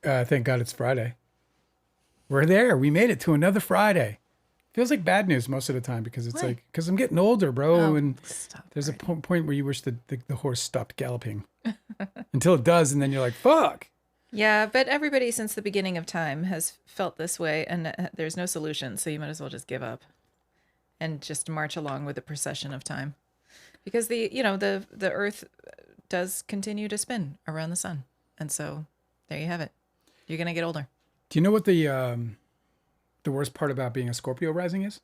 Thank God it's Friday. We're there. We made it to another Friday. Feels like bad news most of the time because it's Why? like, because I'm getting older, bro. Oh, And stop. there's a Right. point where you wish the horse stopped galloping until it does. And then you're like, fuck. Yeah, but everybody since the beginning of time has felt this way, and there's no solution, so you might as well just give up and just march along with the procession of time. Because the Earth does continue to spin around the sun. And so there you have it. You're going to get older. Do you know what the worst part about being a Scorpio rising is?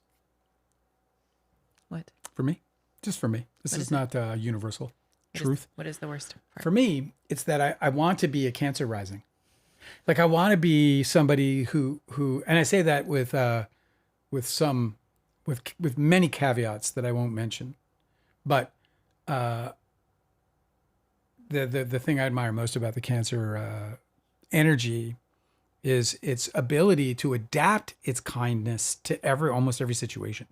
What? For me? Just for me. This What is is it? not universal truth. What is the worst part? For me, it's that I want to be a Cancer rising. Like I want to be somebody who, and I say that with many caveats that I won't mention. But the thing I admire most about the Cancer energy is its ability to adapt its kindness to almost every situation.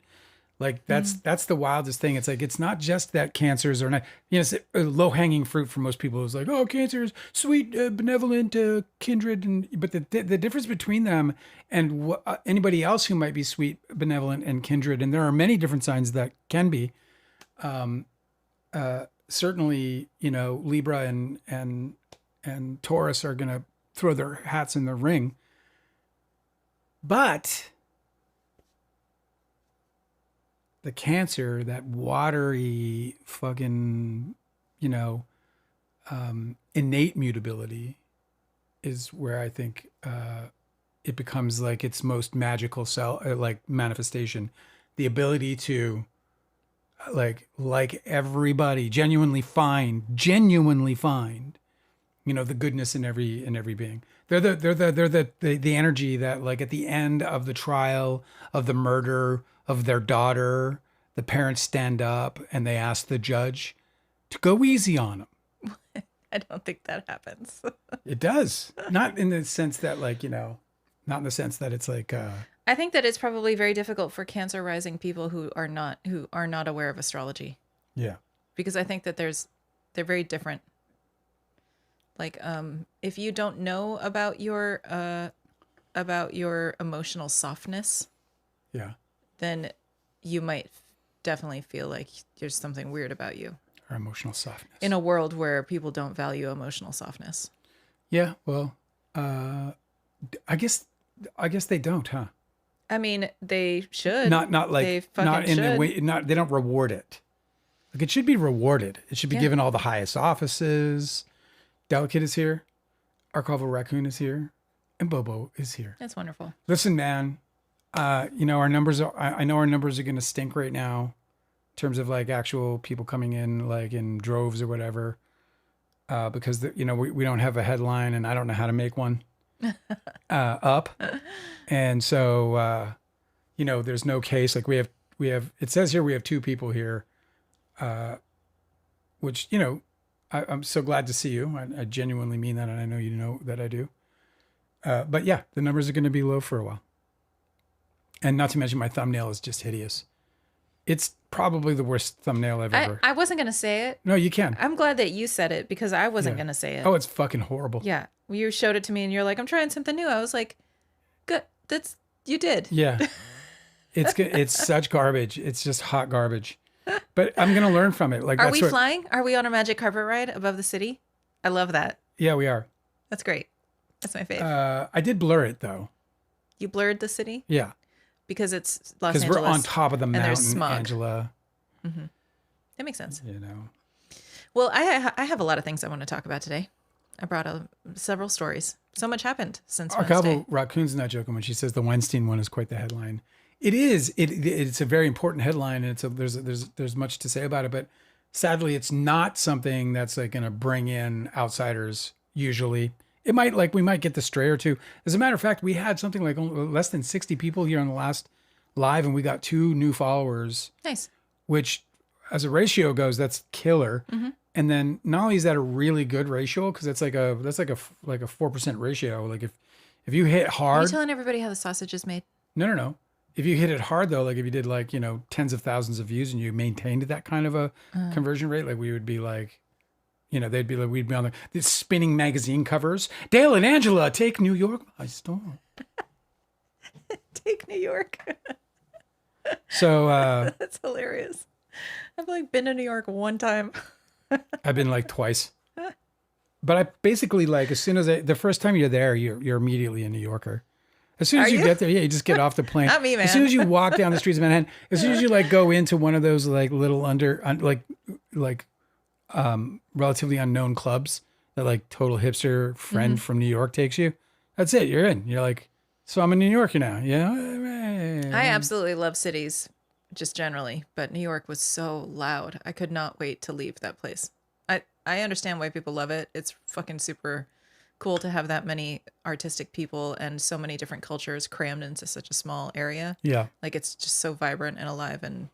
Like that's the wildest thing. It's like it's not just that cancers are not, it's low hanging fruit for most people. It's like, oh, cancer is sweet, benevolent, kindred, but the difference between them and anybody else who might be sweet, benevolent, and kindred, and there are many different signs that can be. Certainly, Libra and Taurus are going to throw their hats in the ring, but the Cancer, that watery fucking, innate mutability is where I think it becomes like its most magical manifestation. The ability to like everybody genuinely find, the goodness in every being. They're the energy that like at the end of the trial of the murder of their daughter, the parents stand up and they ask the judge to go easy on them. I don't think that happens. It does. Not in the sense that not in the sense that it's like I think that it's probably very difficult for Cancer rising people who are not aware of astrology, yeah. because I think that they're very different. Like if you don't know about your emotional softness, Yeah. then you might definitely feel like there's something weird about you Or emotional softness. in a world where people don't value emotional softness. Yeah, well, I guess they don't, huh? I mean, they should. Not They like fucking not in should. the way, not they don't reward it. Like it should be rewarded. It should be Yeah. given all the highest offices. Delicate is here. Archival Raccoon is here. And Bobo is here. That's wonderful. Listen, man, our numbers are, I know our numbers are going to stink right now in terms of like actual people coming in, like in droves or whatever, because we don't have a headline and I don't know how to make one up. And so, there's no case. Like we have, it says here, we have 2 people here, which, I'm so glad to see you. I genuinely mean that. And I know you know that I do. But yeah, the numbers are going to be low for a while. And not to mention my thumbnail is just hideous. It's probably the worst thumbnail I've ever. I wasn't going to say it. No, you can. I'm glad that you said it because I wasn't Yeah. going to say it. Oh, it's fucking horrible. Yeah. You showed it to me and you're like, I'm trying something new. I was like, good. You did. Yeah. It's such garbage. It's just hot garbage. But I'm going to learn from it. Like, Are that's we flying? Are we on a magic carpet ride above the city? I love that. Yeah, we are. That's great. That's my favorite. I did blur it though. You blurred the city Yeah. because it's Los Because Angeles. we're on top of the there's mountain, smog. Angela. That makes sense. Well, Well, I have a lot of things I want to talk about today. I brought several stories. So much happened since Wednesday. Archival Raccoon's not joking when she says the Weinstein one is quite the headline. It is. It's a very important headline, and there's much to say about it. But sadly, it's not something that's like going to bring in outsiders. Usually, it might we might get the stray or two. As a matter of fact, we had something like less than 60 people here on the last live, and we got 2 new followers. Nice. Which, as a ratio goes, that's killer. And then not only is that a really good ratio, because that's like a 4% ratio. Like if you hit Are hard, you telling everybody how the sausage is made? no. If you hit it hard though, like if you did tens of thousands of views and you maintained that kind of a conversion rate, like we would be like, they'd be like, we'd be on the spinning magazine covers. Dale and Angela take New York by storm. Take New York. So That's hilarious. I've like been to New York one time. I've been like twice. But I basically like as soon as the first time you're there, you're immediately a New Yorker. As soon as you get there, you just get off the plane. Not me, man. As soon as you walk down the streets of Manhattan, as soon as you like go into one of those like little relatively unknown clubs that like total hipster friend from New York takes you, that's it. You're in. You're like, so I'm a New Yorker now. Yeah. I absolutely love cities just generally, but New York was so loud. I could not wait to leave that place. I understand why people love it. It's fucking super cool to have that many artistic people and so many different cultures crammed into such a small area. Yeah. Like it's just so vibrant and alive. And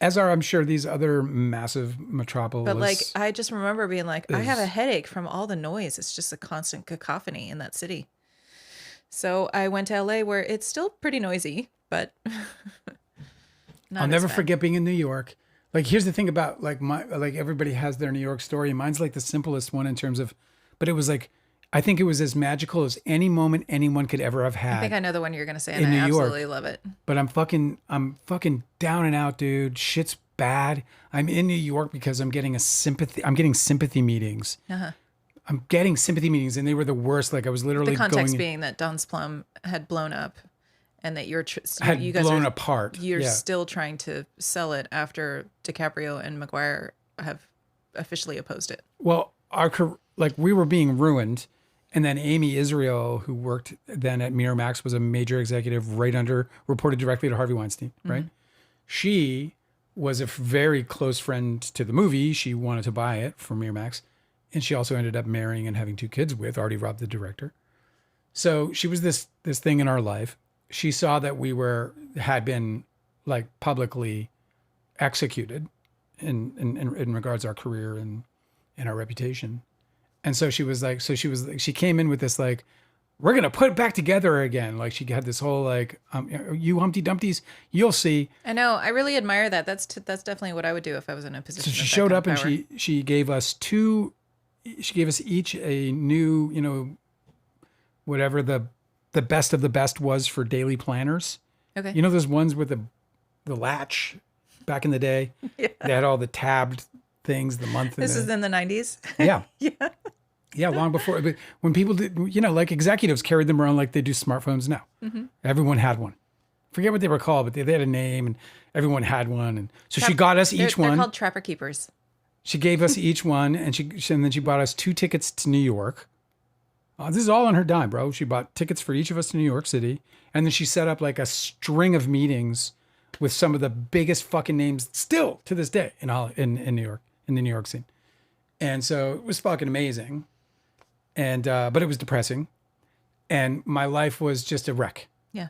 as are, I'm sure, these other massive metropolis. but like, I just remember being like, I have a headache from all the noise. It's just a constant cacophony in that city. So I went to LA where it's still pretty noisy, but I'll never forget being in New York. Like, here's the thing about like everybody has their New York story. Mine's like the simplest one in terms of, but it was like, I think it was as magical as any moment anyone could ever have had. I think I know the one you're going to say, and I absolutely love it. But I'm fucking down and out, dude. Shit's bad. I'm in New York because I'm getting sympathy meetings. Uh-huh. I'm getting sympathy meetings, and they were the worst. Like I was literally the context being that Don's Plum had blown up, and that you guys blown are apart. You're still trying to sell it after DiCaprio and Maguire have officially opposed it. Well, we were being ruined, and then Amy Israel, who worked then at Miramax, was a major executive reported directly to Harvey Weinstein. Right? She was a very close friend to the movie. She wanted to buy it from Miramax. And she also ended up marrying and having 2 kids with Artie Robb, the director. So she was this thing in our life. She saw that we had been like publicly executed in regards to our career and our reputation. And so she came in with this like, we're going to put it back together again. Like she had this whole like, you Humpty Dumptys, you'll see. I know. I really admire that. That's definitely what I would do if I was in a position. So she showed up and she gave us each a new, whatever the best of the best was for daily planners. Okay. You know those ones with the latch back in the day? Yeah. They had all the tabbed things, the month. This is in the 90s? Yeah. Yeah. Yeah, long before. But when people did, like executives carried them around like they do smartphones now. Mm-hmm. Everyone had one. Forget what they were called, but they had a name and everyone had one. And so she got us each one. They're called Trapper Keepers. She gave us each one, and then she bought us 2 tickets to New York. This is all on her dime, bro. She bought tickets for each of us to New York City, and then she set up like a string of meetings with some of the biggest fucking names still to this day in New York, in the New York scene. And so it was fucking amazing, and but it was depressing, and my life was just a wreck. Yeah.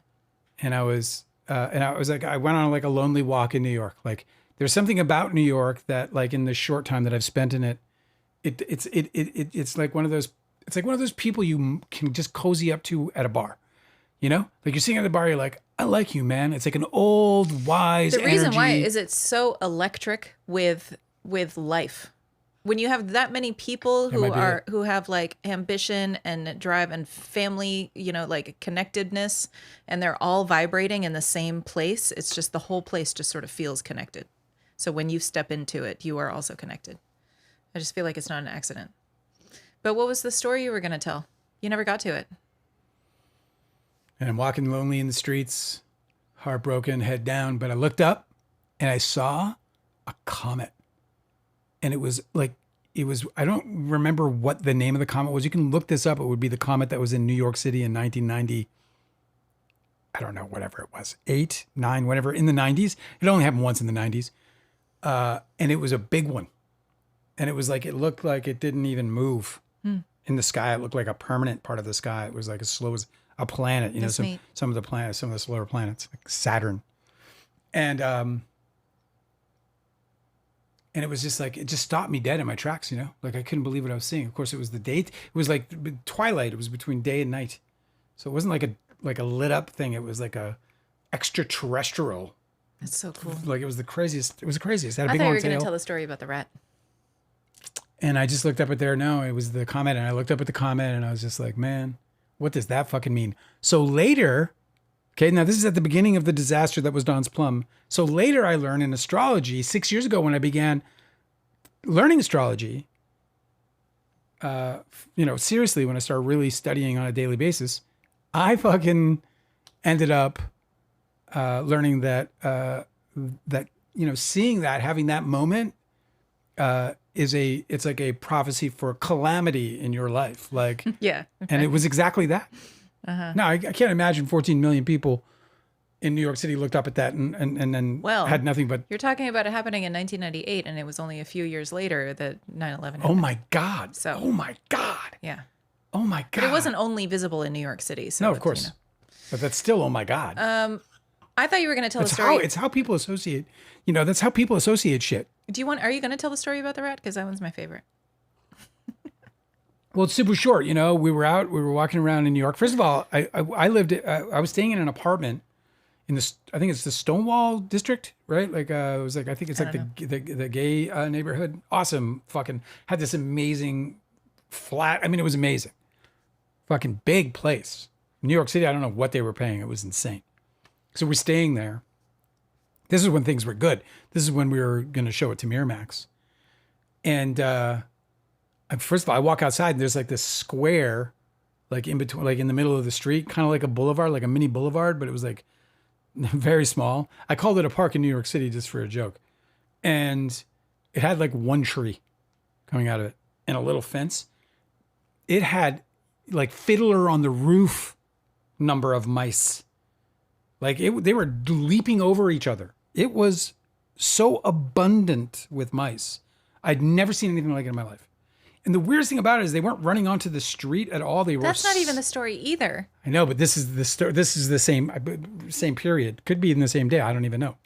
And I was like, I went on like a lonely walk in New York, like. There's something about New York that, like, in the short time that I've spent in it, it's like one of those people you can just cozy up to at a bar, like you're sitting at the bar, you're like, I like you, man. It's like an old wise. The reason why is it's so electric with life. When you have that many people who have like ambition and drive and family, like connectedness, and they're all vibrating in the same place, it's just the whole place just sort of feels connected. So when you step into it, you are also connected. I just feel like it's not an accident. But what was the story you were going to tell? You never got to it. And I'm walking lonely in the streets, heartbroken, head down. But I looked up and I saw a comet. And it was, I don't remember what the name of the comet was. You can look this up. It would be the comet that was in New York City in 1990. I don't know, whatever it was, 8, 9, whatever, in the 90s. It only happened once in the 90s. And it was a big one. And it was like, it looked like it didn't even move in the sky. It looked like a permanent part of the sky. It was like as slow as a planet, some of the planets, some of the slower planets, like Saturn. And it was just like, it just stopped me dead in my tracks, like I couldn't believe what I was seeing. Of course, it was the date. It was like twilight. It was between day and night. So it wasn't like a lit up thing. It was like a extraterrestrial. That's so cool. Like it was the craziest. It was the craziest. It had a I big thought you long were going tail. to tell the story about the rat. And I just looked up at there. No, it was the comment. And I looked up at the comment and I was just like, man, what does that fucking mean? So later, okay, now this is at the beginning of the disaster that was Don's Plum. So later I learned in astrology, 6 years ago when I began learning astrology, seriously, when I started really studying on a daily basis, I fucking ended up learning that, seeing that, having that moment, it's like a prophecy for calamity in your life. Like, Yeah. and it was exactly that. Now I can't imagine 14 million people in New York City looked up at that and then Well, had nothing but, You're talking about it happening in 1998, and it was only a few years later that 9/11 happened. oh my God. So- oh my God. Yeah. Oh my God. But it wasn't only visible in New York City. So No, of it's, course. But that's still, oh my God. I thought you were going to tell the story. It's how people associate, that's how people associate shit. Are you going to tell the story about the rat? Because that one's my favorite. Well, it's super short. We were walking around in New York. First of all, I was staying in an apartment in I think it's the Stonewall district, right? Like, it was like, I think it's like the gay neighborhood. Awesome. Fucking had this amazing flat. I mean, it was amazing. Fucking big place. New York City, I don't know what they were paying. It was insane. So we're staying there. This is when things were good. This is when we were going to show it to Miramax. And first of all, I walk outside and there's like this square, like in between, like in the middle of the street, kind of like a boulevard, like a mini boulevard, but it was like very small. I called it a park in New York City just for a joke. And it had like one tree coming out of it and a little fence. It had like Fiddler on the Roof number of mice. Like they were leaping over each other. It was so abundant with mice. I'd never seen anything like it in my life. And the weirdest thing about it is they weren't running onto the street at all. That's not even the story either. I know, but this is the story. This is the same period. Could be in the same day. I don't even know.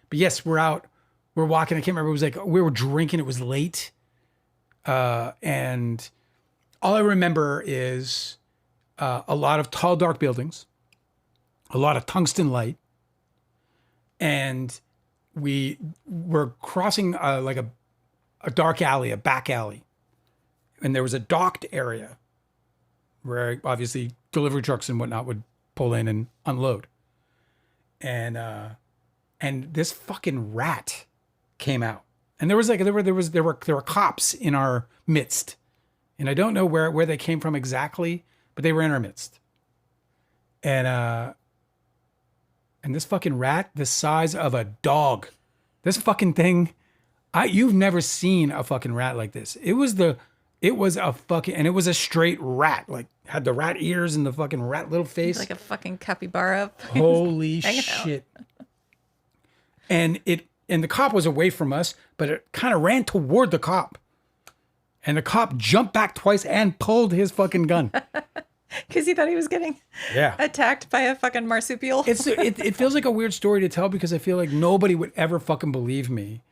But yes, we're out. We're walking. I can't remember. It was like we were drinking. It was late. And all I remember is a lot of tall, dark buildings, a lot of tungsten light. And we were crossing like a dark alley, a back alley. And there was a docked area where obviously delivery trucks and whatnot would pull in and unload. And this fucking rat came out. And there were cops in our midst. And I don't know where they came from exactly, but they were in our midst. And this fucking rat, the size of a dog. This fucking thing, you've never seen a fucking rat like this. It was a straight rat, like had the rat ears and the fucking rat little face. Like a fucking capybara. Holy shit. And the cop was away from us, but it kind of ran toward the cop. And the cop jumped back twice and pulled his fucking gun. Because he thought he was getting attacked by a fucking marsupial. It feels like a weird story to tell because I feel like nobody would ever fucking believe me.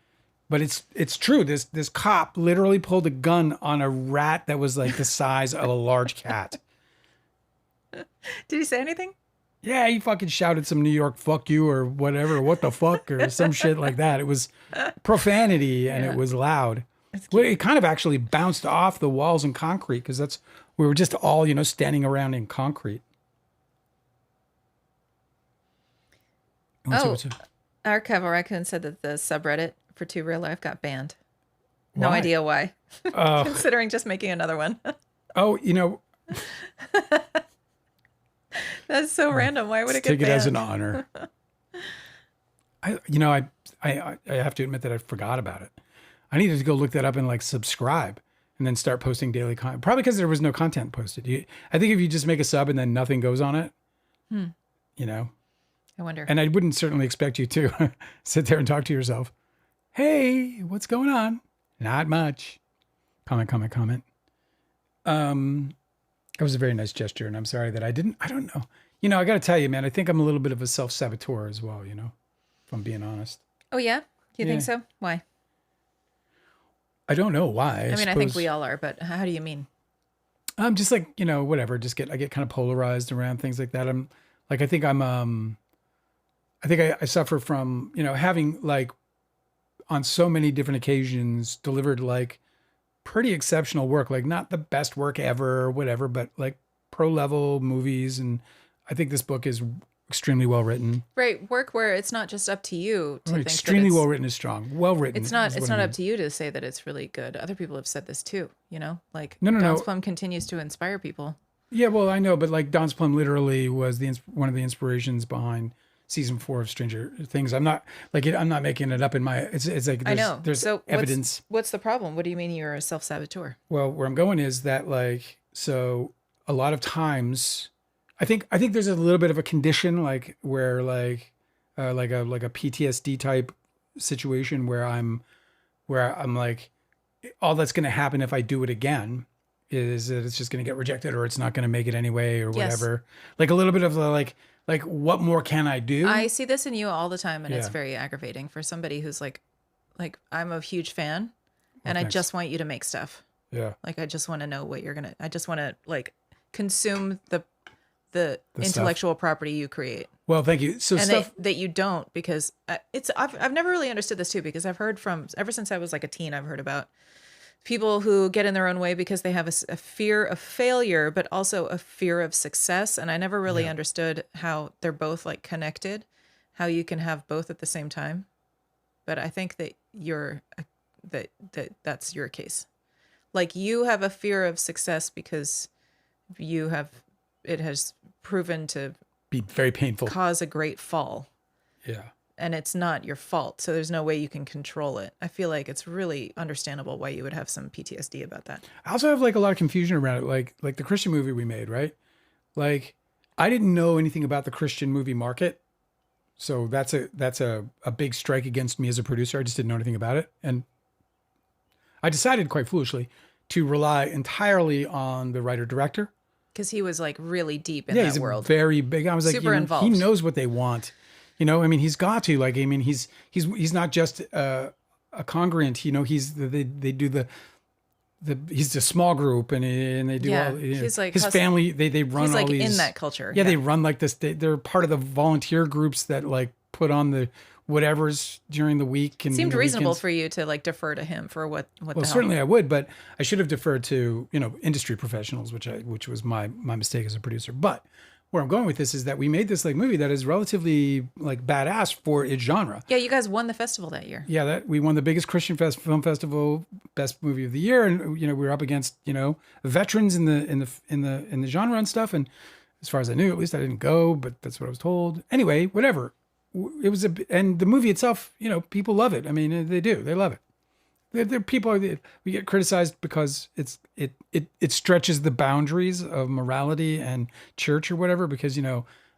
But it's true. This cop literally pulled a gun on a rat that was like the size of a large cat. Did he say anything? Yeah, he fucking shouted some New York "fuck you" or whatever, what the fuck or some shit like that. It was profanity and it was loud. Well, it kind of actually bounced off the walls and concrete because we were just all standing around in concrete. Our Caval Raccoon said that the subreddit for Too Real Life got banned. No Why? idea why. Considering just making another one. Oh, That's so random. Why would it get take banned? it as an honor. I have to admit that I forgot about it. I needed to go look that up and like subscribe and then start posting daily content. Probably because there was no content posted. I think if you just make a sub and then nothing goes on it, I wonder. And I wouldn't certainly expect you to sit there and talk to yourself. Hey, what's going on? Not much. Comment. It was a very nice gesture, and I'm sorry that I don't know. I got to tell you, man, I think I'm a little bit of a self-saboteur as well, if I'm being honest. Oh, yeah? You think so? Why? I don't know why. I think we all are, but how do you mean? I'm just like, whatever. I get kind of polarized around things like that. I think I suffer from, having like on so many different occasions delivered like pretty exceptional work. Like not the best work ever or whatever, but like pro level movies. And I think this book is extremely well written. Right. Work where it's not just up to you to think Extremely that well written is strong. Well written. it's not up to you to say that it's really good. Other people have said this too, you know, like No. Don's Plum continues to inspire people. Yeah, well, I know, but like Don's Plum literally was one of the inspirations behind season 4 of Stranger Things. I'm not making it up in my. It's like I know. There's so evidence. What's the problem? What do you mean you're a self-saboteur? Well, where I'm going is that like so a lot of times, I think there's a little bit of a condition like where like a PTSD type situation where I'm like all that's going to happen if I do it again is that it's just going to get rejected or it's not going to make it anyway or whatever. Yes. Like a little bit of the like what more can I do? I see this in you all the time, and it's very aggravating for somebody who's like I'm a huge fan, and I just want you to make stuff. Yeah. Like I just want to know what you're gonna. I just want to like consume the intellectual stuff. Property you create. Well, thank you. So and that you don't, because I've never really understood this too, because I've heard from ever since I was like a teen, I've heard about people who get in their own way because they have a fear of failure, but also a fear of success. And I never really understood how they're both like connected, how you can have both at the same time. But I think that that's your case. Like you have a fear of success because it has proven to be very painful, cause a great fall. Yeah. And it's not your fault. So there's no way you can control it. I feel like it's really understandable why you would have some PTSD about that. I also have like a lot of confusion around it. Like the Christian movie we made, right? Like I didn't know anything about the Christian movie market. So that's a big strike against me as a producer. I just didn't know anything about it. And I decided quite foolishly to rely entirely on the writer-director. Because he was like really deep in that world. Yeah, he's very big. I was like, super involved. He knows what they want. You know, I mean, he's got to like. I mean, he's not just a congruent. You know, they do he's a small group and they do all. You know, he's like his family. They run he's all like these in that culture. Yeah, they run like this. They're part of the volunteer groups that like put on the whatever's during the week. And it seemed reasonable weekends. For you to like defer to him for what. Well, certainly I would, but I should have deferred to industry professionals, which was my mistake as a producer. But where I'm going with this is that we made this like movie that is relatively like badass for its genre. Yeah, you guys won the festival that year. Yeah, that we won the biggest Christian film festival, best movie of the year, and we were up against veterans in the genre and stuff. And as far as I knew, at least I didn't go, but that's what I was told. Anyway, whatever. It was and the movie itself, people love it. I mean, they do. They love it. We get criticized because it stretches the boundaries of morality and church or whatever, because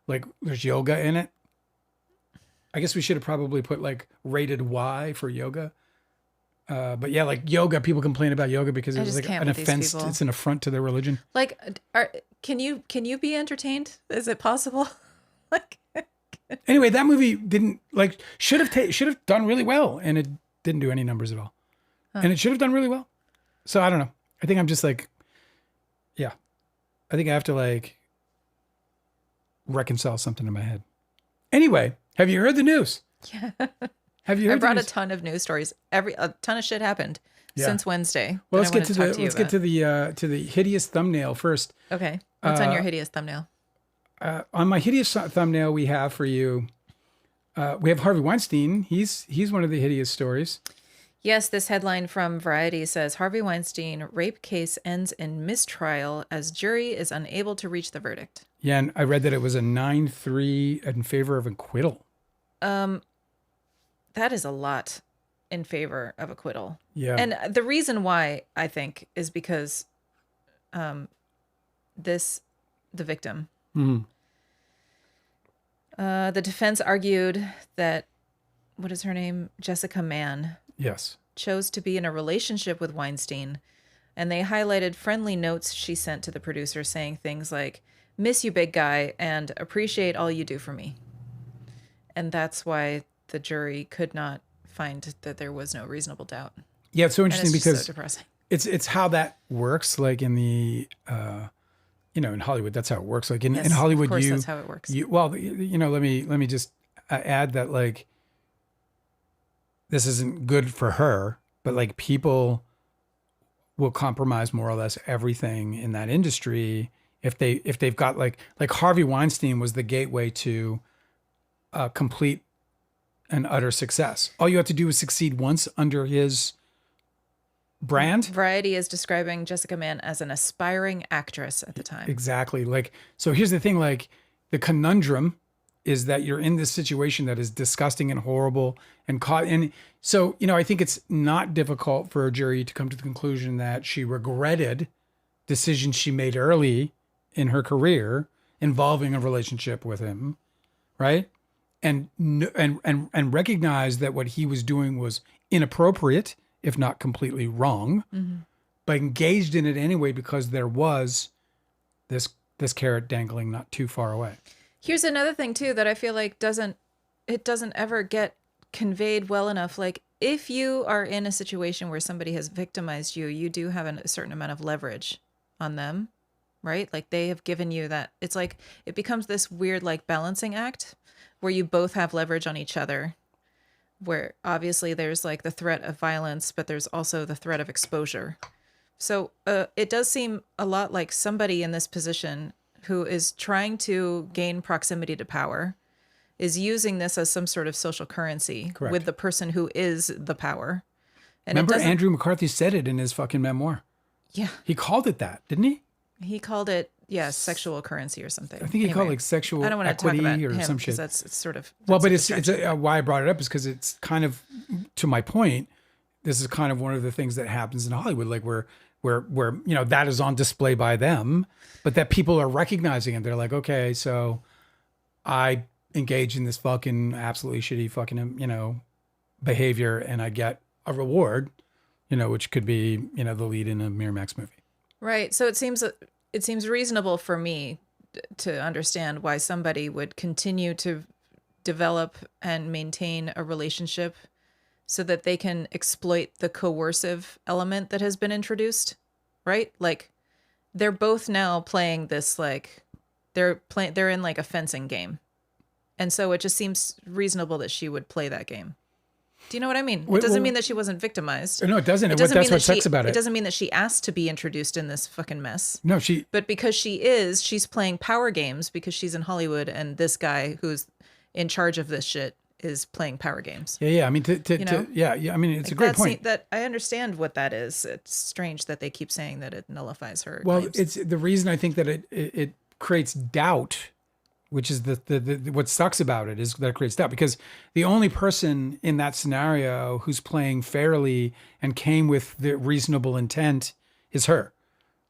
like there's yoga in it. I guess we should have probably put like rated Y for yoga. But yeah, like yoga, people complain about yoga because it was like an offense. It's an affront to their religion. Like, can you be entertained? Is it possible? Like, anyway, that movie didn't should have done really well, and it didn't do any numbers at all. And it should have done really well. So I don't know. I think I'm just like, yeah. I think I have to like reconcile something in my head. Anyway, have you heard the news? Yeah. Have you heard I brought the a ton of news stories. A ton of shit happened since Wednesday. Well, let's get to the hideous thumbnail first. Okay. What's on your hideous thumbnail? On my hideous thumbnail we have for you, we have Harvey Weinstein. He's one of the hideous stories. Yes, this headline from Variety says, Harvey Weinstein rape case ends in mistrial as jury is unable to reach the verdict. Yeah, and I read that it was a 9-3 in favor of acquittal. That is a lot in favor of acquittal. Yeah. And the reason why, I think, is because the victim, mm-hmm. The defense argued that, what is her name? Jessica Mann. Yes. Chose to be in a relationship with Weinstein, and they highlighted friendly notes she sent to the producer saying things like, "Miss you, big guy, and appreciate all you do for me." And that's why the jury could not find that there was no reasonable doubt. Yeah, it's so interesting because so depressing. It's how that works. Like in the in Hollywood, that's how it works. Like in Hollywood, of course, that's how it works. Let me just add that like. This isn't good for her, but like people will compromise more or less everything in that industry if they've got like Harvey Weinstein was the gateway to complete and utter success. All you have to do is succeed once under his brand. Variety is describing Jessica Mann as an aspiring actress at the time. Exactly. Like, so here's the thing, like the conundrum is that you're in this situation that is disgusting and horrible and caught. And so, I think it's not difficult for a jury to come to the conclusion that she regretted decisions she made early in her career involving a relationship with him. Right. And recognize that what he was doing was inappropriate, if not completely wrong, but engaged in it anyway because there was this carrot dangling not too far away. Here's another thing too that I feel like doesn't ever get conveyed well enough. Like if you are in a situation where somebody has victimized you, you do have a certain amount of leverage on them, right? Like they have given you that. It's like it becomes this weird like balancing act where you both have leverage on each other, where obviously there's like the threat of violence, but there's also the threat of exposure. So it does seem a lot like somebody in this position who is trying to gain proximity to power is using this as some sort of social currency. Correct. With the person who is the power. And remember Andrew McCarthy said it in his fucking memoir. Yeah. He called it that, didn't he? He called it, sexual currency or something. I think he called it like sexual equity or some shit. It's sort of... Well, but it's why I brought it up is because it's kind of, to my point, this is kind of one of the things that happens in Hollywood, like where that is on display by them, but that people are recognizing it. They're like, okay, so I engage in this fucking absolutely shitty fucking, behavior and I get a reward, which could be, the lead in a Miramax movie. Right. So it seems reasonable for me to understand why somebody would continue to develop and maintain a relationship so that they can exploit the coercive element that has been introduced, right? Like they're both now playing this, like they're in like a fencing game. And so it just seems reasonable that she would play that game. Do you know what I mean? It doesn't mean that she wasn't victimized. No, it doesn't. That's what sucks about it. It doesn't mean that she asked to be introduced in this fucking mess. No, But because she's playing power games because she's in Hollywood and this guy who's in charge of this shit is playing power games. Yeah. I mean, I mean, it's a great point. That I understand what that is. It's strange that they keep saying that it nullifies her. Well, claims. it's the reason I think that it creates doubt, which is the what sucks about it is that it creates doubt because the only person in that scenario who's playing fairly and came with the reasonable intent is her.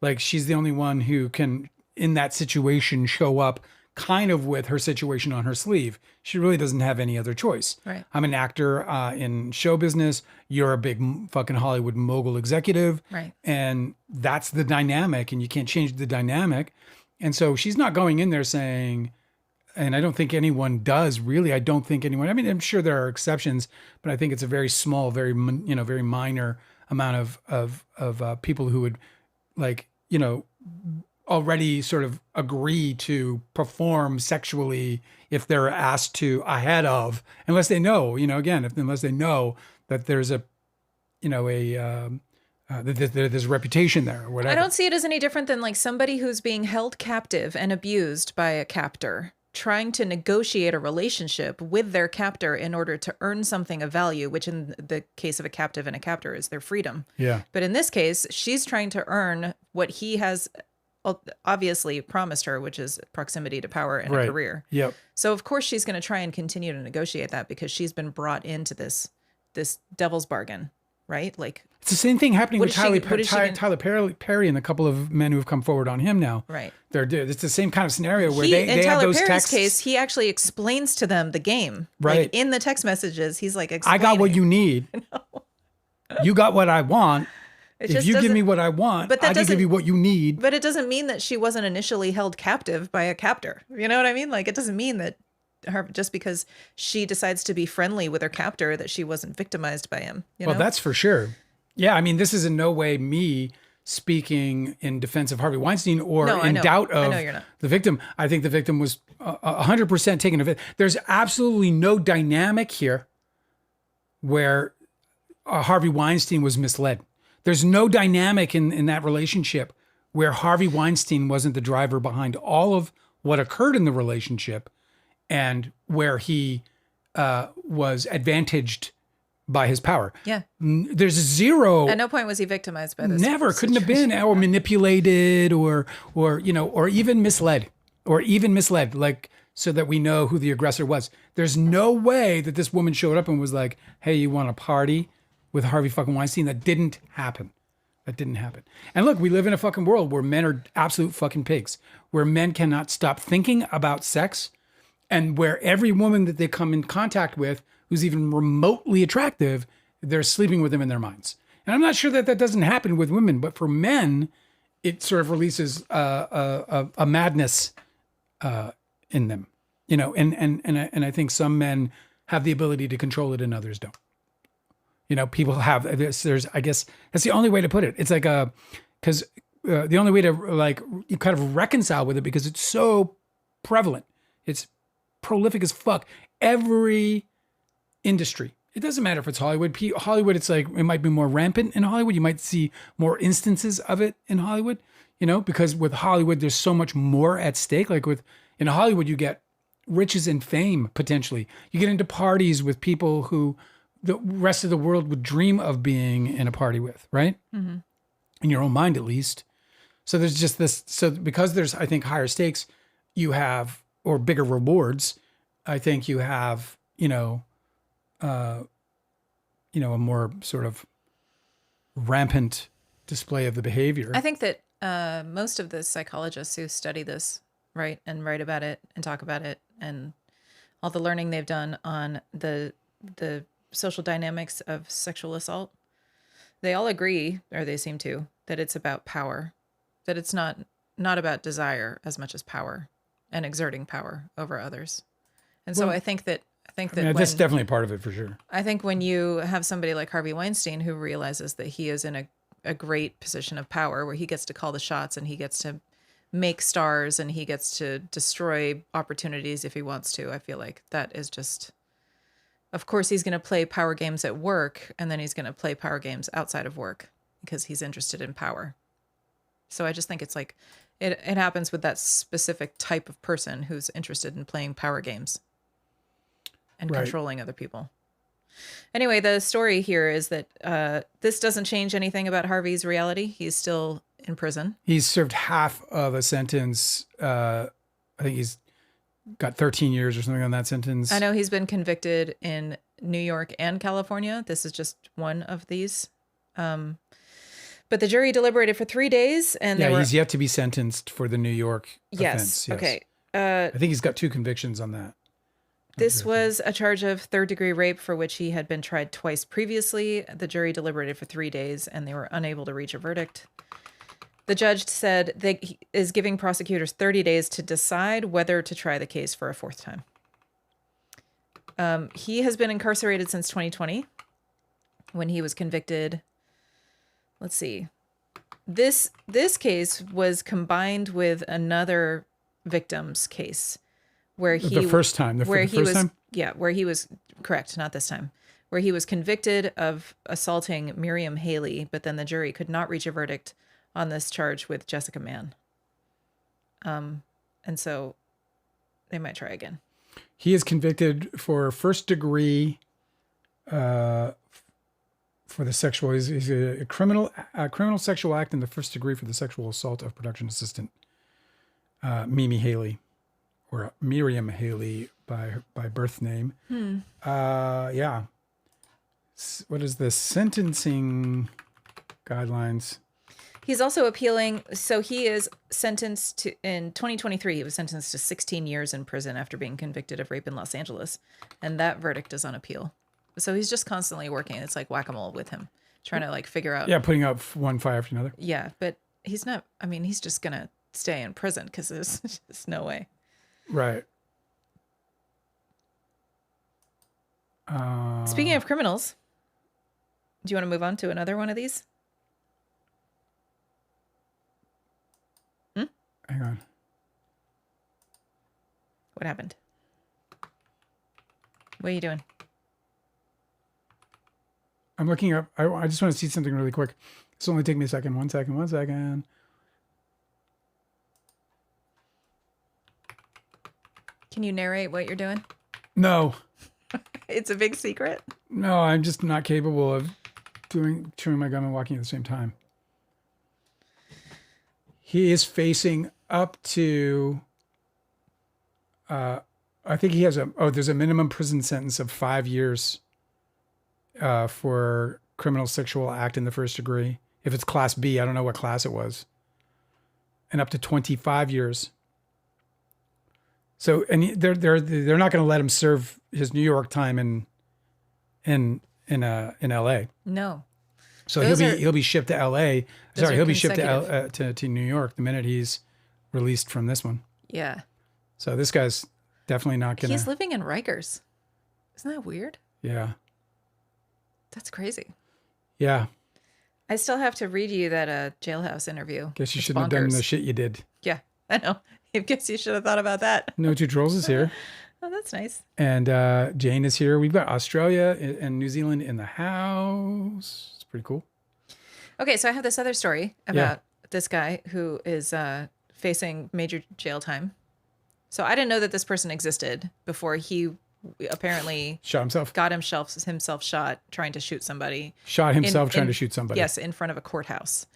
Like she's the only one who can in that situation show up kind of with her situation on her sleeve. She really doesn't have any other choice. Right. I'm an actor in show business. You're a big fucking Hollywood mogul executive. Right. And that's the dynamic and you can't change the dynamic. And so she's not going in there saying, and I don't think anyone does really. I don't think anyone, I mean, I'm sure there are exceptions, but I think it's a very small, very minor amount of people who would like, already sort of agree to perform sexually if they're asked to ahead of, unless they know, unless they know that there's that there's a reputation there or whatever. I don't see it as any different than like somebody who's being held captive and abused by a captor, trying to negotiate a relationship with their captor in order to earn something of value, which in the case of a captive and a captor is their freedom. Yeah. But in this case, she's trying to earn what he has obviously promised her, which is proximity to power and a career. Yep. So of course she's going to try and continue to negotiate that because she's been brought into this devil's bargain, right? Like it's the same thing happening with Tyler Perry and a couple of men who have come forward on him now. Right. It's the same kind of scenario where they in have Tyler those Perry's texts. case, he actually explains to them the game. Right. Like in the text messages, he's like, I got what you need. You got what I want. If you give me what I want, I can give you what you need. But it doesn't mean that she wasn't initially held captive by a captor. You know what I mean? Like, it doesn't mean that just because she decides to be friendly with her captor that she wasn't victimized by him. Well, that's for sure. Yeah, I mean, this is in no way me speaking in defense of Harvey Weinstein or doubt of the victim. I think the victim was 100% taken of it. There's absolutely no dynamic here where Harvey Weinstein was misled. There's no dynamic in that relationship where Harvey Weinstein wasn't the driver behind all of what occurred in the relationship, and where he was advantaged by his power. Yeah. There's zero. At no point was he victimized by this. Never, couldn't have been, or manipulated, or even misled, like, so that we know who the aggressor was. There's no way that this woman showed up and was like, "Hey, you want a party with Harvey fucking Weinstein?" That didn't happen. And look, we live in a fucking world where men are absolute fucking pigs, where men cannot stop thinking about sex, and where every woman that they come in contact with who's even remotely attractive, they're sleeping with them in their minds. And I'm not sure that doesn't happen with women, but for men, it sort of releases a madness in them, and I think some men have the ability to control it and others don't. People have this. I guess that's the only way to put it. It's like because the only way to like you kind of reconcile with it, because it's so prevalent. It's prolific as fuck. Every industry. It doesn't matter if it's Hollywood. Hollywood, it's like it might be more rampant in Hollywood. You might see more instances of it in Hollywood. Because with Hollywood, there's so much more at stake. Like in Hollywood, you get riches and fame, potentially. You get into parties with people who the rest of the world would dream of being in a party with, right? Mm-hmm. In your own mind, at least. So there's just this. So because there's, I think, higher stakes, you have, or bigger rewards, I think you have, a more sort of rampant display of the behavior. I think that most of the psychologists who study this, right, and write about it and talk about it, and all the learning they've done on the social dynamics of sexual assault, they all agree, or they seem to, that it's about power, that it's not about desire as much as power and exerting power over others. And so I think that that's definitely a part of it for sure. I think when you have somebody like Harvey Weinstein who realizes that he is in a great position of power where he gets to call the shots and he gets to make stars and he gets to destroy opportunities if he wants to, I feel like that is just, of course, he's going to play power games at work and then he's going to play power games outside of work because he's interested in power. So I just think it's like, it happens with that specific type of person who's interested in playing power games and controlling other people. Anyway, the story here is that this doesn't change anything about Harvey's reality. He's still in prison. He's served half of a sentence. I think he's got 13 years or something on that sentence. I know he's been convicted in New York and California. This is just one of these. But the jury deliberated for 3 days. And he's yet to be sentenced for the New York offense. Yes, okay. I think he's got 2 convictions on that. This was a charge of third-degree rape for which he had been tried twice previously. The jury deliberated for 3 days, and they were unable to reach a verdict. The judge said that he is giving prosecutors 30 days to decide whether to try the case for a 4th time. He has been incarcerated since 2020 when he was convicted. Let's see. This case was combined with another victim's case. Where he the first time, where he was correct, not this time, where he was convicted of assaulting Miriam Haley, but then the jury could not reach a verdict on this charge with Jessica Mann. And so they might try again. He is convicted for first degree for the sexual. He's a criminal sexual act in the first degree for the sexual assault of production assistant Mimi Haley. Or Miriam Haley by birth name. Yeah. What is the sentencing guidelines? He's also appealing. So he is sentenced to, in 2023, he was sentenced to 16 years in prison after being convicted of rape in Los Angeles. And that verdict is on appeal. So he's just constantly working. It's like whack-a-mole with him, trying to like figure out. Yeah, putting out one fire after another. Yeah, but he's not, he's just going to stay in prison because there's just no way. Right. Speaking of criminals, do you want to move on to another one of these? Hang on. What happened? What are you doing? I'm looking up. I just want to see something really quick. This will only take me a second. 1 second. 1 second. Can you narrate what you're doing? No. It's a big secret. No, I'm just not capable of chewing my gum and walking at the same time. He is facing up to, I think he has there's a minimum prison sentence of 5 years for criminal sexual act in the first degree. If it's class B, I don't know what class it was. And up to 25 years. So, and they're not going to let him serve his New York time in L.A. No. So he'll be shipped to L.A. Sorry, he'll be shipped to New York the minute he's released from this one. Yeah. So this guy's definitely not going to. He's living in Rikers. Isn't that weird? Yeah. That's crazy. Yeah. I still have to read you that jailhouse interview. Guess you shouldn't have done the shit you did. Yeah, I know. I guess you should have thought about that. No Two Trolls is here. Oh, that's nice. And Jane is here. We've got Australia and New Zealand in the house. It's pretty cool. Okay, so I have this other story about this guy who is facing major jail time. So I didn't know that this person existed before he apparently shot himself. Got himself shot trying to shoot somebody. Shot himself trying to shoot somebody. Yes, in front of a courthouse.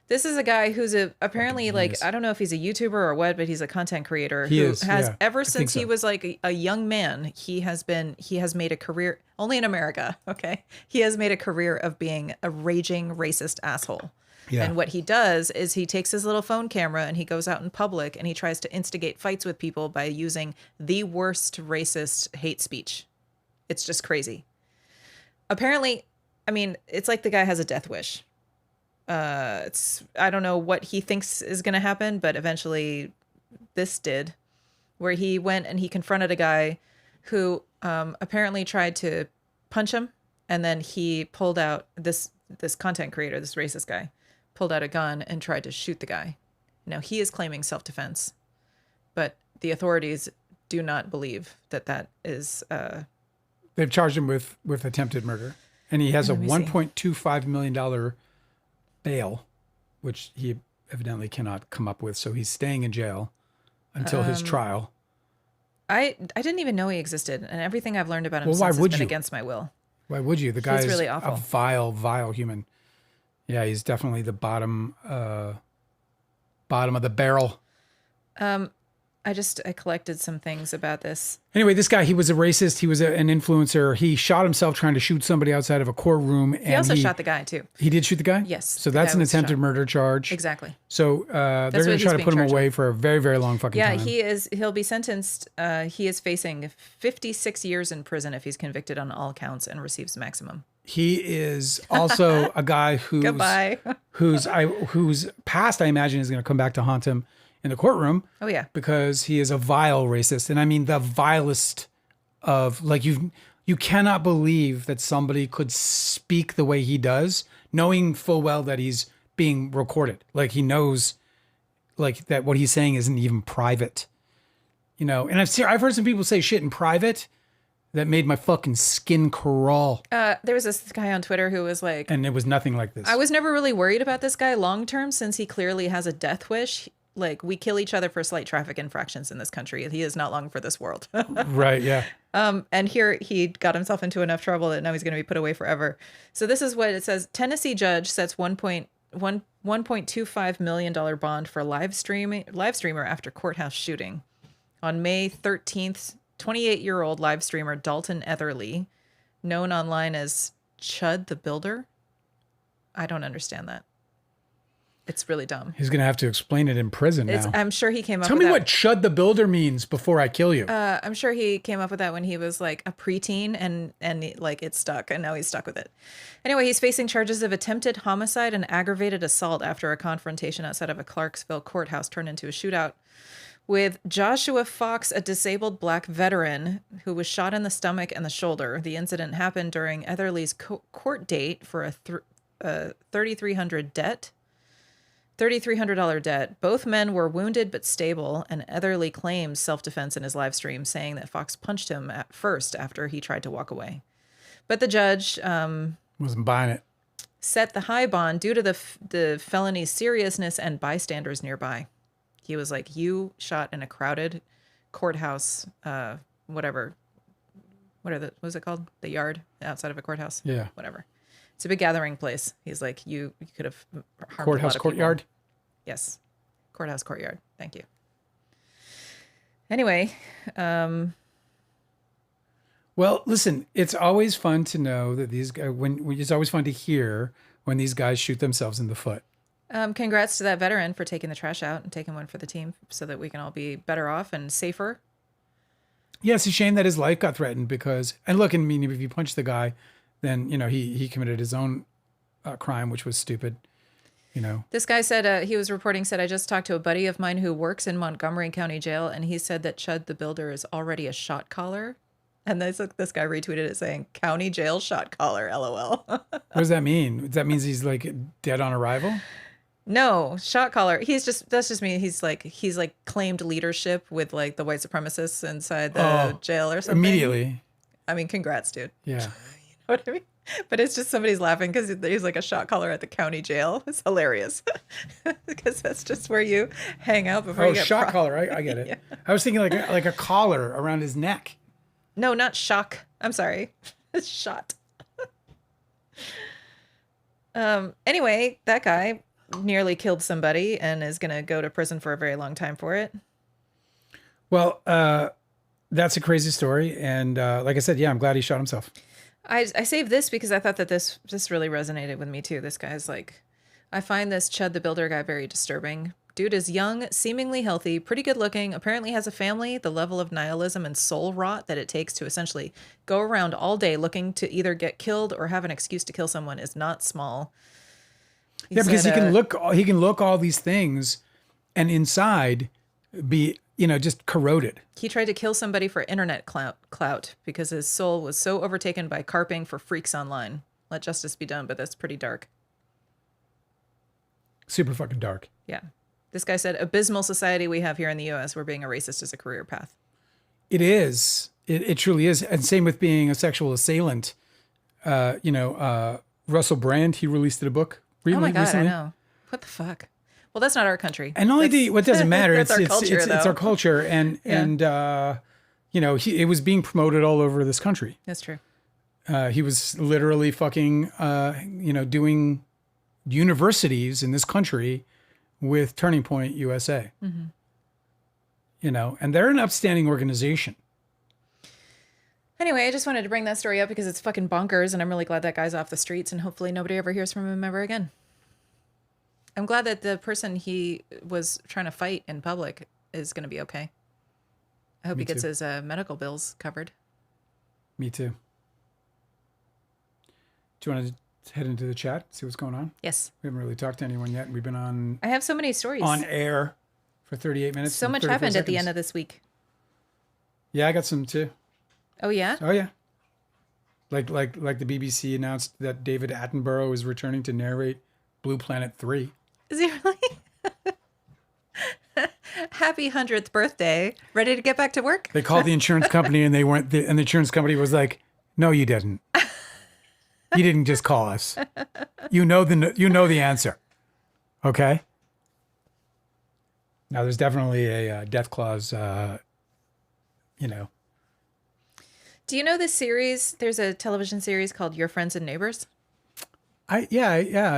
This is a guy who's apparently like, I don't know if he's a YouTuber or what, but he's a content creator ever since he was like a young man, he has made a career only in America. Okay. He has made a career of being a raging racist asshole. Yeah. And what he does is he takes his little phone camera and he goes out in public and he tries to instigate fights with people by using the worst racist hate speech. It's just crazy. Apparently, I mean, it's like the guy has a death wish. I don't know what he thinks is going to happen, but eventually this did, where he went and he confronted a guy who apparently tried to punch him. And then he pulled out this content creator, this racist guy, pulled out a gun and tried to shoot the guy. Now he is claiming self-defense, but the authorities do not believe that is. They've charged him with attempted murder, and he has a $1.25 million bail, which he evidently cannot come up with. So he's staying in jail until his trial. I didn't even know he existed, and everything I've learned about him since has been against my will. Why would you? The guy is really awful. A vile, vile human. Yeah, he's definitely the bottom of the barrel. I collected some things about this. Anyway, this guy, he was a racist. He was an influencer. He shot himself trying to shoot somebody outside of a courtroom. He also shot the guy, too. He did shoot the guy? Yes. So that's an attempted murder charge. Exactly. So they're going to try to put him away for a very, very long fucking time. Yeah, he'll be sentenced. He is facing 56 years in prison if he's convicted on all counts and receives maximum. He is also a guy whose past, I imagine, is going to come back to haunt him in the courtroom. Oh, yeah. Because he is a vile racist. And I mean the vilest of, like, you cannot believe that somebody could speak the way he does, knowing full well that he's being recorded. Like, he knows, like, that what he's saying isn't even private. You know, and I've heard some people say shit in private that made my fucking skin crawl. There was this guy on Twitter who was like... And it was nothing like this. I was never really worried about this guy long term since he clearly has a death wish. Like, we kill each other for slight traffic infractions in this country. He is not long for this world. Right, yeah. And here he got himself into enough trouble that now he's going to be put away forever. So this is what it says. Tennessee judge sets $1.25 million bond for live streamer after courthouse shooting. On May 13th, 28-year-old live streamer Dalton Etherly, known online as Chud the Builder. I don't understand that. It's really dumb. He's going to have to explain it in prison now. I'm sure he came up with that. Tell me what Chud the Builder means before I kill you. I'm sure he came up with that when he was like a preteen and like it stuck and now he's stuck with it. Anyway, he's facing charges of attempted homicide and aggravated assault after a confrontation outside of a Clarksville courthouse turned into a shootout with Joshua Fox, a disabled black veteran who was shot in the stomach and the shoulder. The incident happened during Etherly's court date for a $3,300 debt. Both men were wounded but stable, and Etherly claims self-defense in his live stream, saying that Fox punched him at first after he tried to walk away. But the judge... wasn't buying it. set the high bond due to the felony's seriousness and bystanders nearby. He was like, you shot in a crowded courthouse, whatever. What was it called? The yard outside of a courthouse? Yeah. Whatever. It's a big gathering place. He's like, you could have harmed Courthouse a lot of courtyard? people. Yes. Courthouse courtyard. Thank you. Anyway. Well, listen, it's always fun to know that these guys, it's always fun to hear when these guys shoot themselves in the foot. Congrats to that veteran for taking the trash out and taking one for the team so that we can all be better off and safer. Yeah, it's a shame that his life got threatened because, and look, I mean, if you punch the guy, then, he committed his own crime, which was stupid, This guy said, he was reporting, said, I just talked to a buddy of mine who works in Montgomery County Jail, and he said that Chud the Builder is already a shot caller. And this guy retweeted it saying, County Jail shot caller, LOL. What does that mean? That means he's like dead on arrival? No, shot caller. That's just me. He's like claimed leadership with like the white supremacists inside the jail or something. Immediately. I mean, congrats, dude. Yeah. You know what I mean? But it's just somebody's laughing because he's like a shot caller at the county jail. It's hilarious because that's just where you hang out before you get shot collar. I get it. Yeah. I was thinking like a collar around his neck. No, not shock. I'm sorry. It's shot. Anyway, that guy nearly killed somebody and is going to go to prison for a very long time for it. Well, that's a crazy story. And like I said, yeah, I'm glad he shot himself. I saved this because I thought that this really resonated with me too. This guy's like, I find this Chud the Builder guy very disturbing. Dude is young, seemingly healthy, pretty good looking, apparently has a family. The level of nihilism and soul rot that it takes to essentially go around all day looking to either get killed or have an excuse to kill someone is not small. Because he can look all these things and inside be, just corroded. He tried to kill somebody for internet clout because his soul was so overtaken by carping for freaks online. Let justice be done, but that's pretty dark. Super fucking dark. Yeah. This guy said, abysmal society we have here in the U.S. where being a racist is a career path. It is. It truly is. And same with being a sexual assailant. Russell Brand, he released a book Oh my God, recently. I know. What the fuck? Well, that's not our country. And what doesn't matter. That's our culture, it's our culture. And it was being promoted all over this country. That's true. He was literally fucking, doing universities in this country with Turning Point USA. Mm-hmm. And they're an upstanding organization. Anyway, I just wanted to bring that story up because it's fucking bonkers, and I'm really glad that guy's off the streets, and hopefully nobody ever hears from him ever again. I'm glad that the person he was trying to fight in public is going to be okay. I hope he gets his medical bills covered. Me too. Do you want to head into the chat, see what's going on? Yes. We haven't really talked to anyone yet. We've been on... I have so many stories. On air for 38 minutes. So much happened at the end of this week. Yeah, I got some too. Oh, yeah? Oh, yeah. Like the BBC announced that David Attenborough is returning to narrate Blue Planet 3. Is he really? Happy 100th birthday. Ready to get back to work? They called the insurance company and and the insurance company was like, no, you didn't. You didn't just call us. You know the answer. Okay? Now, there's definitely a death clause, Do you know this series? There's a television series called Your Friends and Neighbors. I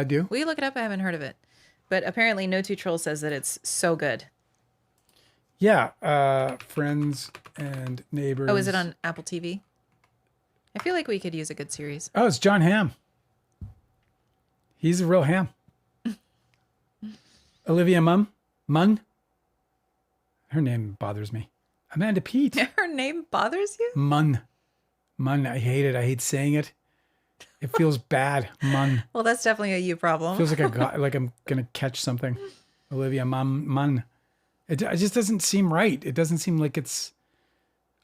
do. Will you look it up? I haven't heard of it. But apparently No Two Troll says that it's so good. Yeah. Friends and Neighbors. Oh, is it on Apple TV? I feel like we could use a good series. Oh, it's John Hamm. He's a real ham. Olivia Munn. Her name bothers me. Amanda Peet. Her name bothers you? Munn. I hate it. I hate saying it. It feels bad. Munn. Well, that's definitely a you problem. Feels like I'm gonna catch something. Olivia Munn. It just doesn't seem right. It doesn't seem like it's.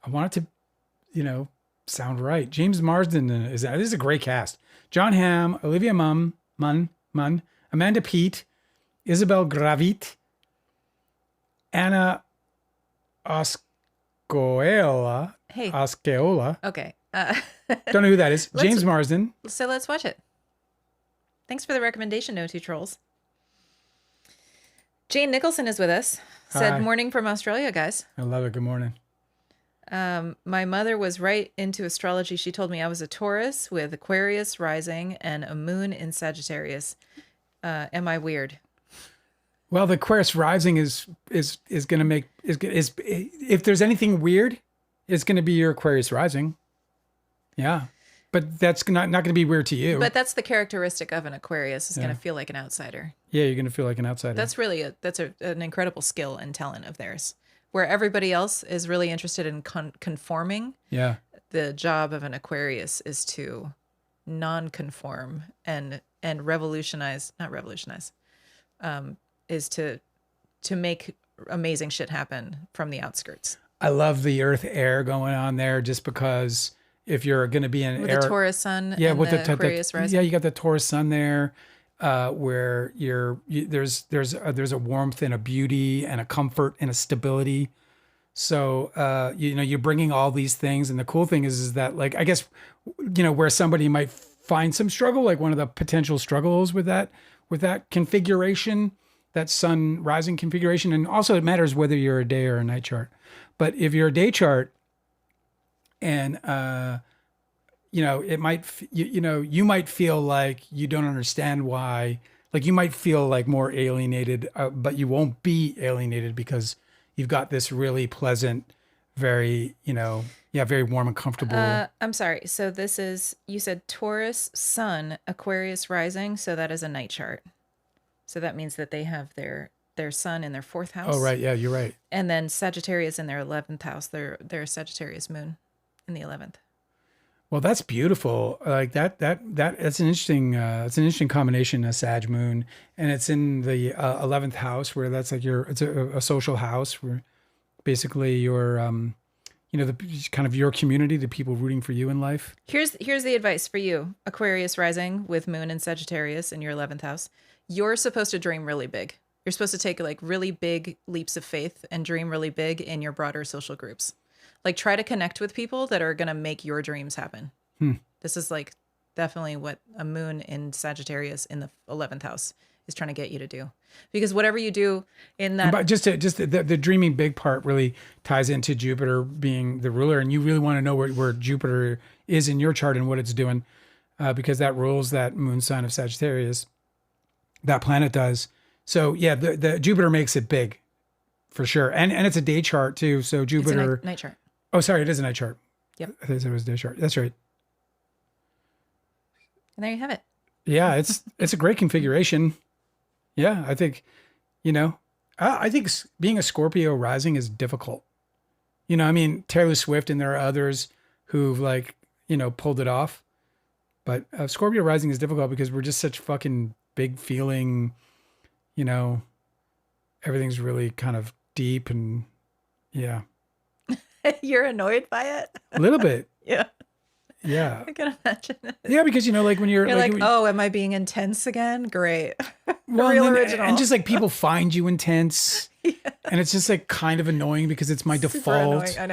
I want it to, sound right. James Marsden this is a great cast. John Hamm, Olivia Munn, Amanda Peet, Isabel Gravit, Anna Osceola. Hey. Osceola. Okay. Don't know who that is. James Marsden. So let's watch it. Thanks for the recommendation, No Two Trolls. Jane Nicholson is with us. Said Hi. morning from Australia, guys. I love it. Good morning. My mother was right into astrology. She told me I was a Taurus with Aquarius rising and a moon in Sagittarius. Am I weird? Well, the Aquarius rising is going to make is if there's anything weird, it's going to be your Aquarius rising. Yeah, but that's not going to be weird to you. But that's the characteristic of an Aquarius, is going to feel like an outsider. Yeah, you're going to feel like an outsider. That's really an incredible skill and talent of theirs. Where everybody else is really interested in conforming. Yeah. The job of an Aquarius is to non-conform and revolutionize, not revolutionize, is to make amazing shit happen from the outskirts. I love the earth air going on there, just because if you're going to be in With air, the Taurus sun, yeah, and with the Aquarius rising. Yeah, you got the Taurus sun there, where there's a warmth and a beauty and a comfort and a stability. So you're bringing all these things, and the cool thing is that, like, I guess, where somebody might find some struggle, like one of the potential struggles with that configuration, that sun rising configuration, and also it matters whether you're a day or a night chart. But if you're a day chart, and it might you might feel like you don't understand why, like you might feel like more alienated, but you won't be alienated because you've got this really pleasant, very very warm and comfortable. I'm sorry. So this is, you said Taurus sun, Aquarius rising, so that is a night chart. So that means that they have their sun in their 4th house. Oh, right. Yeah, you're right. And then Sagittarius in their 11th house, their Sagittarius moon in the 11th. Well, that's beautiful. Like that's an interesting combination, a Sag moon, and it's in the 11th house, where that's like it's a social house where basically your the kind of your community, the people rooting for you in life. Here's the advice for you, Aquarius rising with moon and Sagittarius in your 11th house. You're supposed to dream really big. You're supposed to take like really big leaps of faith and dream really big in your broader social groups. Like, try to connect with people that are going to make your dreams happen. This is like definitely what a moon in Sagittarius in the 11th house is trying to get you to do. Because whatever you do in that... But just the dreaming big part really ties into Jupiter being the ruler. And you really want to know where Jupiter is in your chart and what it's doing, because that rules that moon sign of Sagittarius. That planet does. So yeah, the Jupiter makes it big for sure. And it's a day chart too. So Jupiter... It's a night chart. Oh, sorry, it is a night chart. Yep. I thought it was a day chart. That's right. And there you have it. Yeah, it's a great configuration. Yeah, I think, I think being a Scorpio rising is difficult. I mean, Taylor Swift and there are others who've pulled it off. But Scorpio rising is difficult because we're just such fucking big feeling, everything's really kind of deep and yeah. You're annoyed by it? A little bit. Yeah. Yeah. I can imagine it. Yeah, because when you're like, oh, am I being intense again? Great. Well, Real original. And just like people find you intense. Yeah. And it's just like kind of annoying because it's my default. Annoying. I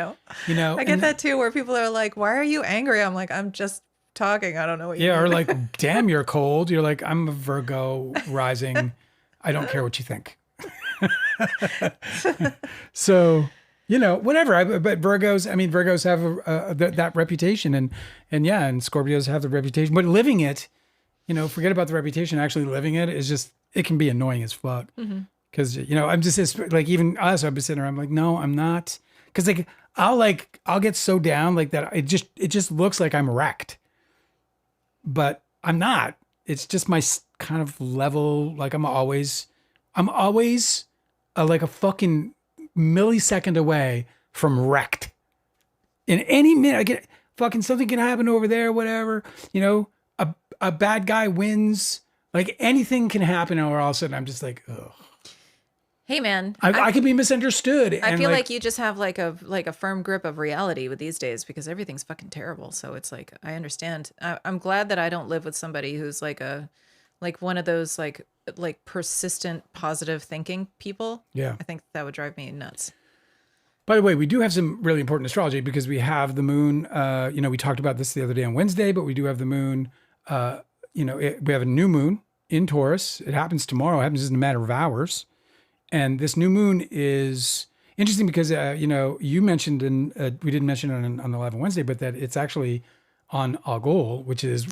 know. I get that too, where people are like, why are you angry? I'm like, I'm just talking. I don't know what you mean. Or like, damn, you're cold. You're like, I'm a Virgo rising. I don't care what you think. So, whatever. But Virgos have that reputation, and Scorpios have the reputation. But living it, forget about the reputation. Actually living it is just, it can be annoying as fuck. Because I'm just like, even us, I've been sitting there. I'm like, no, I'm not. Because I'll get so down like that. It just looks like I'm wrecked. But I'm not. It's just my kind of level. Like I'm always like a fucking millisecond away from wrecked. In any minute, I get fucking something can happen over there, whatever. A bad guy wins. Like anything can happen, or all of a sudden I'm just like, ugh. Hey man, I could be misunderstood. I feel like you just have like a firm grip of reality with these days, because everything's fucking terrible. So it's like, I understand. I'm glad that I don't live with somebody who's like one of those like persistent positive thinking people. Yeah. I think that would drive me nuts. By the way, we do have some really important astrology because we have the moon. We talked about this the other day on Wednesday, but we do have the moon. We have a new moon in Taurus. It happens tomorrow. It happens in a matter of hours. And this new moon is interesting because, you mentioned, and we didn't mention it on the Live on Wednesday, but that it's actually on Algol, which is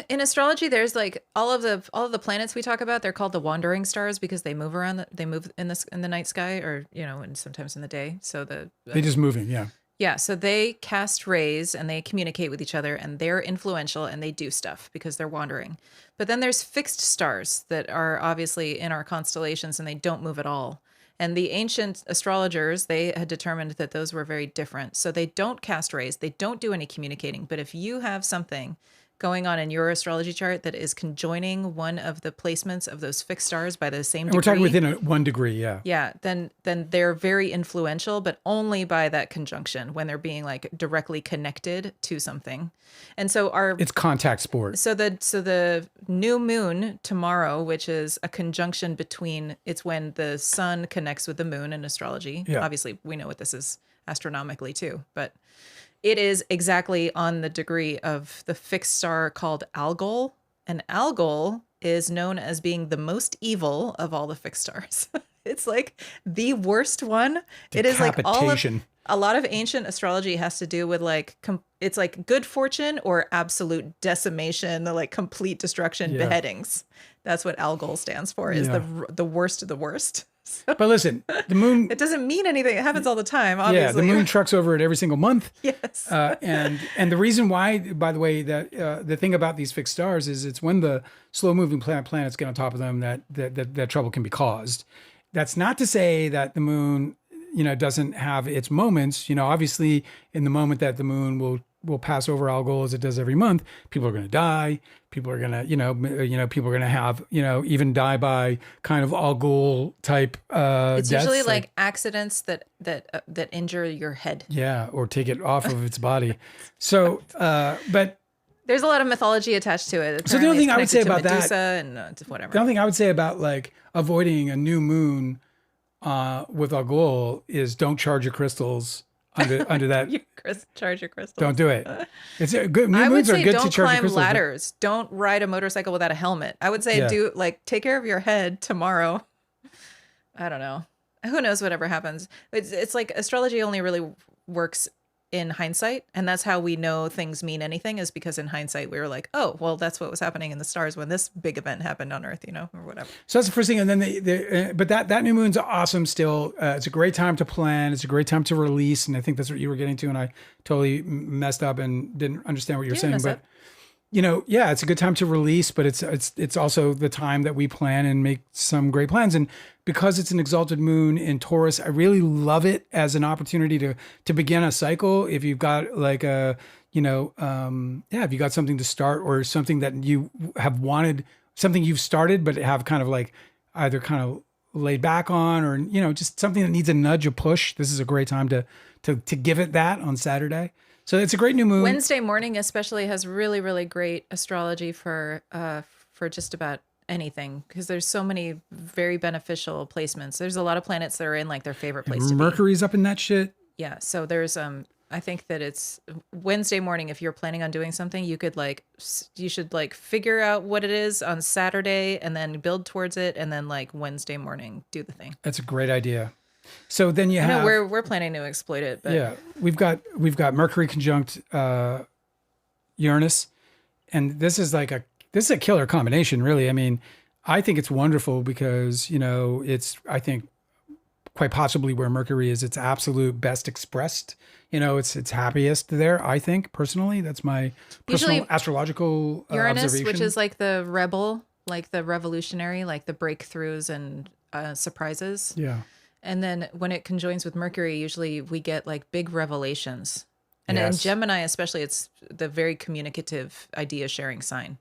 in astrology, there's like all of the planets we talk about, they're called the wandering stars because they move around, they move in the night sky, or, and sometimes in the day. So they're just moving. Yeah. Yeah, so they cast rays and they communicate with each other and they're influential and they do stuff because they're wandering. But then there's fixed stars that are obviously in our constellations and they don't move at all. And the ancient astrologers, they had determined that those were very different. So they don't cast rays, they don't do any communicating. But if you have something going on in your astrology chart that is conjoining one of the placements of those fixed stars by the same degree. We're talking within 1 degree, yeah. Yeah, then they're very influential, but only by that conjunction when they're being like directly connected to something. And so it's contact sport. So the new moon tomorrow, which is a conjunction between, it's when the sun connects with the moon in astrology. Yeah. Obviously, we know what this is astronomically too, but it is exactly on the degree of the fixed star called Algol. And Algol is known as being the most evil of all the fixed stars. It's like the worst one. It is like a lot of ancient astrology has to do with like, it's like good fortune or absolute decimation, like complete destruction, beheadings. That's what Algol stands for, is the worst of the worst. So, but listen, the moon... It doesn't mean anything. It happens all the time, obviously. Yeah, the moon trucks over it every single month. Yes. And the reason why, by the way, that the thing about these fixed stars is it's when the slow-moving planets get on top of them that trouble can be caused. That's not to say that the moon, doesn't have its moments. Obviously, in the moment that the moon will pass over Algol as it does every month, people are going to die. People are going to, people are going to have, even die by kind of Algol type it's deaths. Usually like accidents that injure your head. Yeah, or take it off of its body. So, but there's a lot of mythology attached to it. So the only thing I would say about Medusa and whatever. The only thing I would say about like avoiding a new moon with Algol is don't charge your crystals under that. Charge your crystals. Don't do it. It's good. New moons are good to charge your crystals. Don't climb ladders. Don't ride a motorcycle without a helmet. I would say take care of your head tomorrow. I don't know. Who knows whatever happens. It's like astrology only really works in hindsight, and that's how we know things mean anything, is because in hindsight we were like, oh, well, that's what was happening in the stars when this big event happened on Earth, or whatever. So that's the first thing. And then but that new moon's awesome still. It's a great time to plan. It's a great time to release, and I think that's what you were getting to, and I totally messed up and didn't understand what you were saying. But it's a good time to release, but it's also the time that we plan and make some great plans. And because it's an exalted moon in Taurus, I really love it as an opportunity to begin a cycle. If you've got like if you got something to start or something that you have wanted, something you've started, but have kind of like either kind of laid back on, or, just something that needs a nudge, a push. This is a great time to give it that on Saturday. So it's a great new moon. Wednesday morning especially has really, really great astrology for just about anything, because there's so many very beneficial placements. There's a lot of planets that are in like their favorite place to be. Mercury's up in that shit. Yeah. So there's I think that it's Wednesday morning. If you're planning on doing something, you should figure out what it is on Saturday and then build towards it, and then like Wednesday morning do the thing. That's a great idea. So then you have. No, we're planning to exploit it. But. Yeah, we've got Mercury conjunct Uranus, and this is a killer combination, really. I mean, I think it's wonderful because it's, I think, quite possibly where Mercury is its absolute best expressed. It's happiest there. I think personally, that's my personal astrological Uranus, observation. which is like the rebel, like the revolutionary, like the breakthroughs and surprises. Yeah. And then when it conjoins with Mercury, usually we get like big revelations. And in Gemini, especially, it's the very communicative idea sharing sign.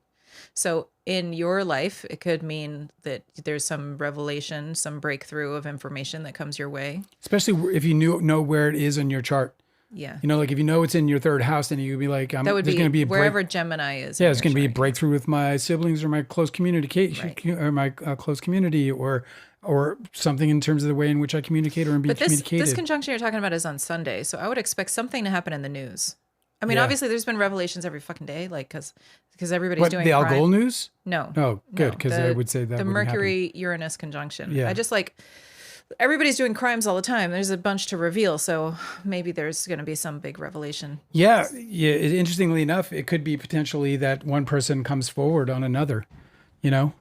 So in your life, it could mean that there's some revelation, some breakthrough of information that comes your way. Especially if you know where it is in your chart. Yeah. Like if you know it's in your third house, then you'd be like, that would be going to be wherever Gemini is. Yeah, it's going to be a breakthrough with my siblings or my close communication, or my close community, or something in terms of the way in which I communicate or am being communicated. This conjunction you're talking about is on Sunday, so I would expect something to happen in the news. I mean, Yeah. obviously, there's been revelations every fucking day, like because everybody's What, doing the Al crime. Gore news? No. Oh, good, because I The- would say that the wouldn't happen. Mercury Uranus conjunction. Yeah. I just like everybody's doing crimes all the time. There's a bunch to reveal, so maybe there's going to be some big revelation. Yeah, yeah. Interestingly enough, it could be potentially that one person comes forward on another. You know,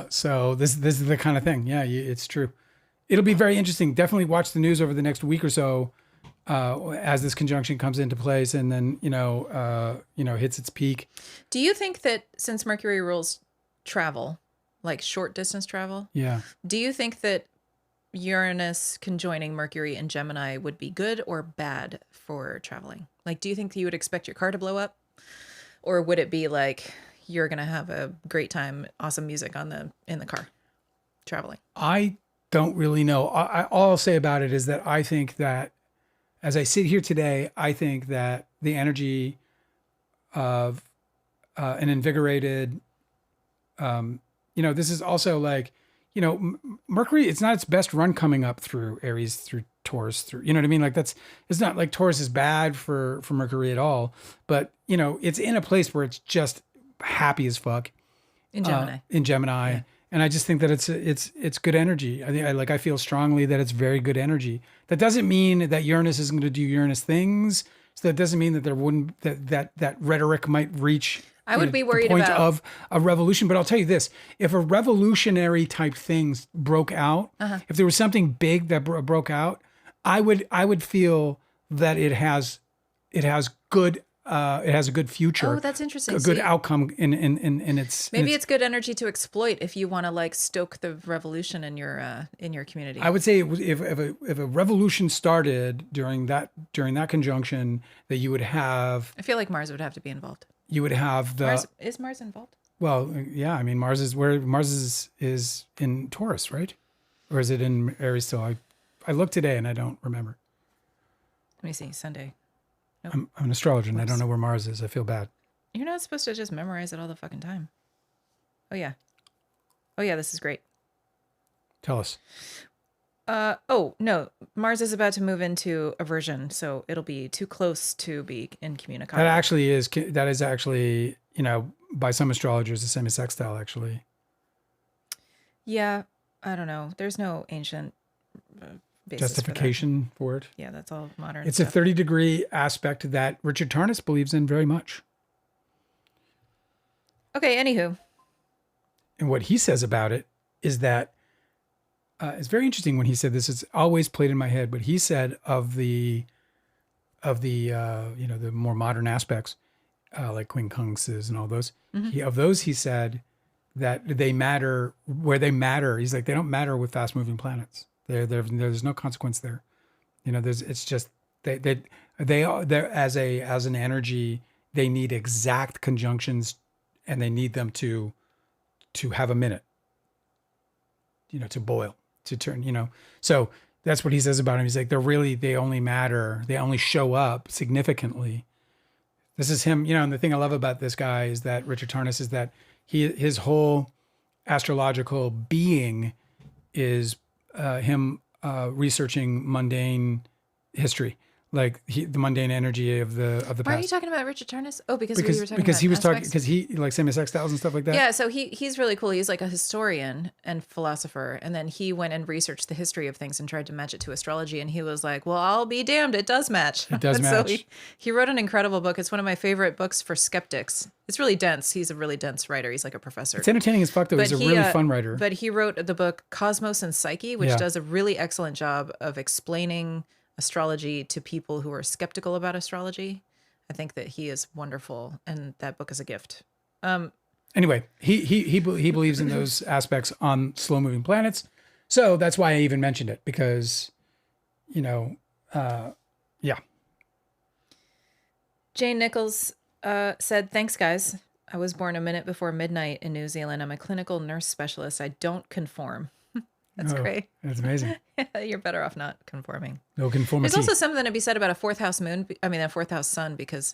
so this is the kind of thing. Yeah, it's true. It'll be very interesting. Definitely watch the news over the next week or so, as this conjunction comes into place, and then hits its peak. Do you think that since Mercury rules travel, like short distance travel, Yeah, do you think that Uranus conjoining Mercury and Gemini would be good or bad for traveling? Like, do you think you would expect your car to blow up, or would it be like you're gonna have a great time, awesome music in the car, traveling? I don't really know. All I'll say about it is that I think that, as I sit here today, I think that the energy of an invigorated, this is also like, Mercury, it's not its best run coming up through Aries, through Taurus, through, you know what I mean? Like it's not like Taurus is bad for Mercury at all, but it's in a place where it's just happy as fuck. In Gemini. In Gemini. Yeah. And I just think that it's good energy. I feel strongly that it's very good energy. That doesn't mean that Uranus isn't going to do Uranus things. So that doesn't mean that there wouldn't that rhetoric might reach. I would be worried the point about of a revolution. But I'll tell you this: if a revolutionary type thing broke out, if there was something big that broke out, I would feel that it has good. It has a good future. Oh, that's interesting. A good outcome in its. Maybe it's good energy to exploit if you want to like stoke the revolution in your community. I would say if a revolution started during that conjunction, that you would have. I feel like Mars would have to be involved. You would have the. Is Mars involved? Well, yeah. I mean, Mars is in Taurus, right? Or is it in Aries still? I looked today and I don't remember. Let me see. Sunday. Nope. I'm an astrologer and I don't know where Mars is. I feel bad. You're not supposed to just memorize it all the fucking time. Oh yeah. This is great. Tell us. Oh no, Mars is about to move into aversion, so it'll be too close to be incommunicado. That is actually, by some astrologers, the semi-sextile, actually. Yeah, I don't know. There's no ancient basis justification for it. Yeah, that's all modern. It's stuff. a 30-degree aspect that Richard Tarnas believes in very much. Okay, anywho. And what he says about it is that it's very interesting when he said this. It's always played in my head, but he said of the the more modern aspects, like quincunxes and all those. Mm-hmm. He said that they matter where they matter. He's like, they don't matter with fast moving planets. There's no consequence there. It's just they're as an energy, they need exact conjunctions, and they need them to have a minute, to boil, to turn, so that's what he says about him. He's like, they only matter. They only show up significantly. This is him, and the thing I love about this guy is that Richard Tarnas is that his whole astrological being is him researching mundane history, like the mundane energy of the past. Why are you talking about Richard Tarnas? Oh, because we were talking because about he was talking aspects? because he like semi-sextiles and stuff like that. Yeah, so he's really cool. He's like a historian and philosopher, and then he went and researched the history of things and tried to match it to astrology. And he was like, "Well, I'll be damned, it does match." It does And match. So he wrote an incredible book. It's one of my favorite books for skeptics. It's really dense. He's a really dense writer. He's like a professor. It's entertaining as fuck though. He's a really fun writer. But he wrote the book Cosmos and Psyche, which Yeah. does a really excellent job of explaining astrology to people who are skeptical about astrology. I think that he is wonderful, and that book is a gift. Anyway, he believes in those aspects on slow moving planets, so that's why I even mentioned it, because yeah. Jane Nichols said, "Thanks, guys. I was born a minute before midnight in New Zealand. I'm a clinical nurse specialist. I don't conform." That's great. That's amazing. You're better off not conforming. No conformity. There's also something to be said about a fourth house sun, because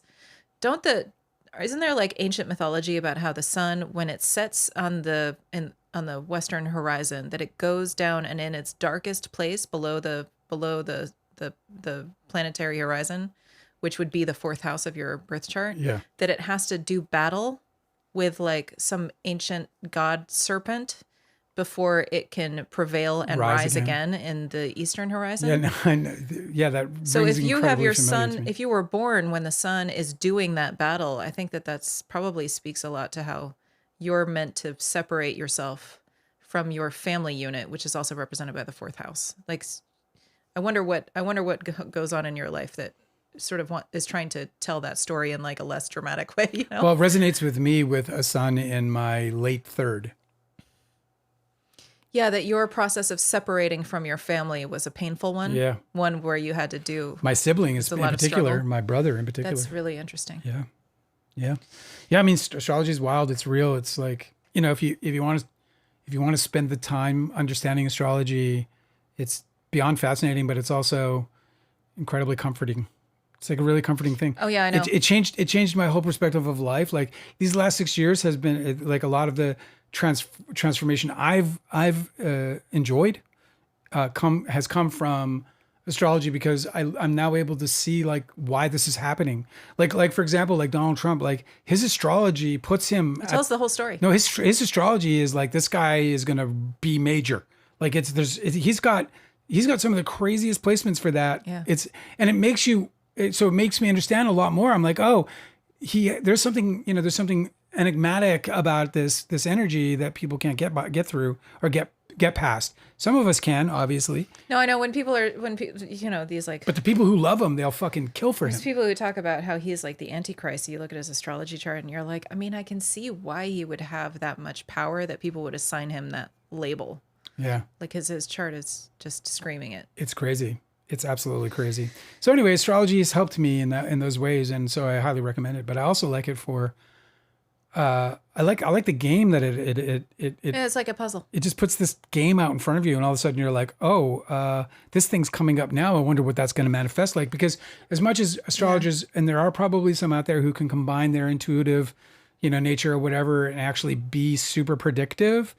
isn't there like ancient mythology about how the sun, when it sets on the western horizon, that it goes down and in its darkest place below the planetary horizon, which would be the fourth house of your birth chart, Yeah. that it has to do battle with like some ancient god serpent before it can prevail and rise again in the eastern horizon. Yeah, no, I know. Yeah, that. So if rings you have incredibly your familiar to sun, me. if you were born when the sun is doing that battle, I think that that's probably speaks a lot to how you're meant to separate yourself from your family unit, which is also represented by the fourth house. Like, I wonder what goes on in your life that sort of is trying to tell that story in like a less dramatic way, you know? Well, it resonates with me with a son in my late third. Yeah, that your process of separating from your family was a painful one. Yeah. One where you had to do My sibling is a in lot of particular, struggle. my brother in particular. That's really interesting. Yeah. Yeah. Yeah. I mean, astrology is wild. It's real. It's like, you know, if you want to spend the time understanding astrology, it's beyond fascinating, but it's also incredibly comforting. It's like a really comforting thing. Oh yeah, I know. It changed my whole perspective of life. Like these last 6 years has been like a lot of the transformation I've enjoyed has come from astrology, because I'm now able to see like why this is happening. Like for example, like Donald Trump, like his astrology puts him. It tells the whole story. No, his astrology is like, this guy is gonna be major. Like he's got some of the craziest placements for that. Yeah. And it makes me understand a lot more. I'm like, oh, there's something enigmatic about this energy that people can't get through or get past. Some of us can, obviously, No, I know when people, these like, but the people who love him, they'll fucking kill for him. there's people who talk about how he's like the Antichrist. You look at his astrology chart and you're like, I mean, I can see why he would have that much power that people would assign him that label. Yeah, Like his chart is just screaming it. it's crazy. It's absolutely crazy. So anyway, astrology has helped me in those ways, and so I highly recommend it. But I also like it for. I like the game that it Yeah, it's like a puzzle. it just puts this game out in front of you, and all of a sudden you're like, oh, this thing's coming up now. I wonder what that's going to manifest like. Because as much as astrologers, and there are probably some out there who can combine their intuitive, nature or whatever, and actually be super predictive,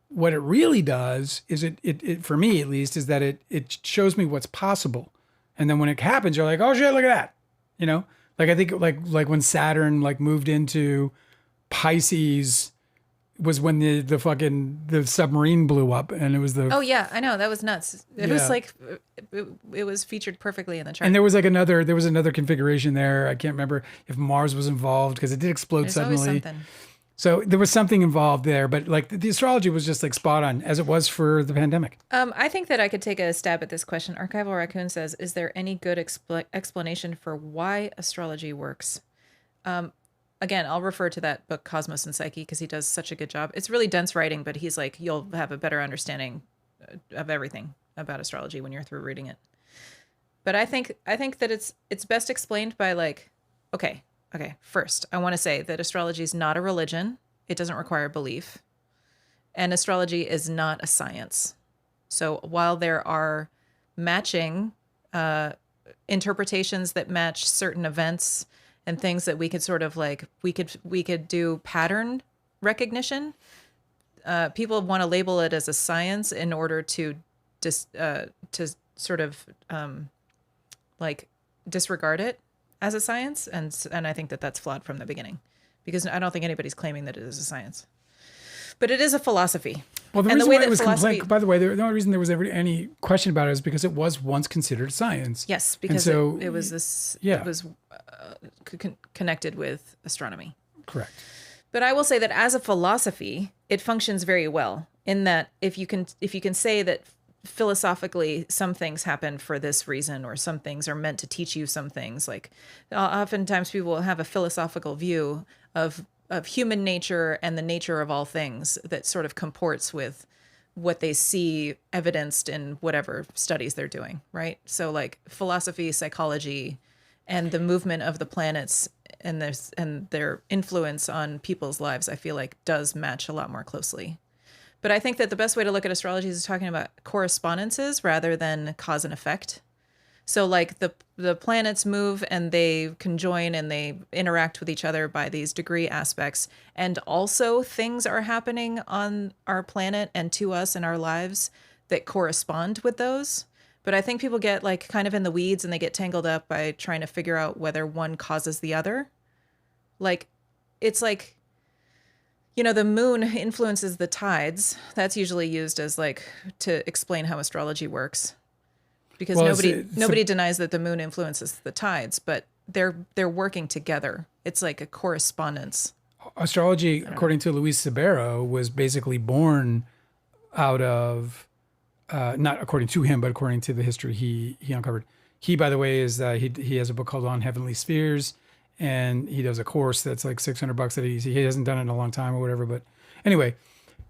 what it really does is it for me at least, is that it shows me what's possible. And then when it happens, you're like, oh shit, look at that. Like I think like when Saturn like moved into Pisces was when the submarine blew up, and it was Oh yeah, I know, that was nuts. It was like it was featured perfectly in the chart. and there was another configuration there. I can't remember if Mars was involved, because it did explode There's suddenly. always something. So there was something involved there, but like the astrology was just like spot on, as it was for the pandemic. I think that I could take a stab at this question. Archival Raccoon says, is there any good explanation for why astrology works? Again, I'll refer to that book, Cosmos and Psyche, because he does such a good job. It's really dense writing, but he's like, you'll have a better understanding of everything about astrology when you're through reading it. But I think that it's best explained by like, okay. First, I want to say that astrology is not a religion. It doesn't require belief. And astrology is not a science. So while there are matching interpretations that match certain events and things that we could sort of like, we could do pattern recognition, people want to label it as a science in order to sort of like disregard it as a science, and I think that that's flawed from the beginning, because I don't think anybody's claiming that it is a science, but it is a philosophy. Well, the And reason the way why it that was philosophy- by the way, the only reason there was ever any question about it is because it was once considered science. Yes, because so- it was this. Yeah. It was connected with astronomy. Correct. But I will say that as a philosophy, it functions very well in that if you can say that philosophically some things happen for this reason, or some things are meant to teach you some things, like oftentimes people will have a philosophical view of human nature and the nature of all things that sort of comports with what they see evidenced in whatever studies they're doing, right? So like philosophy, psychology, and the movement of the planets and their influence on people's lives, I feel like does match a lot more closely. But I think that the best way to look at astrology is talking about correspondences rather than cause and effect. So like the planets move and they conjoin and they interact with each other by these degree aspects. And also things are happening on our planet and to us in our lives that correspond with those. But I think people get like kind of in the weeds and they get tangled up by trying to figure out whether one causes the other. Like, it's like, the moon influences the tides. That's usually used as like to explain how astrology works. Because Well, nobody denies that the moon influences the tides, but they're working together. It's like a correspondence. Astrology, according to Luis Sabero, was basically born out of, not according to him, but according to the history he uncovered. He, by the way, is he has a book called On Heavenly Spheres, and he does a course that's like $600 that he hasn't done it in a long time or whatever. But anyway,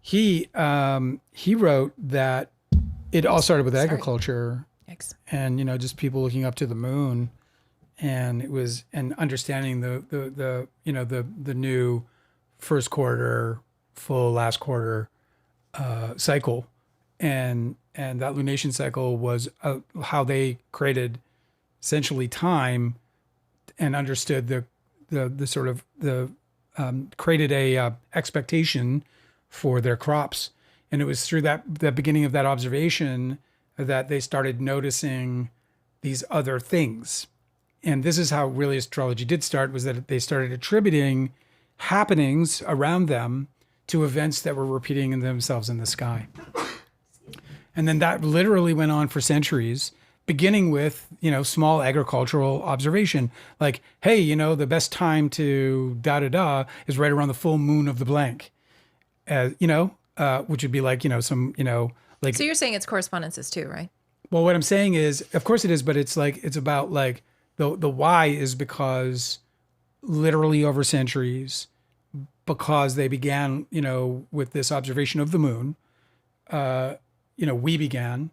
he wrote that it all started with agriculture. Yikes. And just people looking up to the moon, and it was and understanding the new first quarter, full last quarter cycle, and that lunation cycle was how they created essentially time, and understood the sort of created a expectation for their crops, and it was through the beginning of that observation that they started noticing these other things. And this is how really astrology did start, was that they started attributing happenings around them to events that were repeating themselves in the sky. And then that literally went on for centuries, beginning with, small agricultural observation. Like, hey, the best time to da-da-da is right around the full moon of the blank. Which would be like, like. So you're saying it's correspondences too, right? Well, what I'm saying is, of course it is, but it's about like the why is because literally over centuries, because they began, with this observation of the moon. We began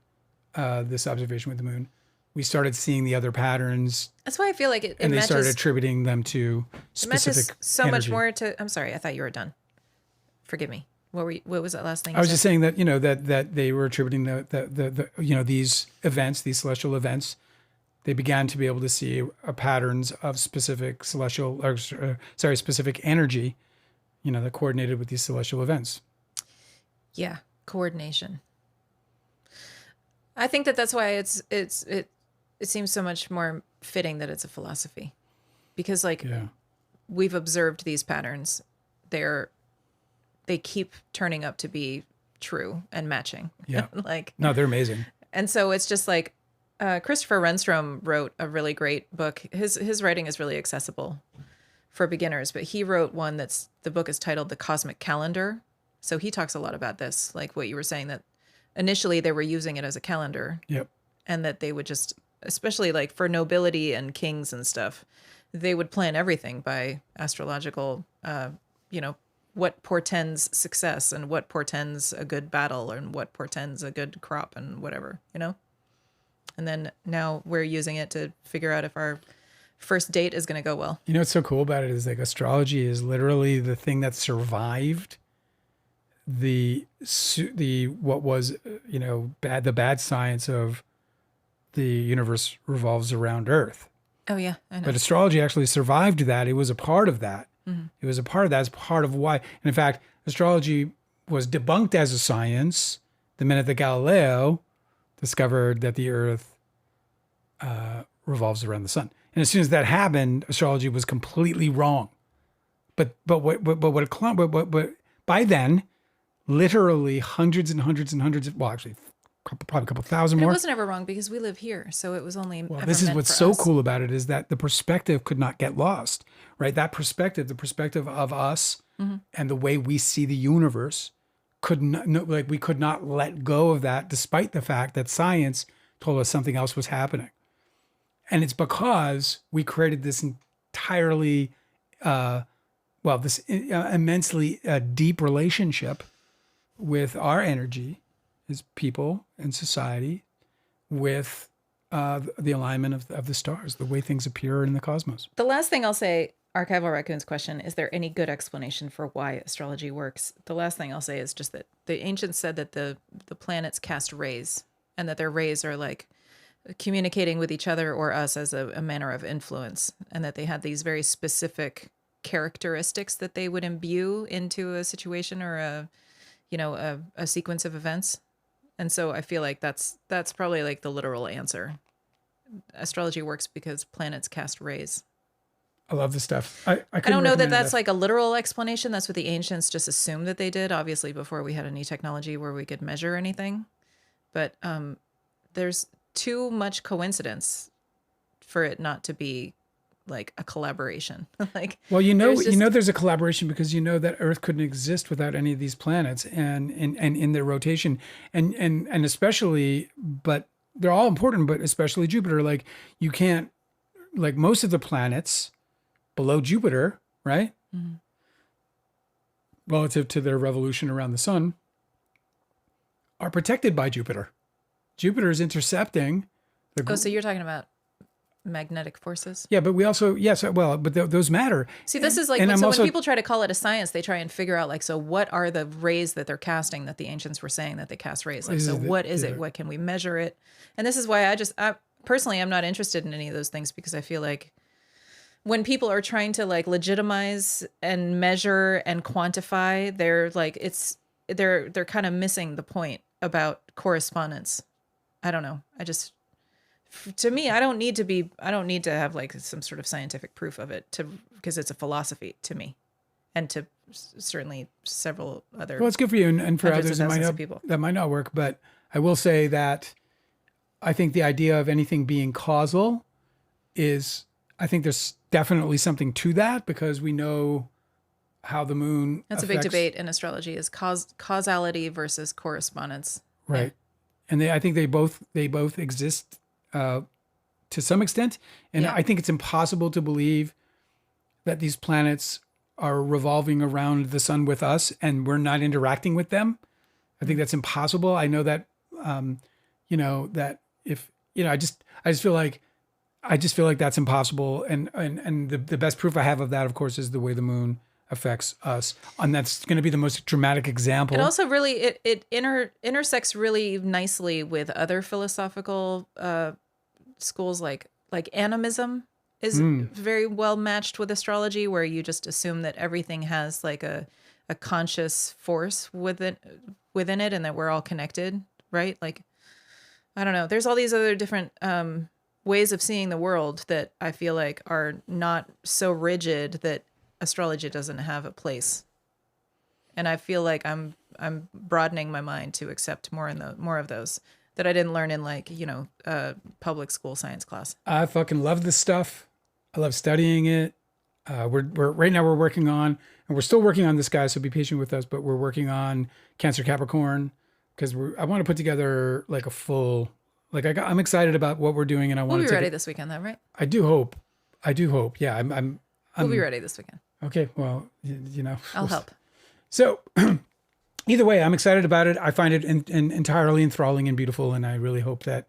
this observation with the moon. We started seeing the other patterns. That's why I feel like it and they matches, started attributing them to specific matches so energy. much more to. I'm sorry, I thought you were done. Forgive me. What was that last thing? I was just saying that that they were attributing the these events, these celestial events. They began to be able to see patterns of specific specific energy, that coordinated with these celestial events. Yeah, coordination. I think that's why it seems so much more fitting that it's a philosophy, because we've observed these patterns. They keep turning up to be true and matching. Yeah. No, they're amazing. And so it's just like Christopher Renstrom wrote a really great book. His writing is really accessible for beginners, but he wrote one the book is titled The Cosmic Calendar. So he talks a lot about this, like what you were saying, that initially they were using it as a calendar. Yep. And that they would just, especially like for nobility and kings and stuff, they would plan everything by astrological, what portends success and what portends a good battle and what portends a good crop and whatever, And then now we're using it to figure out if our first date is going to go well. What's so cool about it is like astrology is literally the thing that survived the what was, the bad science of the universe revolves around Earth. Oh yeah, I know. But astrology actually survived that. It was a part of that. Mm-hmm. It was a part of that. It's part of why. And in fact, astrology was debunked as a science the minute that Galileo discovered that the Earth revolves around the sun. And as soon as that happened, astrology was completely wrong. But by then, literally hundreds and hundreds and hundreds of, well, actually, probably a couple thousand But more. it was never wrong because we live here, so it was only. Well, ever this is meant what's for so us. cool about it is that the perspective could not get lost, right? That perspective, the perspective of us and the way we see the universe, we could not let go of that, despite the fact that science told us something else was happening. And it's because we created this entirely, this immensely deep relationship with our energy as people and society, with the alignment of the stars, the way things appear in the cosmos. The last thing I'll say, Archival Raccoon's question, is there any good explanation for why astrology works? The last thing I'll say is just that the ancients said that the planets cast rays, and that their rays are like communicating with each other or us as a manner of influence, and that they had these very specific characteristics that they would imbue into a situation or a sequence of events. And so I feel like that's probably like the literal answer. Astrology works because planets cast rays. I love this stuff. I don't know that that's like a literal explanation. That's what the ancients just assumed that they did, obviously, before we had any technology where we could measure anything. But there's too much coincidence for it not to be like a collaboration. Like, well, there's a collaboration because that Earth couldn't exist without any of these planets and in their rotation and especially, but they're all important, but especially Jupiter. Like you can't, like most of the planets below Jupiter, right? Mm-hmm. Relative to their revolution around the sun, are protected by Jupiter. Jupiter is intercepting. So you're talking about magnetic forces? Yeah, but we also, but those matter. See, this is like, when people try to call it a science, they try and figure out like, so what are the rays that they're casting that the ancients were saying that they cast rays? Like, so what is it? What can we measure it? And this is why I personally, I'm not interested in any of those things because I feel like when people are trying to like legitimize and measure and quantify, they're like, they're kind of missing the point about correspondence. I don't know. To me, I don't need to have like some sort of scientific proof of it because it's a philosophy to me and to certainly several other. Well, it's good for you. And for others, that might not work. But I will say that I think the idea of anything being causal I think there's definitely something to that because we know how the moon That's a big debate in astrology is causality versus correspondence. Right. Yeah. And I think they both exist to some extent. And I think it's impossible to believe that these planets are revolving around the sun with us and we're not interacting with them. I think that's impossible. I know that, that if, I just feel like that's impossible. And the best proof I have of that, of course, is the way the moon affects us. And that's going to be the most dramatic example. It also really, it intersects really nicely with other philosophical schools like animism is very well matched with astrology, where you just assume that everything has like a conscious force within it and that we're all connected, right? Like, I don't know. There's all these other different ways of seeing the world that I feel like are not so rigid that astrology doesn't have a place. And I feel like I'm broadening my mind to accept more of those that I didn't learn in like, public school science class. I fucking love this stuff. I love studying it. We're right now we're working on, and we're still working on this, guy, so be patient with us, but we're working on Cancer Capricorn because I want to put together like a full, like I'm excited about what we're doing and I want to be ready this weekend though, right? I do hope. Yeah. We'll be ready this weekend. Okay. Well, I'll help. So either way, I'm excited about it. I find it entirely enthralling and beautiful. And I really hope that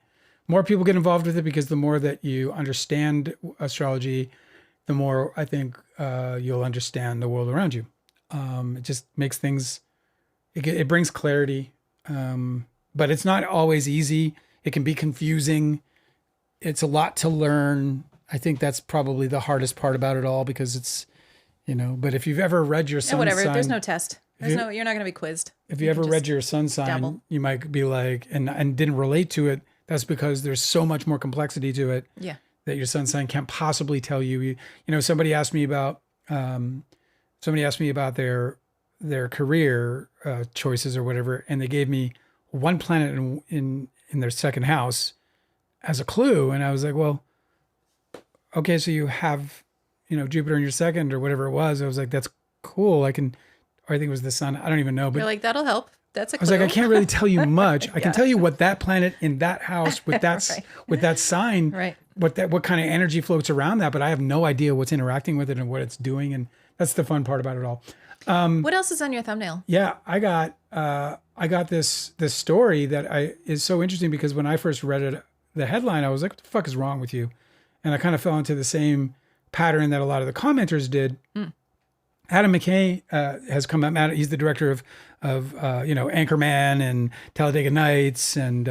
more people get involved with it because the more that you understand astrology, the more I think you'll understand the world around you. It just makes things, it brings clarity. But it's not always easy. It can be confusing. It's a lot to learn. I think that's probably the hardest part about it all because it's, but if you've ever read your sun sign. There's no test. You're not going to be quizzed. If you ever read your sun sign, you might be like, and didn't relate to it. That's because there's so much more complexity to it. Yeah. That your sun sign can't possibly tell you. Somebody asked me about their career choices or whatever, and they gave me one planet in their second house as a clue, and I was like, well, okay, so you have Jupiter in your second or whatever it was. I was like, that's cool. I think it was the sun. I don't even know, but you're like, that'll help. That's a clue. I was like, I can't really tell you much. I can tell you what that planet in that house with that right. with that sign, right. what kind of energy floats around that, but I have no idea what's interacting with it and what it's doing, and that's the fun part about it all. What else is on your thumbnail? Yeah, I got this story that is so interesting because when I first read it, the headline, I was like, what the fuck is wrong with you? And I kind of fell into the same pattern that a lot of the commenters did. Adam Mckay has come out. He's the director of Anchorman and Talladega Nights and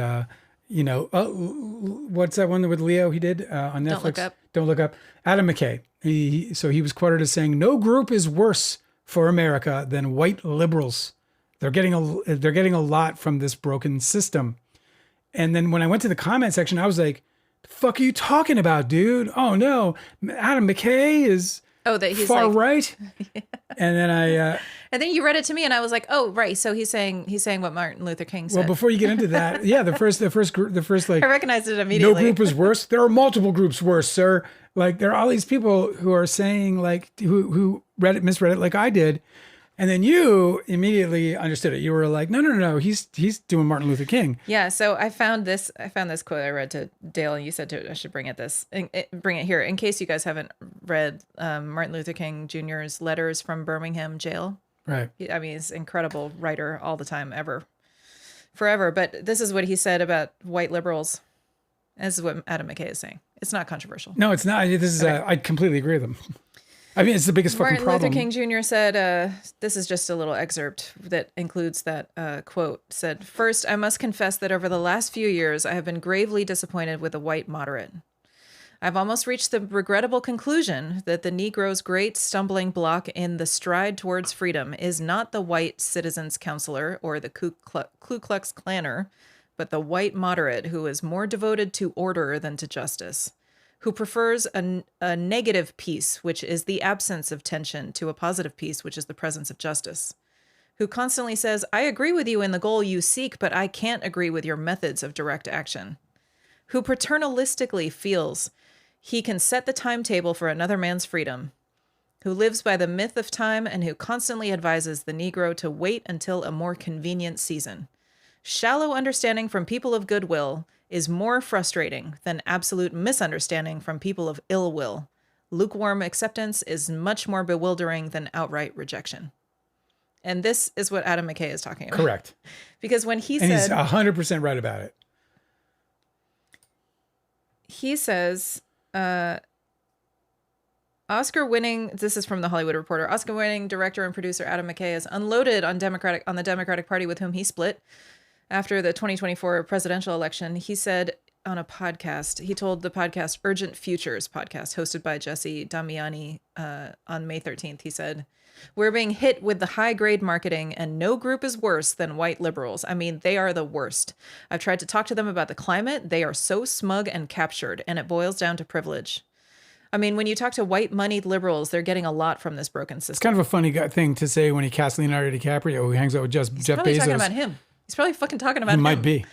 what's that one with Leo he did on Netflix? Don't Look Up. Adam Mckay. He was quoted as saying, "No group is worse for America than white liberals. They're getting a lot from this broken system." And then when I went to the comment section, I was like, the fuck are you talking about, dude? Oh no, Adam McKay is that he's far like, right. And then and then you read it to me and I was like, oh, right. So he's saying what Martin Luther King said. well, before you get into that, yeah, the first like, I recognized it no immediately. group is worse. There are multiple groups worse, sir. Like there are all these people who are saying like, who misread it like I did. And then you immediately understood it. You were like, no. He's doing Martin Luther King. Yeah. So I found this quote I read to Dale, and you said I should bring it here in case you guys haven't read Martin Luther King Jr.'s letters from Birmingham jail. Right. I mean, he's an incredible writer all the time, forever. But this is what he said about white liberals. This is what Adam McKay is saying. It's not controversial. No, it's not. This is. I completely agree with him. I mean, it's the biggest fucking Martin problem. Luther King Jr. said, this is just a little excerpt that includes that quote, said, "First, I must confess that over the last few years, I have been gravely disappointed with the white moderate. I've almost reached the regrettable conclusion that the Negro's great stumbling block in the stride towards freedom is not the white citizens' counselor or the Ku Klux Klanner, but the white moderate who is more devoted to order than to justice, who prefers a negative peace, which is the absence of tension, to a positive peace, which is the presence of justice, who constantly says, I agree with you in the goal you seek, but I can't agree with your methods of direct action, who paternalistically feels he can set the timetable for another man's freedom, who lives by the myth of time and who constantly advises the Negro to wait until a more convenient season. Shallow understanding from people of goodwill is more frustrating than absolute misunderstanding from people of ill will. Lukewarm acceptance is much more bewildering than outright rejection." And this is what Adam McKay is talking about. Correct. Because when he and said... he's 100% right about it. He says, Oscar-winning, this is from The Hollywood Reporter, Oscar-winning director and producer Adam McKay has unloaded on the Democratic Party with whom he split after the 2024 presidential election. He said on a podcast, he told the podcast Urgent Futures podcast, hosted by Jesse Damiani on May 13th, he said, "We're being hit with the high-grade marketing, and no group is worse than white liberals. I mean, they are the worst. I've tried to talk to them about the climate. They are so smug and captured, and it boils down to privilege." I mean, when you talk to white-moneyed liberals, they're getting a lot from this broken system. It's kind of a funny thing to say when he cast Leonardo DiCaprio, who hangs out with Jeff Bezos. He's probably talking about him. He's probably fucking talking about him. He might be.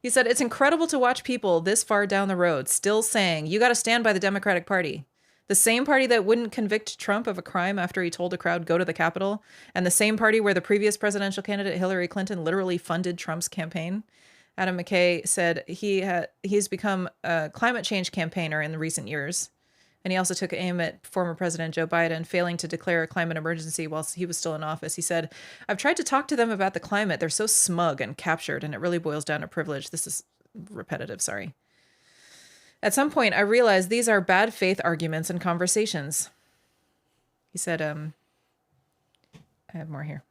He said, "It's incredible to watch people this far down the road still saying, you got to stand by the Democratic Party. The same party that wouldn't convict Trump of a crime after he told a crowd go to the Capitol, and the same party where the previous presidential candidate Hillary Clinton literally funded Trump's campaign." Adam McKay said he's become a climate change campaigner in the recent years. And he also took aim at former President Joe Biden, failing to declare a climate emergency while he was still in office. He said, "I've tried to talk to them about the climate. They're so smug and captured, and it really boils down to privilege." This is repetitive, sorry. "At some point, I realized these are bad faith arguments and conversations." He said, I have more here.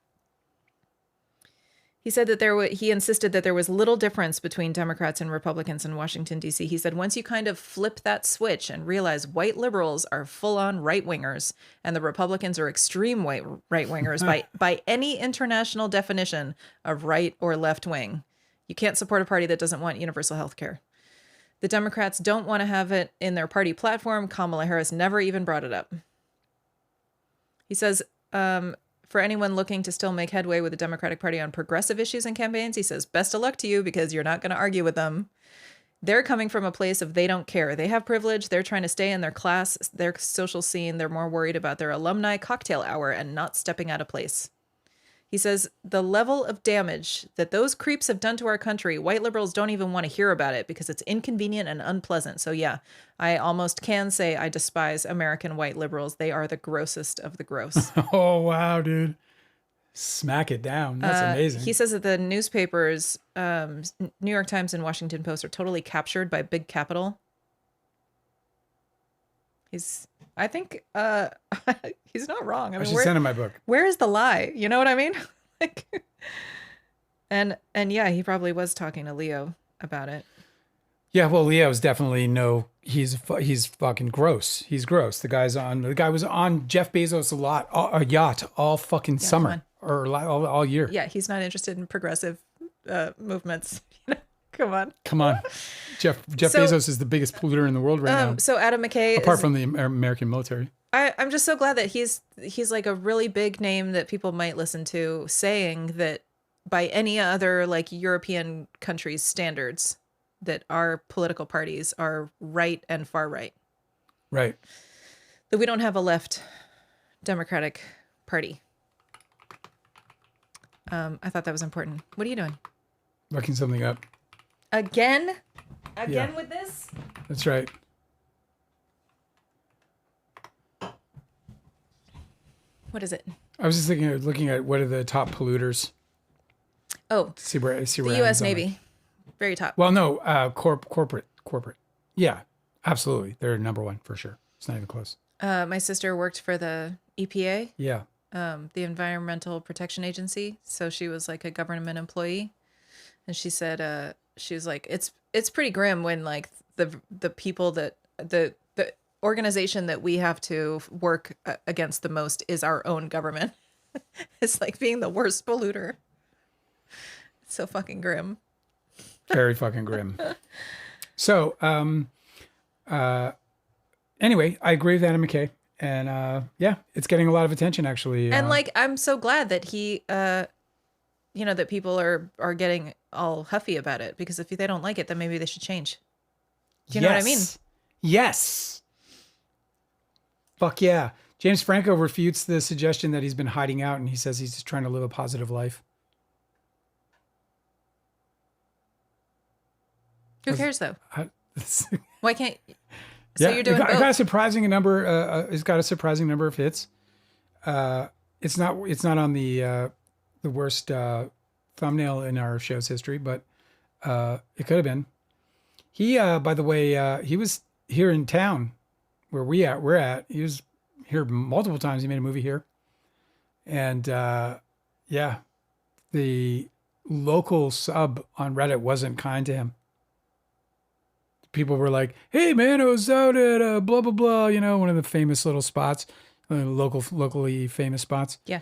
He said that he insisted that there was little difference between Democrats and Republicans in Washington, D.C. He said, once you kind of flip that switch and realize white liberals are full-on right-wingers and the Republicans are extreme right-wingers by any international definition of right or left-wing, you can't support a party that doesn't want universal health care. The Democrats don't want to have it in their party platform. Kamala Harris never even brought it up. He says, for anyone looking to still make headway with the Democratic Party on progressive issues and campaigns, he says, best of luck to you because you're not going to argue with them. They're coming from a place of they don't care. They have privilege. They're trying to stay in their class, their social scene. They're more worried about their alumni cocktail hour and not stepping out of place. He says, the level of damage that those creeps have done to our country, white liberals don't even want to hear about it because it's inconvenient and unpleasant. So yeah, I almost can say I despise American white liberals. They are the grossest of the gross. Oh, wow, dude. Smack it down. That's amazing. He says that the newspapers, New York Times and Washington Post, are totally captured by big capital. I think he's not wrong. I should send him my book. Where is the lie? You know what I mean? and yeah, he probably was talking to Leo about it. Yeah, well, Leo's definitely he's fucking gross. He's gross. The guy was on Jeff Bezos a yacht all fucking summer or all year. Yeah, he's not interested in progressive movements. Come on. Come on. Jeff So, Bezos is the biggest polluter in the world right now, So Adam McKay apart from the American military. I'm just so glad that he's like a really big name that people might listen to, saying that by any other like European countries' standards, that our political parties are right and far right. Right. That we don't have a left Democratic Party. I thought that was important. What are you doing? Looking something up. Again Yeah. with this? That's right. What is it? I was just looking at what are the top polluters. Oh, See where the Adam's U.S. on it. Navy, very top. Well, no, corporate. Yeah, absolutely. They're number one for sure. It's not even close. My sister worked for the EPA, Yeah. the Environmental Protection Agency, so she was like a government employee, and she said she was like it's pretty grim when like the people that the organization that we have to work against the most is our own government. It's like being the worst polluter. It's so fucking grim. Very fucking grim. So, anyway, I agree with Adam McKay, and yeah, it's getting a lot of attention actually. And like, I'm so glad that he, that people are getting all huffy about it, because if they don't like it, then maybe they should change. Do you know what I mean? Yes. Fuck yeah. James Franco refutes the suggestion that he's been hiding out, and he says he's just trying to live a positive life. Who cares though? It's Why can't? So yeah, you're doing it both. got a surprising number. It's got a surprising number of hits. It's not on the worst thumbnail in our show's history, but it could have been. He, by the way, he was here in town where we're at. He was here multiple times. He made a movie here, and yeah, the local sub on Reddit wasn't kind to him. People were like, "Hey man, I was out at blah blah blah," one of the famous little spots, locally famous spots. Yeah.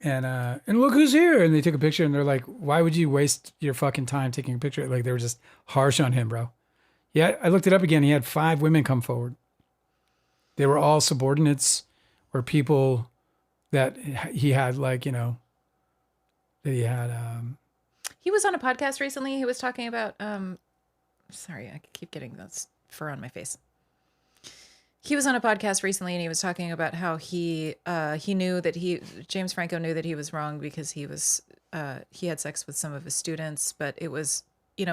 And look who's here. And they took a picture, and they're like, "Why would you waste your fucking time taking a picture?" Like, they were just harsh on him, bro. Yeah, I looked it up again. He had 5 women come forward. They were all subordinates or people that he had, like, that he had. He was on a podcast recently. He was talking about. Sorry, I keep getting this fur on my face. He was on a podcast recently, and he was talking about how he knew that James Franco knew that he was wrong because he had sex with some of his students, but it was, he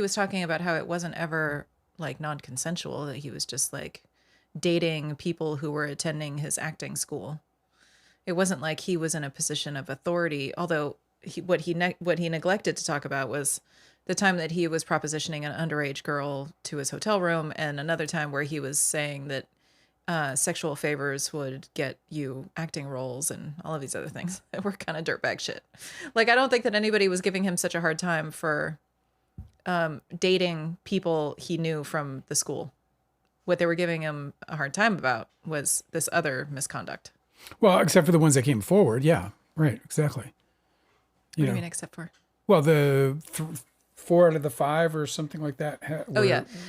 was talking about how it wasn't ever like non-consensual, that he was just like dating people who were attending his acting school. It wasn't like he was in a position of authority, although what he neglected to talk about was the time that he was propositioning an underage girl to his hotel room, and another time where he was saying that sexual favors would get you acting roles and all of these other things that were kind of dirtbag shit. Like, I don't think that anybody was giving him such a hard time for dating people he knew from the school. What they were giving him a hard time about was this other misconduct. Well, except for the ones that came forward. Yeah, right. Exactly. What do you mean except for? Well, the 4 out of the 5 or something like that. I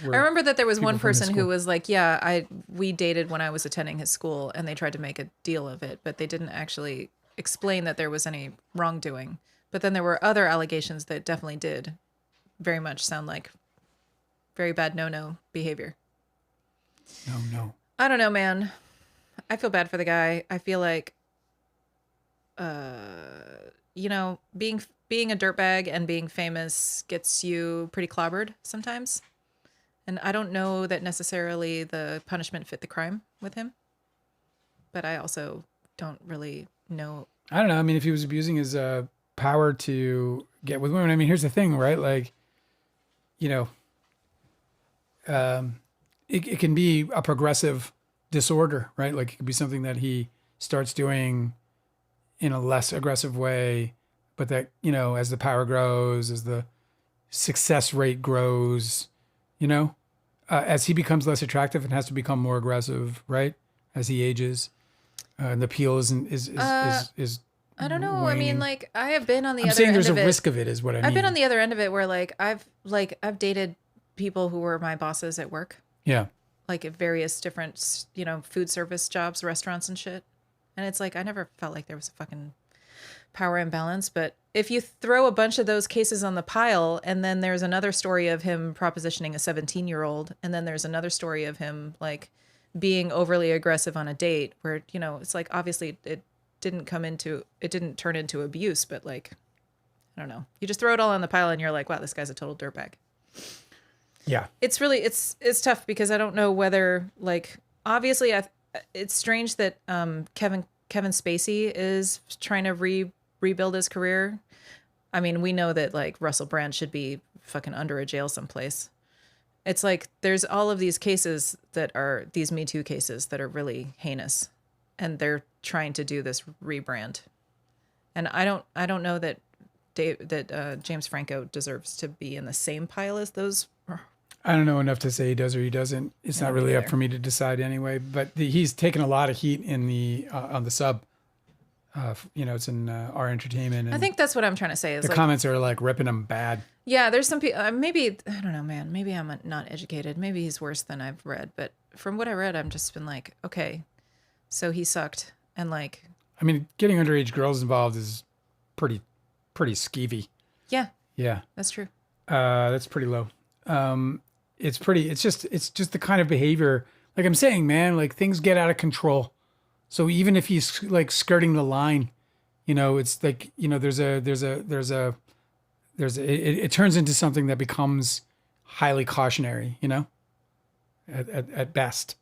remember that there was one from his person who school. was like, yeah, we dated when I was attending his school, and they tried to make a deal of it, but they didn't actually explain that there was any wrongdoing. But then there were other allegations that definitely did very much sound like very bad no behavior. No. I don't know, man. I feel bad for the guy. I feel like, being a dirtbag and being famous gets you pretty clobbered sometimes. And I don't know that necessarily the punishment fit the crime with him. But I also don't really know. I don't know. I mean, if he was abusing his power to get with women, I mean, here's the thing, right? Like, it can be a progressive disorder, right? Like, it could be something that he starts doing in a less aggressive way, but that, as the power grows, as the success rate grows, as he becomes less attractive and has to become more aggressive, right? As he ages, and the appeal is I don't know. I mean, waning. like I have been on the I'm other saying end there's a of it. risk of it, is what I mean. I've been on the other end of it where I've dated people who were my bosses at work, Yeah. like at various different, food service jobs, restaurants and shit. And it's like I never felt like there was a fucking power imbalance. But if you throw a bunch of those cases on the pile, and then there's another story of him propositioning a 17-year-old, and then there's another story of him like being overly aggressive on a date, where it's like obviously it didn't turn into abuse, but like I don't know. You just throw it all on the pile, and you're like, wow, this guy's a total dirtbag. Yeah. It's really it's tough because I don't know whether like obviously it's strange that Kevin Spacey is trying to rebuild his career. I mean, we know that like Russell Brand should be fucking under a jail someplace. It's like there's all of these cases that are these Me Too cases that are really heinous, and they're trying to do this rebrand. And I don't know that James Franco deserves to be in the same pile as those. I don't know enough to say he does or he doesn't. It's not really up for me to decide anyway. But he's taken a lot of heat in the on the sub. It's in our entertainment. And I think that's what I'm trying to say. Is the comments are like ripping him bad. Yeah, there's some people. Maybe I don't know, man. Maybe I'm not educated. Maybe he's worse than I've read. But from what I read, I'm just been like, okay, so he sucked, and like. I mean, getting underage girls involved is pretty skeevy. Yeah. Yeah. That's true. That's pretty low. It's just the kind of behavior, like I'm saying, man, like things get out of control. So even if he's like skirting the line, it's like, it turns into something that becomes highly cautionary, at best.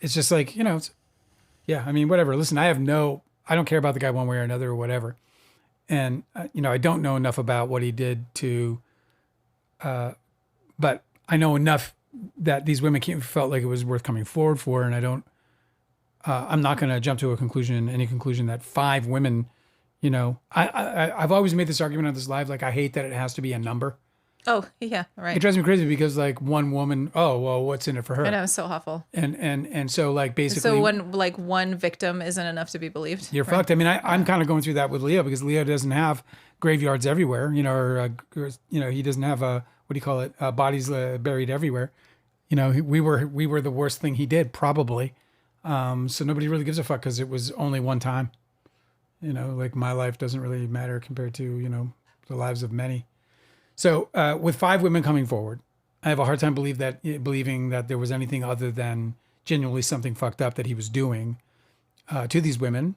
It's just like, yeah, I mean, whatever. Listen, I don't care about the guy one way or another or whatever. And, I don't know enough about what he did but I know enough that these women felt like it was worth coming forward for. And I'm not going to jump to any conclusion that 5 women, I've always made this argument on this live. Like, I hate that it has to be a number. Oh yeah. Right. It drives me crazy because like one woman, oh, well, what's in it for her? I know, it's so awful. And so like basically. So one victim isn't enough to be believed. You're fucked. I mean, I'm kind of going through that with Leo because Leo doesn't have graveyards everywhere, he doesn't have what do you call it? Bodies buried everywhere. We were the worst thing he did probably. So nobody really gives a fuck because it was only one time. Like my life doesn't really matter compared to, the lives of many. So with 5 women coming forward, I have a hard time believing that there was anything other than genuinely something fucked up that he was doing to these women,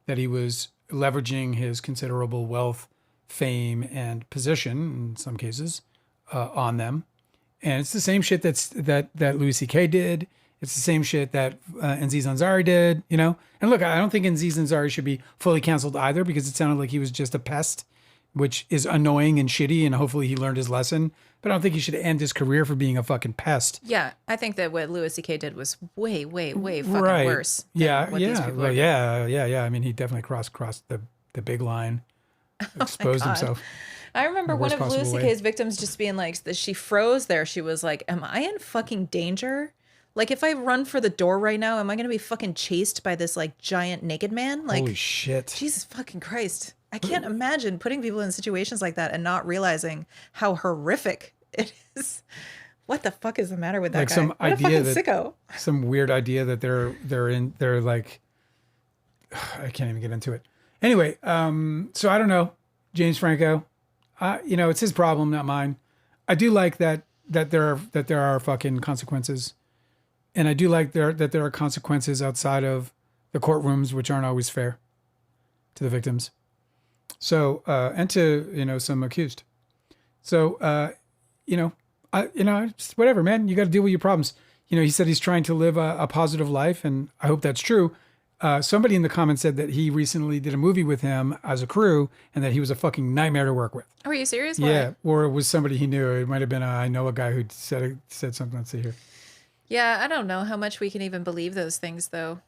that he was leveraging his considerable wealth, fame, and position in some cases on them. And it's the same shit that Louis C.K. did. It's the same shit that Aziz Ansari did, And look, I don't think Aziz Ansari should be fully canceled either because it sounded like he was just a pest, which is annoying and shitty, and hopefully he learned his lesson. But I don't think he should end his career for being a fucking pest. Yeah, I think that what Louis C.K. did was way, way, way fucking worse. Yeah. I mean, he definitely crossed the big line, exposed himself. I remember one of Louis C.K.'s victims just being like, she froze there. She was like, am I in fucking danger? Like, if I run for the door right now, am I going to be fucking chased by this like giant naked man? Like, holy shit. Jesus fucking Christ. I can't imagine putting people in situations like that and not realizing how horrific it is. What the fuck is the matter with that like guy? Some what idea a fucking sicko. Some weird idea that they're like, I can't even get into it. Anyway, so I don't know, James Franco, it's his problem, not mine. I do like that there are fucking consequences. And I do like that there are consequences outside of the courtrooms, which aren't always fair to the victims. So, and to, some accused. So, just whatever, man, you got to deal with your problems. He said he's trying to live a positive life, and I hope that's true. Somebody in the comments said that he recently did a movie with him as a crew and that he was a fucking nightmare to work with. Are you serious? Yeah. Why? Or it was somebody he knew. It might've been, I know a guy who said something. Let's see here. Yeah. I don't know how much we can even believe those things though.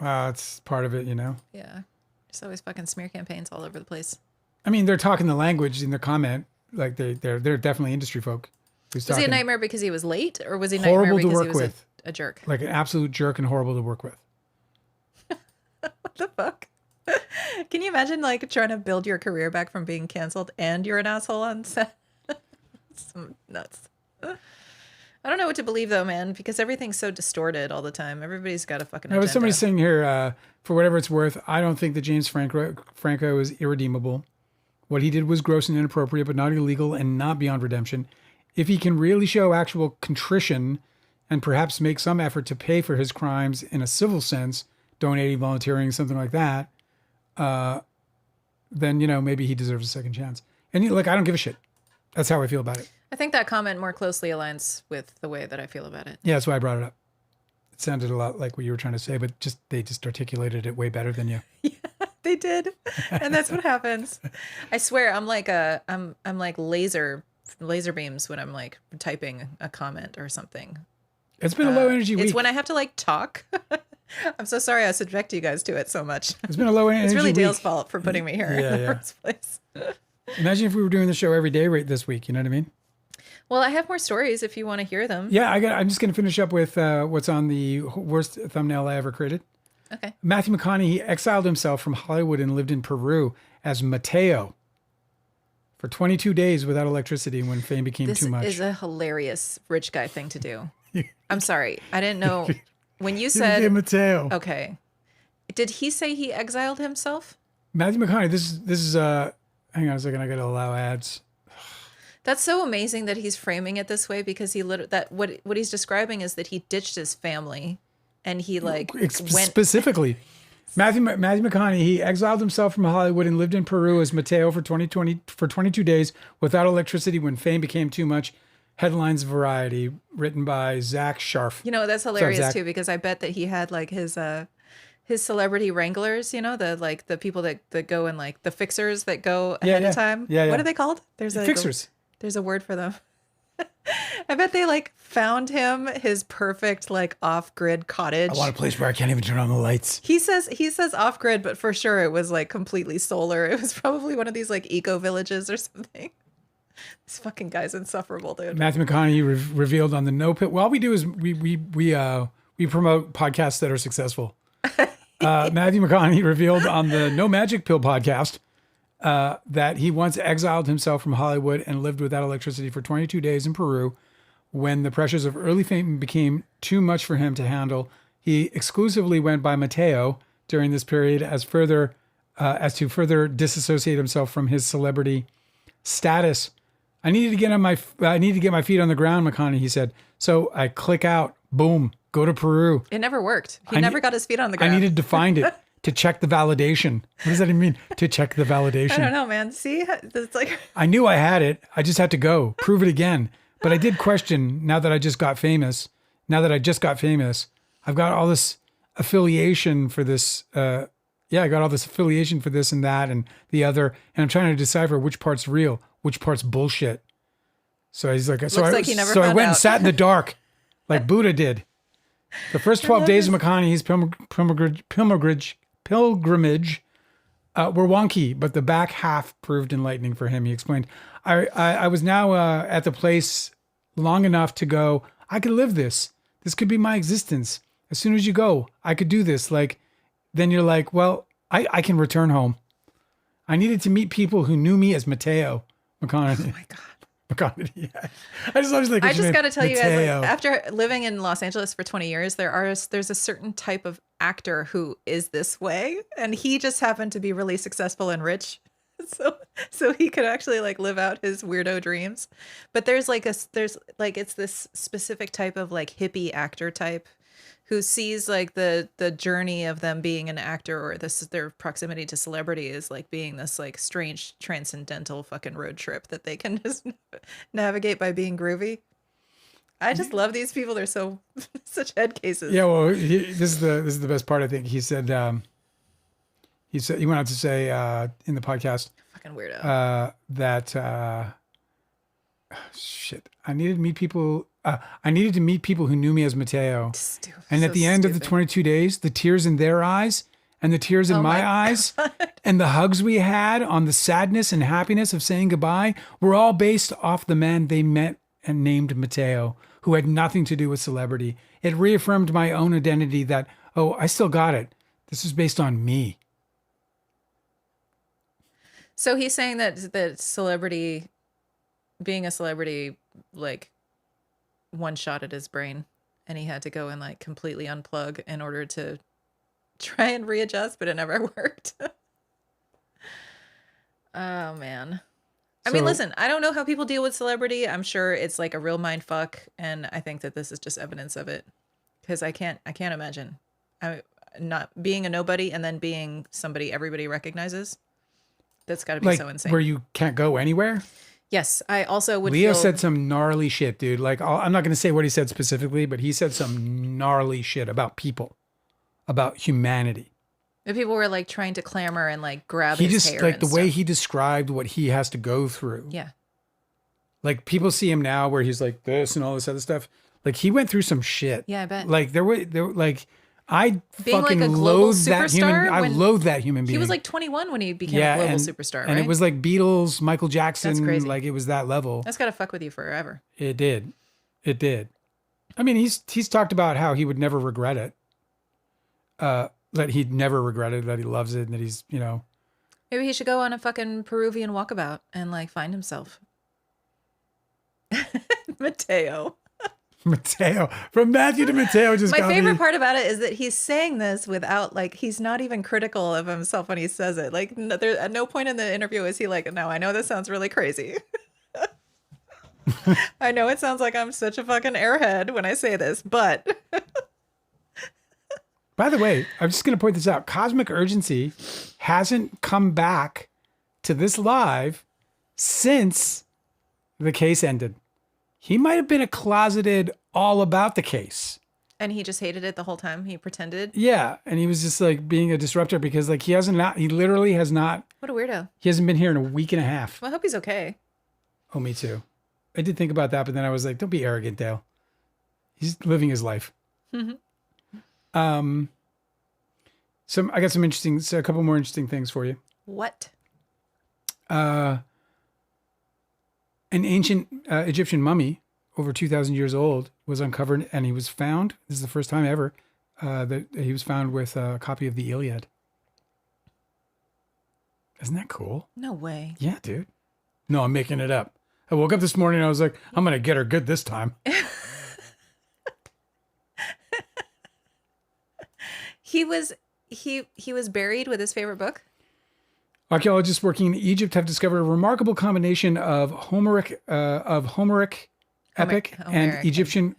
It's part of it, Yeah. There's always fucking smear campaigns all over the place. I mean, they're talking the language in their comment. Like they're definitely industry folk. Was he a nightmare because he was late, or was he a horrible nightmare to because work he was with? A jerk? Like an absolute jerk and horrible to work with. What the fuck? Can you imagine like trying to build your career back from being canceled and you're an asshole on set? It's nuts. I don't know what to believe though, man, because everything's so distorted all the time. Everybody's got a fucking Now, agenda. somebody's saying here, for whatever it's worth, I don't think that James Franco is irredeemable. What he did was gross and inappropriate, but not illegal and not beyond redemption. If he can really show actual contrition and perhaps make some effort to pay for his crimes in a civil sense, donating, volunteering, something like that, then, maybe he deserves a second chance. And I don't give a shit. That's how I feel about it. I think that comment more closely aligns with the way that I feel about it. Yeah, that's why I brought it up. It sounded a lot like what you were trying to say, but they just articulated it way better than you. Yeah, they did. And that's what happens. I swear I'm like I'm like laser beams when I'm like typing a comment or something. It's been a low energy week. It's when I have to like talk. I'm so sorry I subject you guys to it so much. It's been a low energy It's really week. Dale's fault for putting me here in the first place. Imagine if we were doing the show every day right this week. You know what I mean? Well, I have more stories if you want to hear them. Yeah, I'm just going to finish up with what's on the worst thumbnail I ever created. Okay. Matthew McConaughey exiled himself from Hollywood and lived in Peru as Mateo for 22 days without electricity when fame became too much. This is a hilarious rich guy thing to do. I'm sorry. I didn't know. When you said Mateo. Okay. Did he say he exiled himself? Matthew McConaughey, this is hang on a second, I got to allow ads. That's so amazing that he's framing it this way because what he's describing is that he ditched his family and he went specifically. Matthew McConaughey, he exiled himself from Hollywood and lived in Peru as Mateo for 22 days without electricity when fame became too much. Headlines Variety, written by Zach Sharf. That's hilarious too because I bet that he had like his celebrity wranglers, the people that go and like the fixers that go ahead of time. Yeah. What are they called? There's fixers. There's a word for them. I bet they like found him his perfect like off-grid cottage. I want a place where I can't even turn on the lights. He says off-grid, but for sure it was like completely solar. It was probably one of these like eco villages or something. This fucking guy's insufferable, dude. Matthew McConaughey revealed on the No Pill. Well, all we do is we promote podcasts that are successful. Matthew McConaughey revealed on the No Magic Pill podcast that he once exiled himself from Hollywood and lived without electricity for 22 days in Peru when the pressures of early fame became too much for him to handle. He exclusively went by Mateo during this period as to further disassociate himself from his celebrity status. I needed to get my feet on the ground, McConaughey said. So I click out, boom, go to Peru. It never worked. He never got his feet on the ground. I needed to find it to check the validation. What does that even mean? To check the validation? I don't know, man. See, it's like I knew I had it. I just had to go prove it again. But I did question now that I just got famous. I've got all this affiliation for this. I got all this affiliation for this and that and the other. And I'm trying to decipher which part's real, which part's bullshit. So he's like, Looks like he never so I found went and out. sat in the dark like Buddha did. The first 12 days of McConaughey's pilgrimage were wonky, but the back half proved enlightening for him. He explained, I was now at the place long enough to go, I could live this. This could be my existence. As soon as you go, I could do this. Like, then you're like, well, I can return home. I needed to meet people who knew me as Mateo McConaughey. Oh my God. McConaughey. Yeah. I just got to tell you guys, like, after living in Los Angeles for 20 years, there's a certain type of actor who is this way, and he just happened to be really successful and rich, so he could actually like live out his weirdo dreams. But there's it's this specific type of like hippie actor type who sees like the journey of them being an actor or their proximity to celebrity is like being this like strange transcendental fucking road trip that they can just navigate by being groovy. I just love these people. They're so such head cases. Yeah, well, this is the best part. I think he said he went on to say in the podcast, fucking weirdo, that shit. I needed to meet people who knew me as Mateo. Stupid. And at the end of the 22 days, the tears in their eyes and the tears in my eyes and the hugs we had on the sadness and happiness of saying goodbye were all based off the man they met and named Mateo, who had nothing to do with celebrity. It reaffirmed my own identity that, I still got it. This is based on me. So he's saying that celebrity, being a celebrity, like one-shotted his brain, and he had to go and like completely unplug in order to try and readjust, but it never worked. Oh man. I mean, listen, I don't know how people deal with celebrity. I'm sure it's like a real mind fuck, and I think that this is just evidence of it. Because I can't imagine not being a nobody and then being somebody everybody recognizes. That's got to be Like, so insane. where you can't go anywhere. Yes, I also would. Leo said some gnarly shit, dude. Like, I'm not going to say what he said specifically, but he said some gnarly shit about people, about humanity. The people were like trying to clamor and like grab He his just hair like and the way stuff. he described what he has to go through. Yeah. Like, people see him now where he's like this and all this other stuff. Like, he went through some shit. Yeah, I bet. Like, there were like, I Being fucking like a global loathe that human. superstar I when loathe that human being. He was like 21 when he became a global superstar, right? And it was like Beatles, Michael Jackson. That's crazy. Like, it was that level. That's got to fuck with you forever. It did. It did. I mean, he's talked about how he would never regret it. That he'd never regret it, that he loves it, and that he's, you know. Maybe he should go on a fucking Peruvian walkabout and like find himself. Mateo. Mateo. From Matthew to Mateo just My got favorite me. part about it is that he's saying this without like, he's not even critical of himself when he says it. Like there, at no point in the interview is he like, no, I know this sounds really crazy. I know it sounds like I'm such a fucking airhead when I say this, but By the way, I'm just going to point this out. Cosmic Urgency hasn't come back to this live since the case ended. He might have been a closeted all about the case. and he just hated it the whole time. He pretended. Yeah. And he was just like being a disruptor because like he literally has not. What a weirdo. He hasn't been here in a week and a half. Well, I hope he's okay. Oh, me too. I did think about that, but then I was like, don't be arrogant, Dale. He's living his life. I got a couple more interesting things for you. What? An ancient Egyptian mummy, over 2,000 years old, was uncovered, and he was found. This is the first time ever that he was found with a copy of the Iliad. Isn't that cool? No way. Yeah, dude. No, I'm making it up. I woke up this morning and I was like, I'm gonna get her good this time. He was buried with his favorite book. Archaeologists working in Egypt have discovered a remarkable combination of Homeric epic and Homeric. Egyptian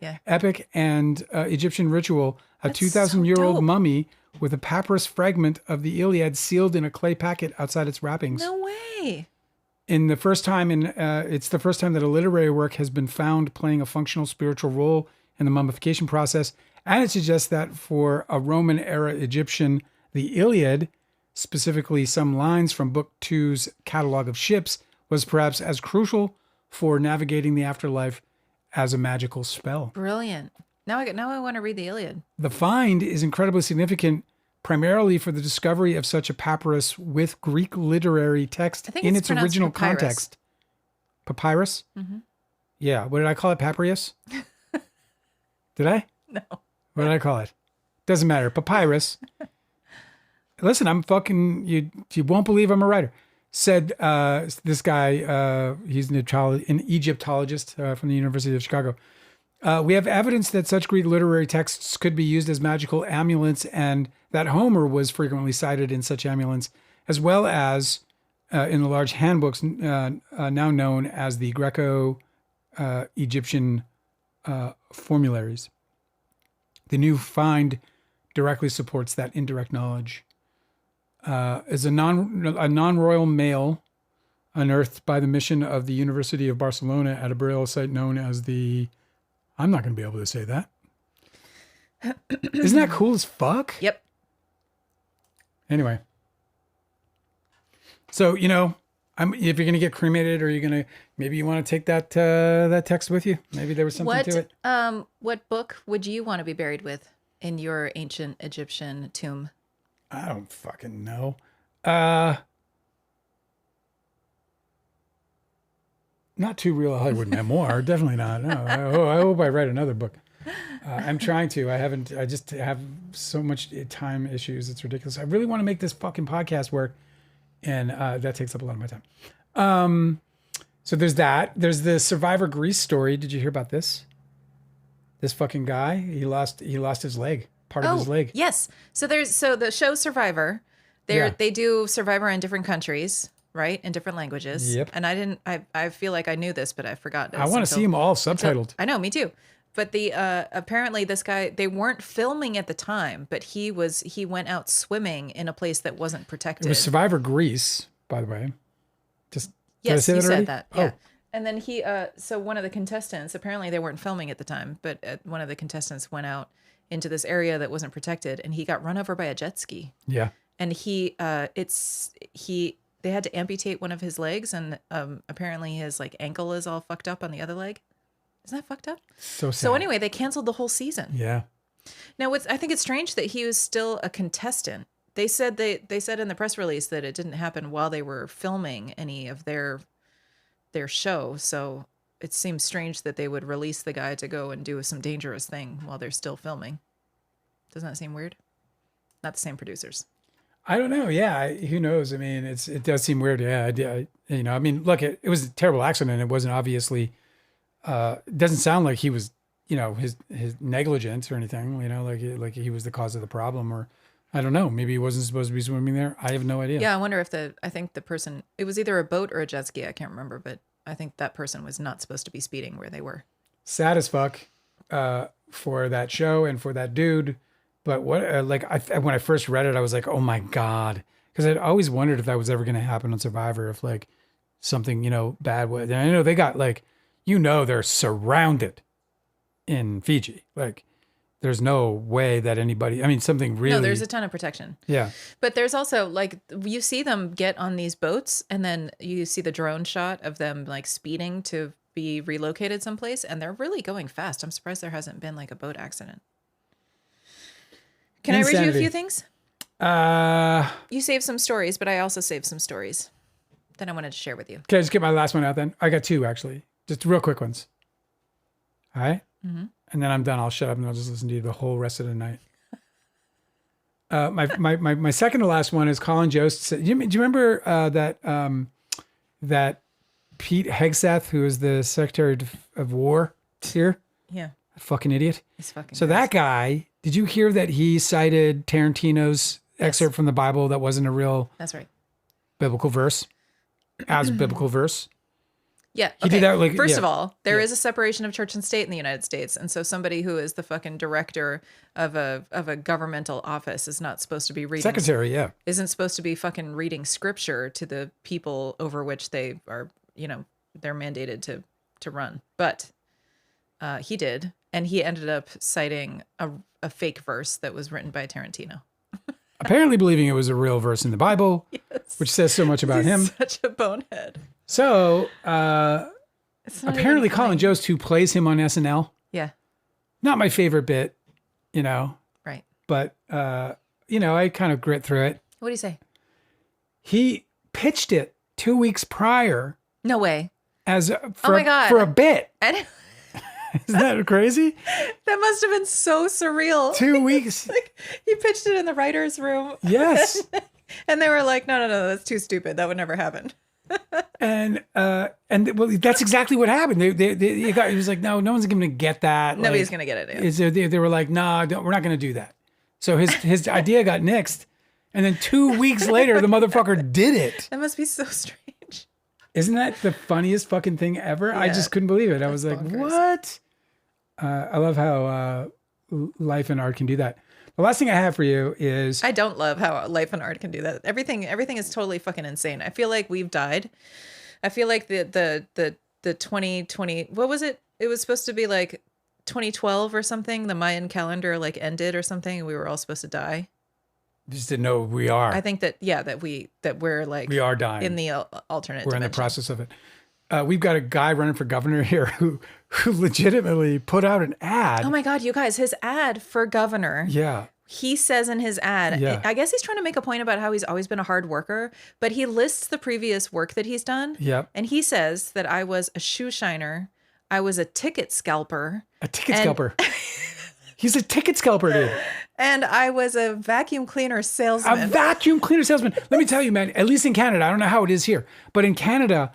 Yeah. epic and Egyptian ritual. A That's 2,000-year-old so dope. mummy with a papyrus fragment of the Iliad sealed in a clay packet outside its wrappings. No way. It's the first time that a literary work has been found playing a functional spiritual role in the mummification process, and it suggests that for a Roman era Egyptian, the Iliad, specifically some lines from Book 2's catalog of ships, was perhaps as crucial for navigating the afterlife as a magical spell. Brilliant. Now I want to read the Iliad. The find is incredibly significant, primarily for the discovery of such a papyrus with Greek literary text I think in it's its pronounced original papyrus. context. Papyrus? Mm-hmm. Yeah. What did I call it? Papyrus? Did I? No. What did I call it? Doesn't matter. Papyrus. Listen, I'm fucking, you won't believe I'm a writer. Said this guy, he's an Egyptologist from the University of Chicago. We have evidence that such Greek literary texts could be used as magical amulets, and that Homer was frequently cited in such amulets, as well as in the large handbooks now known as the Greco-Egyptian formularies. The new find directly supports that indirect knowledge. Is a non-royal male unearthed by the mission of the University of Barcelona at a burial site known as the... I'm not going to be able to say that. Isn't that cool as fuck? Yep. Anyway. So, if you're going to get cremated, or maybe you want to take that text with you. Maybe there was something to it. What book would you want to be buried with in your ancient Egyptian tomb? I don't fucking know. Not too real Hollywood memoir. Definitely not. No. I hope I write another book. I'm trying to. I just have so much time issues. It's ridiculous. I really want to make this fucking podcast work. And that takes up a lot of my time. So there's that. There's the Survivor Grease story. Did you hear about this? This fucking guy, he lost his leg, part of his leg. Yes. So the show Survivor, they do Survivor in different countries, right? In different languages. Yep. And I feel like I knew this, but I forgot this. I want to see them all subtitled. I know, me too. But apparently this guy, they weren't filming at the time, but he went out swimming in a place that wasn't protected. It was Survivor Grease, by the way. Just yes, did I say you that said already? that. Oh. Yeah. And then so one of the contestants, apparently they weren't filming at the time, but one of the contestants went out into this area that wasn't protected, and he got run over by a jet ski. Yeah. And they had to amputate one of his legs, and apparently his like ankle is all fucked up on the other leg. Isn't that fucked up? So sad. So anyway, they canceled the whole season. Yeah. Now, I think it's strange that he was still a contestant. They said in the press release that it didn't happen while they were filming any of their show. So it seems strange that they would release the guy to go and do some dangerous thing while they're still filming. Doesn't that seem weird? Not the same producers. I don't know. Yeah. Who knows? I mean, it does seem weird. Yeah. I mean, look, it was a terrible accident. It wasn't obviously, it doesn't sound like he was, his negligence or anything, like he was the cause of the problem, or I don't know. Maybe he wasn't supposed to be swimming there. I have no idea. Yeah. I wonder if I think the person, it was either a boat or a jet ski. I can't remember, but I think that person was not supposed to be speeding where they were. Sad as fuck for that show and for that dude. But what, when I first read it, I was like, oh my God. Because I'd always wondered if that was ever going to happen on Survivor, if like something, bad was. And I know they got they're surrounded in Fiji. Like, there's no way that something really. No, there's a ton of protection. Yeah. But there's also you see them get on these boats, and then you see the drone shot of them like speeding to be relocated someplace, and they're really going fast. I'm surprised there hasn't been like a boat accident. Can Insanity. I read you a few things? You saved some stories, but I also saved some stories that I wanted to share with you. Can I just get my last one out then? I got two, actually. Just real quick ones. All right? Mm-hmm. And then I'm done. I'll shut up and I'll just listen to you the whole rest of the night. My second to last one is Colin Jost. Do you remember that Pete Hegseth, who is the Secretary of War here? Yeah. A fucking idiot. He's fucking So that guy, did you hear that he cited Tarantino's excerpt from the Bible that wasn't a real That's right. biblical verse? As biblical verse? Yeah. He did that First of all, there is a separation of church and state in the United States. And so somebody who is the fucking director of a governmental office is not supposed to be reading. Secretary, yeah. Isn't supposed to be fucking reading scripture to the people over which they are, they're mandated to run. But he did. And he ended up citing a fake verse that was written by Tarantino. Apparently believing it was a real verse in the Bible, which says so much about him. Such a bonehead. So apparently Colin Jost, who plays him on SNL, not my favorite bit, Right. But, I kind of grit through it. What do you say? He pitched it 2 weeks prior. No way. For a bit. Isn't that crazy? That must have been so surreal. 2 weeks. He pitched it in the writer's room. Yes. And they were like, no, that's too stupid. That would never happen. And that's exactly what happened. He was like, no one's going to get that. Nobody's going to get it. They were like, nah, we're not going to do that. So his idea got nixed. And then 2 weeks later, the motherfucker did it. That must be so strange. Isn't that the funniest fucking thing ever? Yeah, I just couldn't believe it. I was like, bonkers. What? I love how life and art can do that. The last thing I have for you is... I don't love how life and art can do that. Everything is totally fucking insane. I feel like we've died. I feel like the 2020... What was it? It was supposed to be like 2012 or something. The Mayan calendar ended or something. And we were all supposed to die. Just didn't know we are. I think that we're we are dying in the alternate we're dimension. In the process of it. We've got a guy running for governor here who legitimately put out an ad. Oh my God, you guys, his ad for governor. Yeah. He says in his ad, I guess he's trying to make a point about how he's always been a hard worker, but he lists the previous work that he's done. Yep. And he says that I was a shoe shiner. I was a ticket scalper. A ticket scalper. He's a ticket scalper, dude. And I was a vacuum cleaner salesman. A vacuum cleaner salesman. Let me tell you, man, at least in Canada, I don't know how it is here, but in Canada,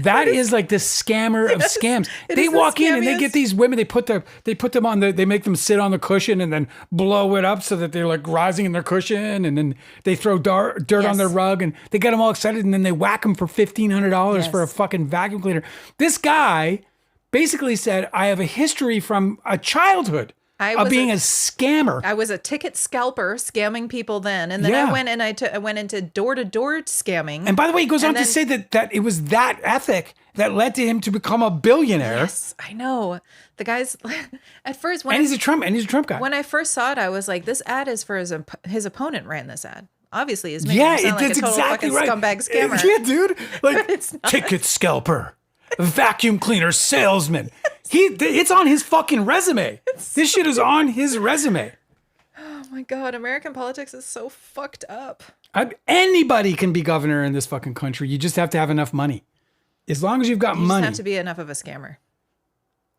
that is like the scammer of scams. They walk in and they get these women, they put them on they make them sit on the cushion and then blow it up so that they're like rising in their cushion, and then they throw dirt on their rug and they get them all excited, and then they whack them for $1,500 for a fucking vacuum cleaner. This guy basically said, I have a history from a childhood of being a scammer. I was a ticket scalper scamming people then. And then I went into door-to-door scamming. And by the way, he goes on to say that it was that ethic that led to him to become a billionaire. Yes, I know. The guy's at first he's a Trump guy. When I first saw it, I was like, this ad is for his opponent ran this ad. Obviously, he's making him sound like a total fucking scumbag scammer. Yeah, dude. Like ticket scalper, vacuum cleaner salesman. It's on his fucking resume. This shit is on his resume. Oh my God, American politics is so fucked up. Anybody can be governor in this fucking country. You just have to have enough money. As long as you've got money. You just have to be enough of a scammer.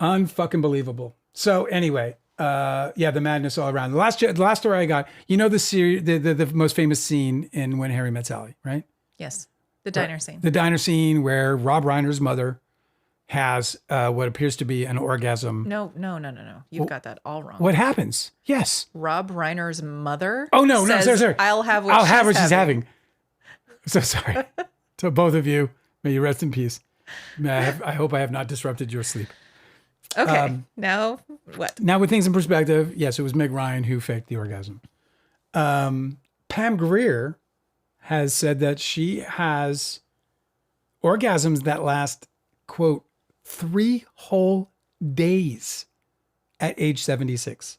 Unfucking believable. So anyway, the madness all around. The last story I got, you know the series, the most famous scene in When Harry Met Sally, right? Yes, the diner scene. The diner scene where Rob Reiner's mother has what appears to be an orgasm. No. You've got that all wrong. What happens? Yes. Rob Reiner's mother. Oh no, sorry. I'll have what she's having. So sorry. To both of you, may you rest in peace. I hope I have not disrupted your sleep. Okay. Now what? Now with things in perspective, yes, it was Meg Ryan who faked the orgasm. Pam Grier has said that she has orgasms that last, quote, 3 whole days at age 76.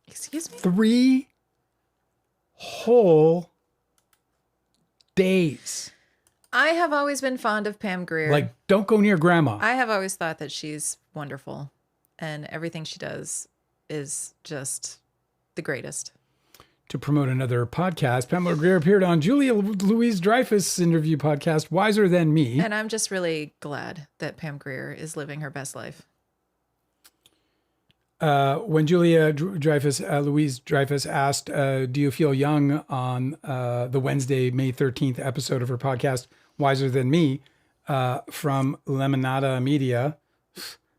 Excuse me? 3 whole days. I have always been fond of Pam Grier. Like, don't go near grandma. I have always thought that she's wonderful, and everything she does is just the greatest. To promote another podcast, Pamela Grier appeared on Julia Louis-Dreyfus' interview podcast, Wiser Than Me. And I'm just really glad that Pam Grier is living her best life. When Julia Louis-Dreyfus asked, do you feel young on the Wednesday, May 13th episode of her podcast, Wiser Than Me, from Lemonada Media,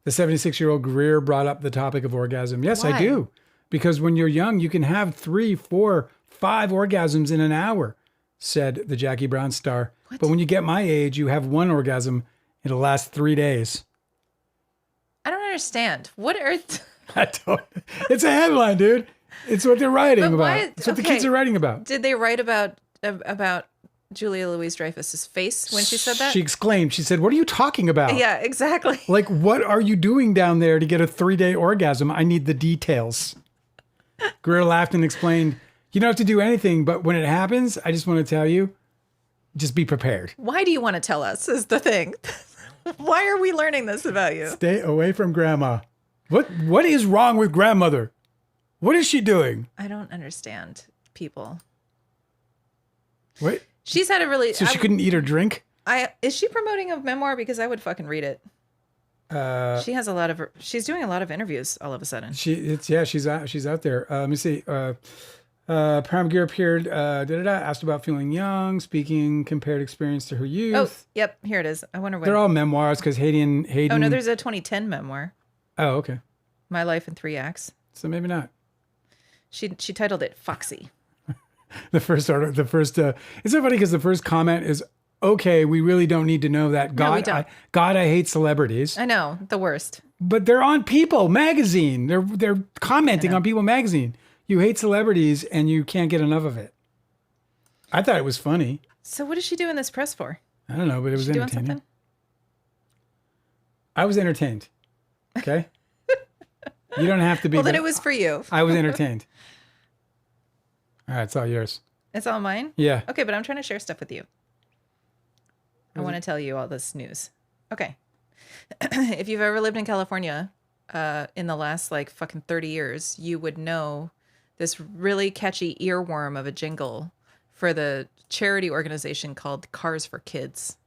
the 76-year-old Grier brought up the topic of orgasm. Yes, Why? I do. Because when you're young, you can have 3, 4, 5 orgasms in an hour, said the Jackie Brown star. What? But when you get my age, you have 1 orgasm. It'll last 3 days. I don't understand. What are... I don't. It's a headline, dude. It's what they're writing But about. why- It's what the okay. kids are writing about. Did they write about Julia Louis-Dreyfus's face when she said that? She exclaimed. She said, "What are you talking about? Yeah, exactly. Like, what are you doing down there to get a 3-day orgasm? I need the details." Grier laughed and explained, "You don't have to do anything, but when it happens, I just want to tell you, just be prepared. Why do you want to tell us is the thing. Why are we learning this about you? Stay away from grandma. What is wrong with grandmother? What is she doing? I don't understand people. What? She's had a really... So she couldn't eat or drink? Is she promoting a memoir? Because I would fucking read it. She's doing a lot of interviews all of a sudden. She's out there. Let me see. Pam Grier appeared, asked about feeling young, speaking compared experience to her youth. Oh, yep. Here it is. I wonder what. They're all memoirs because Hayden. Oh, no, there's a 2010 memoir. Oh, okay. My Life in 3 Acts. So maybe not. She titled it Foxy. It's so funny because the first comment is, okay, we really don't need to know that. No, we don't. I hate celebrities. I know, the worst. But they're on People magazine. They're commenting on People magazine. You hate celebrities and you can't get enough of it. I thought it was funny. So what is she doing this press for? I don't know, but it was Doing entertaining. something? I was entertained. Okay? You don't have to be. Well, then but it was for you. I was entertained. All right, it's all yours. It's all mine? Yeah. Okay, but I'm trying to share stuff with you. I want to tell you all this news. Okay. If you've ever lived in California in the last like fucking 30 years, you would know this really catchy earworm of a jingle for the charity organization called Cars for Kids.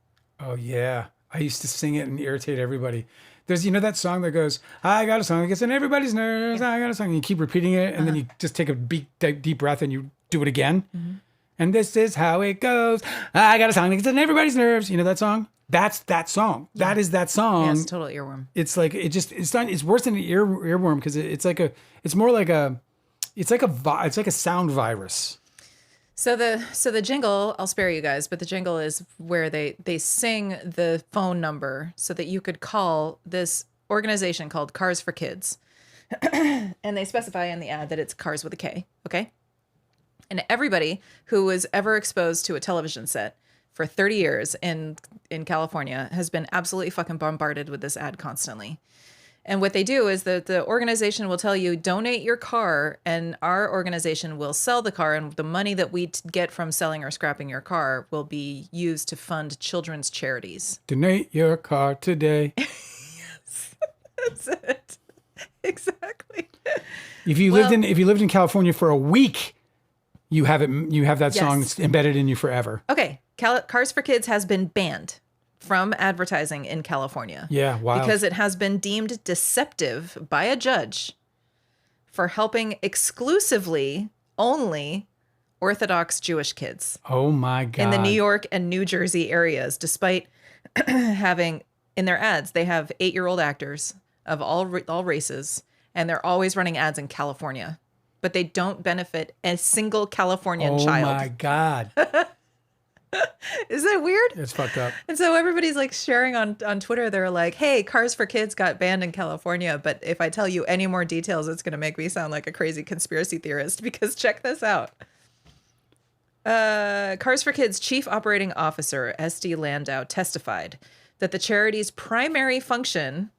Oh, yeah. I used to sing it and irritate everybody. There's, that song that goes, I got a song that gets on everybody's nerves. I got a song. And you keep repeating it. And then you just take a deep breath and you do it again. And this is how it goes. I got a song that gets on everybody's nerves. You know that song? That's that song. Yeah. That is that song. Yeah, it's a total earworm. It's like, it's worse than an earworm because it's like a sound virus. So the jingle, I'll spare you guys, but the jingle is where they sing the phone number so that you could call this organization called Cars for Kids. And they specify in the ad that it's Cars with a K, okay? And everybody who was ever exposed to a television set for 30 years in California has been absolutely fucking bombarded with this ad constantly. And what they do is that the organization will tell you, donate your car, and our organization will sell the car, and the money that we get from selling or scrapping your car will be used to fund children's charities. Donate your car today. Yes, that's it. Exactly. If you lived in California for a week, you have that song embedded in you forever. Okay, Cars for Kids has been banned from advertising in California. Yeah, wow. Because it has been deemed deceptive by a judge for helping exclusively only Orthodox Jewish kids. Oh my God. In the New York and New Jersey areas, despite having in their ads, they have 8-year-old actors of all races, and they're always running ads in California. But they don't benefit a single Californian child. Oh my God. Is that weird? It's fucked up. And so everybody's like sharing on Twitter. They're like, hey, Cars for Kids got banned in California. But if I tell you any more details, it's going to make me sound like a crazy conspiracy theorist, because check this out. Cars for Kids Chief Operating Officer SD Landau testified that the charity's primary function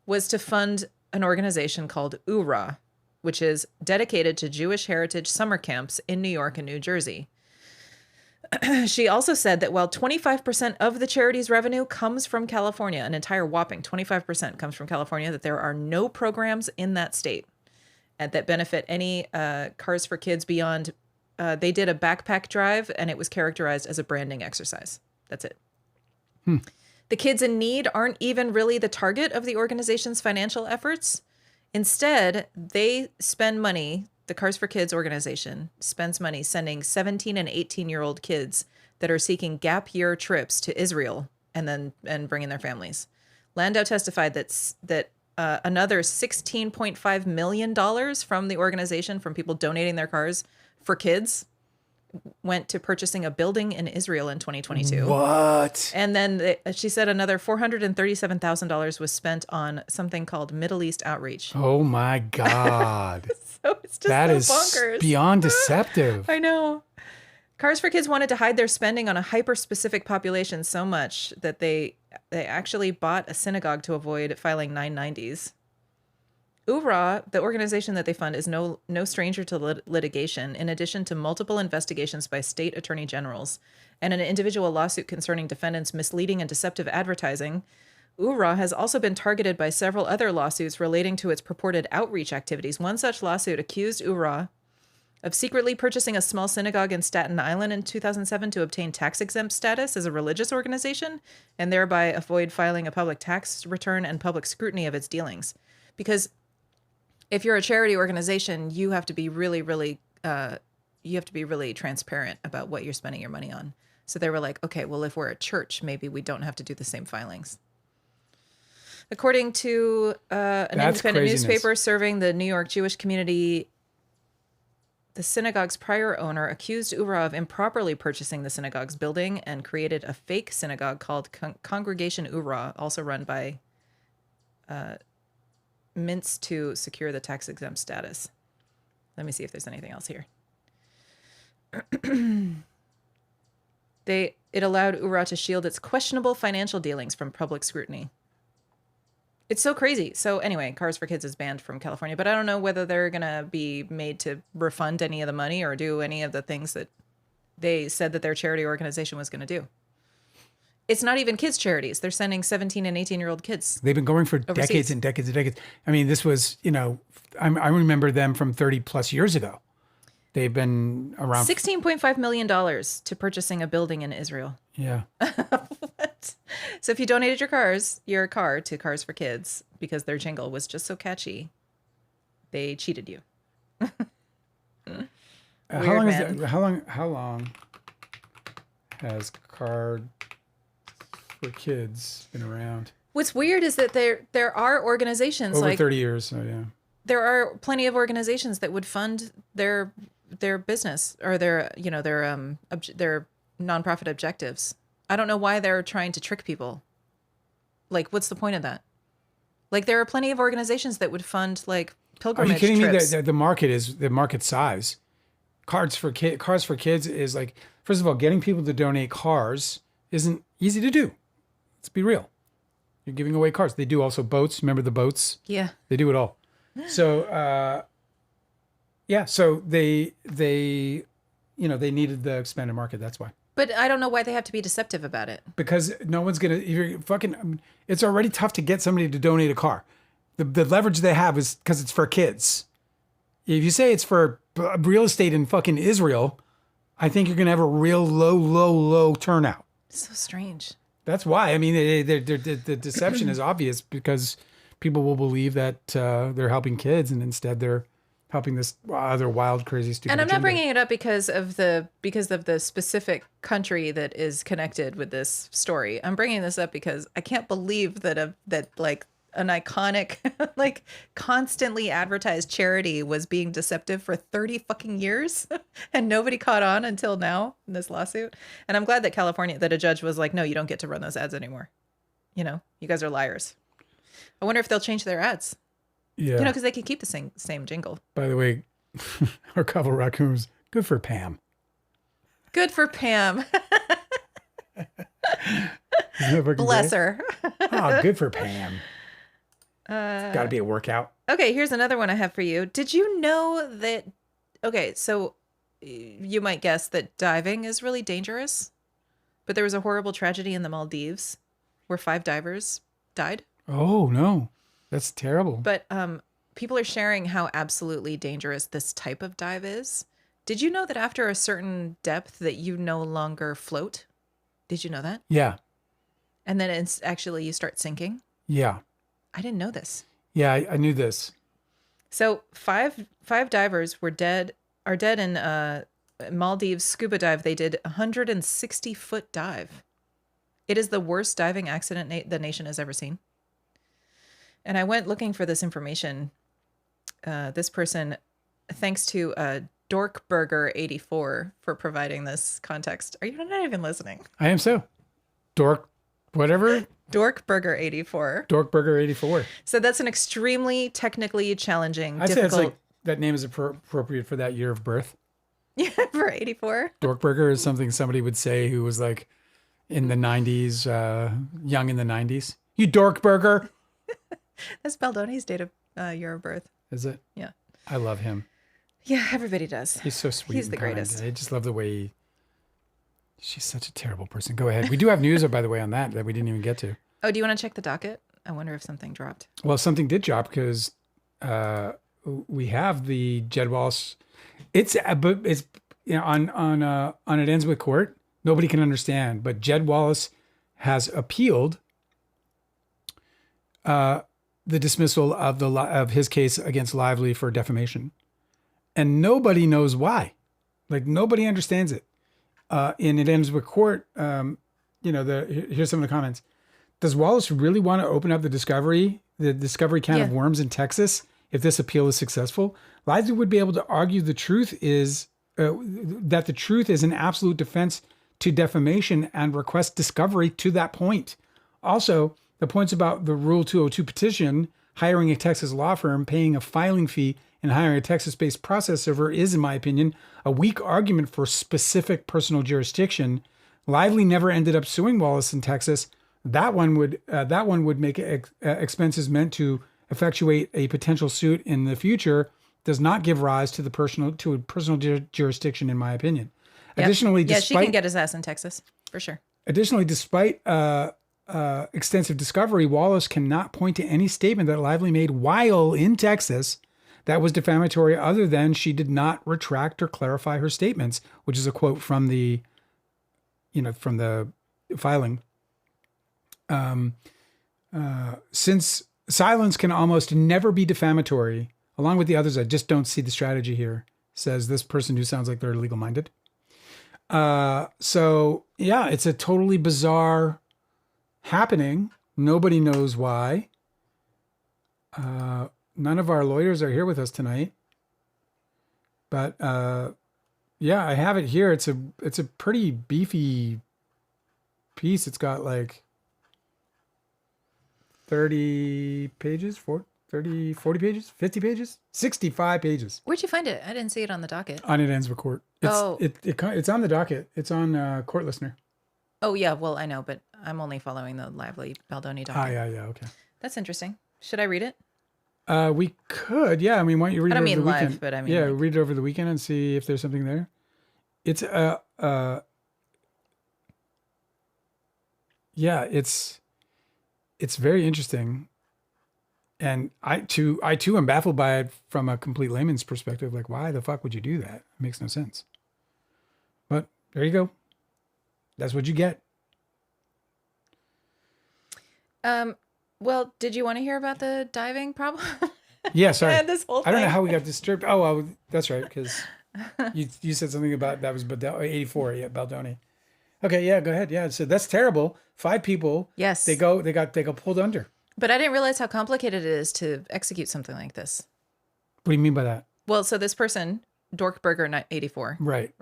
was to fund an organization called URA, which is dedicated to Jewish heritage summer camps in New York and New Jersey. She also said that while 25% of the charity's revenue comes from California, an entire whopping 25% comes from California, that there are no programs in that state and that benefit any Cars for Kids beyond. They did a backpack drive, and it was characterized as a branding exercise. That's it. The kids in need aren't even really the target of the organization's financial efforts. Instead, they spend money. The Cars for Kids organization spends money sending 17 and 18-year-old kids that are seeking gap year trips to Israel and bringing their families. Landau testified that another $16.5 million from the organization, from people donating their cars for kids, went to purchasing a building in Israel in 2022. What? And then she said another $437,000 was spent on something called Middle East outreach. Oh my God. So it's just that is bonkers. Beyond deceptive. I know. Cars for Kids wanted to hide their spending on a hyper-specific population so much that they actually bought a synagogue to avoid filing 990s. URA, the organization that they fund, is no stranger to litigation. In addition to multiple investigations by state attorney generals and an individual lawsuit concerning defendants' misleading and deceptive advertising, URA has also been targeted by several other lawsuits relating to its purported outreach activities. One such lawsuit accused URA of secretly purchasing a small synagogue in Staten Island in 2007 to obtain tax-exempt status as a religious organization and thereby avoid filing a public tax return and public scrutiny of its dealings. Because if you're a charity organization, you have to be really, really, transparent about what you're spending your money on. So they were like, okay, well, if we're a church, maybe we don't have to do the same filings. According to an independent newspaper serving the New York Jewish community, the synagogue's prior owner accused URA of improperly purchasing the synagogue's building and created a fake synagogue called Congregation URA, also run by Mintz, to secure the tax-exempt status. Let me see if there's anything else here. It allowed URA to shield its questionable financial dealings from public scrutiny. It's so crazy. So anyway, Cars for Kids is banned from California, but I don't know whether they're going to be made to refund any of the money or do any of the things that they said that their charity organization was going to do. It's not even kids' charities. They're sending 17 and 18-year-old kids. They've been going for overseas. Decades and decades and decades. I mean, this was, I remember them from 30 plus years ago. They've been around. $16.5 million to purchasing a building in Israel. Yeah. What? So if you donated your car to Cars for Kids because their jingle was just so catchy, they cheated you. How long man. is that? How long has Cars for Kids been around? What's weird is that there are organizations Over like 30 years. So yeah. there are plenty of organizations that would fund their business or their nonprofit objectives. I don't know why they're trying to trick people. Like, what's the point of that? Like, there are plenty of organizations that would fund like pilgrimage Are you kidding trips. me? The market is the market size. Cars for Kids is like, first of all, getting people to donate cars isn't easy to do. Let's be real. You're giving away cars. They do also boats. Remember the boats? Yeah. They do it all. So, so they needed the expanded market. That's why. But I don't know why they have to be deceptive about it. Because no one's going to, you're fucking, it's already tough to get somebody to donate a car. The leverage they have is because it's for kids. If you say it's for real estate in fucking Israel, I think you're going to have a real low turnout. So strange. That's why. I mean, the deception is obvious because people will believe that they're helping kids and instead they're helping this other wild, crazy, stupid And I'm not agenda. bringing it up because of the specific country that is connected with this story. I'm bringing this up because I can't believe that like an iconic, like constantly advertised charity was being deceptive for 30 fucking years and nobody caught on until now in this lawsuit. And I'm glad that a judge was like, no, you don't get to run those ads anymore. You know, you guys are liars. I wonder if they'll change their ads. Yeah. You know, because they can keep the same jingle. By the way, our couple raccoons, good for Pam. Good for Pam. Isn't that Bless great? her. Oh, good for Pam. It's got to be a workout. Okay, here's another one I have for you. Did you know that... Okay, so you might guess that diving is really dangerous, but there was a horrible tragedy in the Maldives where 5 divers died. Oh, no. That's terrible. But people are sharing how absolutely dangerous this type of dive is. Did you know that after a certain depth that you no longer float? Did you know that? Yeah. And then it's actually you start sinking? Yeah. I didn't know this. Yeah, I knew this. So five divers are dead in Maldives scuba dive. They did a 160-foot dive. It is the worst diving accident the nation has ever seen. And I went looking for this information. This person, thanks to Dorkburger84 for providing this context. Are you not even listening? I am so. Dork, whatever. Dorkburger84. Dorkburger84. So that's an extremely technically challenging, I'd say difficult... it's like, that name is appropriate for that year of birth. Yeah, for 84. Dorkburger is something somebody would say who was like in the 90s, young in the 90s. You Dorkburger. That's Baldoni's date of year of birth. Is it? Yeah. I love him. Yeah, everybody does. He's so sweet. He's and the kind. greatest. I just love the way she's such a terrible person. Go ahead. We do have news, by the way, on that we didn't even get to. Oh, do you want to check the docket? I wonder if something dropped. Well, something did drop because we have the Jed Wallace. It's on it ends with court. Nobody can understand, but Jed Wallace has appealed the dismissal of his case against Lively for defamation, and nobody knows why. Like nobody understands it. In it ends with court. Here's some of the comments. Does Wallace really want to open up the discovery can of worms in Texas if this appeal is successful? Lively would be able to argue the truth is that the truth is an absolute defense to defamation and request discovery to that point. Also, the points about the Rule 202 petition, hiring a Texas law firm, paying a filing fee, and hiring a Texas-based process server is, in my opinion, a weak argument for specific personal jurisdiction. Lively never ended up suing Wallace in Texas. That one would make expenses meant to effectuate a potential suit in the future does not give rise to a personal jurisdiction, in my opinion. Yep. Additionally, she can get his ass in Texas for sure. Additionally, despite extensive discovery, Wallace cannot point to any statement that Lively made while in Texas that was defamatory, other than she did not retract or clarify her statements, which is a quote from the filing. Since silence can almost never be defamatory, along with the others, I just don't see the strategy here, says this person who sounds like they're legal-minded. So, yeah, it's a totally bizarre happening. Nobody knows why. None of our lawyers are here with us tonight. But, yeah, I have it here. It's a pretty beefy piece. It's got like 30 pages, 40 pages, 50 pages, 65 pages. Where'd you find it? I didn't see it on the docket. On It Ends with Court. It's on the docket. It's on Court Listener. Oh, yeah. Well, I know, but I'm only following the Lively Baldoni docket. Yeah. Okay. That's interesting. Should I read it? We could. Yeah. I mean, why don't you read it over the live, weekend? But I mean, yeah, read it over the weekend and see if there's something there. It's yeah, it's very interesting. And I too am baffled by it from a complete layman's perspective. Like, why the fuck would you do that? It makes no sense. But there you go. That's what you get. Well, did you want to hear about the diving problem? Yeah, sorry. This whole I don't know thing. how we got disturbed. Oh, that's right. Because you said something about that was 84. Yeah, Baldoni. Okay, yeah, go ahead. Yeah, so that's terrible. 5 people. Yes. They got pulled under. But I didn't realize how complicated it is to execute something like this. What do you mean by that? Well, so this person, Dorkburger 84. Right.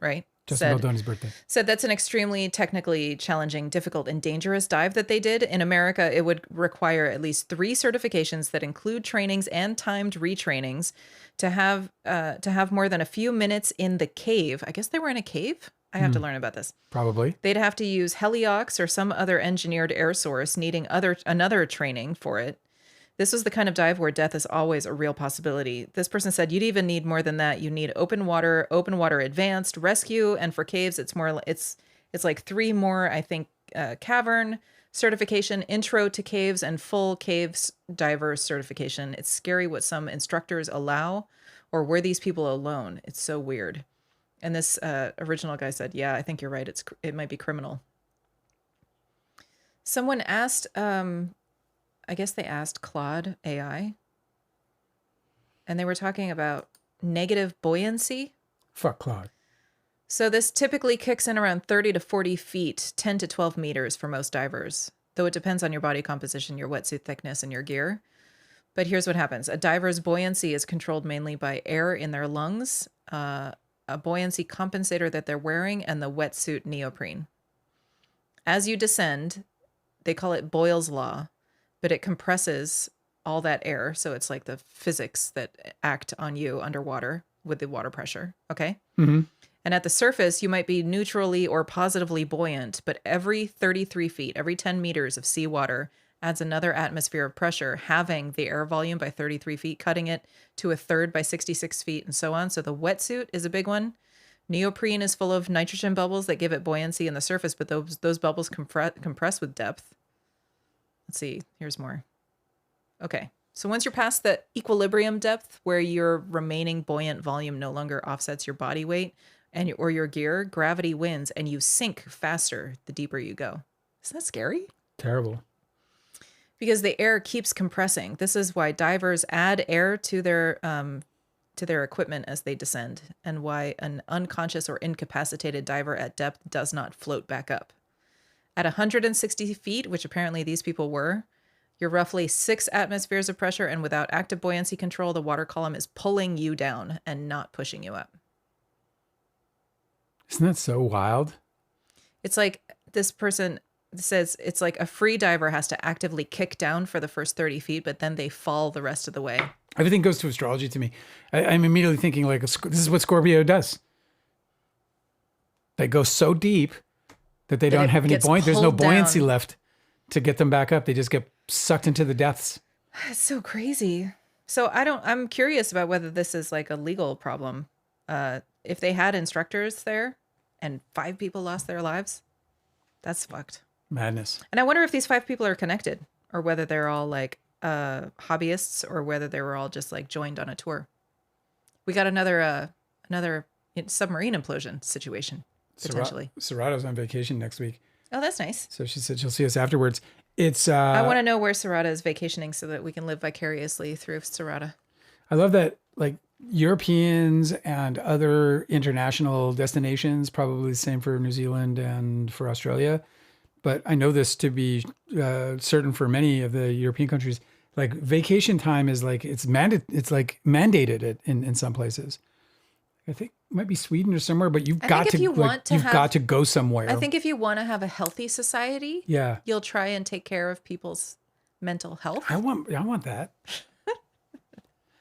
Justin Said Baldoni's birthday. Said that's an extremely technically challenging, difficult, and dangerous dive that they did. In America, it would require at least 3 certifications that include trainings and timed retrainings to have more than a few minutes in the cave. I guess they were in a cave? I have to learn about this. Probably. They'd have to use heliox or some other engineered air source, needing another training for it. This was the kind of dive where death is always a real possibility. This person said you'd even need more than that. You need open water advanced, rescue, and for caves, it's like 3 more, I think, cavern certification, intro to caves, and full caves diver certification. It's scary what some instructors allow, or were these people alone? It's so weird. And this original guy said, yeah, I think you're right. It might be criminal. Someone asked, I guess they asked Claude AI, and they were talking about negative buoyancy. Fuck Claude. So this typically kicks in around 30 to 40 feet, 10 to 12 meters for most divers, though it depends on your body composition, your wetsuit thickness, and your gear. But here's what happens. A diver's buoyancy is controlled mainly by air in their lungs, a buoyancy compensator that they're wearing, and the wetsuit neoprene. As you descend, they call it Boyle's law, but it compresses all that air. So it's like the physics that act on you underwater with the water pressure. Okay. Mm-hmm. And at the surface, you might be neutrally or positively buoyant, but every 33 feet, every 10 meters of seawater adds another atmosphere of pressure, halving the air volume by 33 feet, cutting it to a third by 66 feet, and so on. So the wetsuit is a big one. Neoprene is full of nitrogen bubbles that give it buoyancy in the surface, but those bubbles compress with depth. Let's see. Here's more. Okay. So once you're past the equilibrium depth, where your remaining buoyant volume no longer offsets your body weight or your gear, gravity wins, and you sink faster the deeper you go. Isn't that scary? Terrible. Because the air keeps compressing. This is why divers add air to their equipment as they descend, and why an unconscious or incapacitated diver at depth does not float back up. At 160 feet, which apparently these people were, you're roughly 6 atmospheres of pressure, and without active buoyancy control, the water column is pulling you down and not pushing you up. Isn't that so wild? It's like this person says it's like a free diver has to actively kick down for the first 30 feet, but then they fall the rest of the way. Everything goes to astrology to me. I'm immediately thinking like, this is what Scorpio does. They go so deep that they don't have any buoyancy. There's no buoyancy left to get them back up. They just get sucked into the depths. It's so crazy. So I'm curious about whether this is like a legal problem. If they had instructors there and 5 people lost their lives, that's fucked. Madness. And I wonder if these 5 people are connected, or whether they're all like hobbyists, or whether they were all just like joined on a tour. We got another submarine implosion situation potentially. Serrato's on vacation next week. Oh, that's nice. So she said she'll see us afterwards. It's I want to know where Sarada is vacationing so that we can live vicariously through Sarada. I love that like Europeans and other international destinations, probably the same for New Zealand and for Australia. But I know this to be certain for many of the European countries. Like vacation time is like it's like mandated it in some places. I think it might be Sweden or somewhere, but you've got to you've got to go somewhere. I think if you want to have a healthy society, yeah, you'll try and take care of people's mental health. I want that.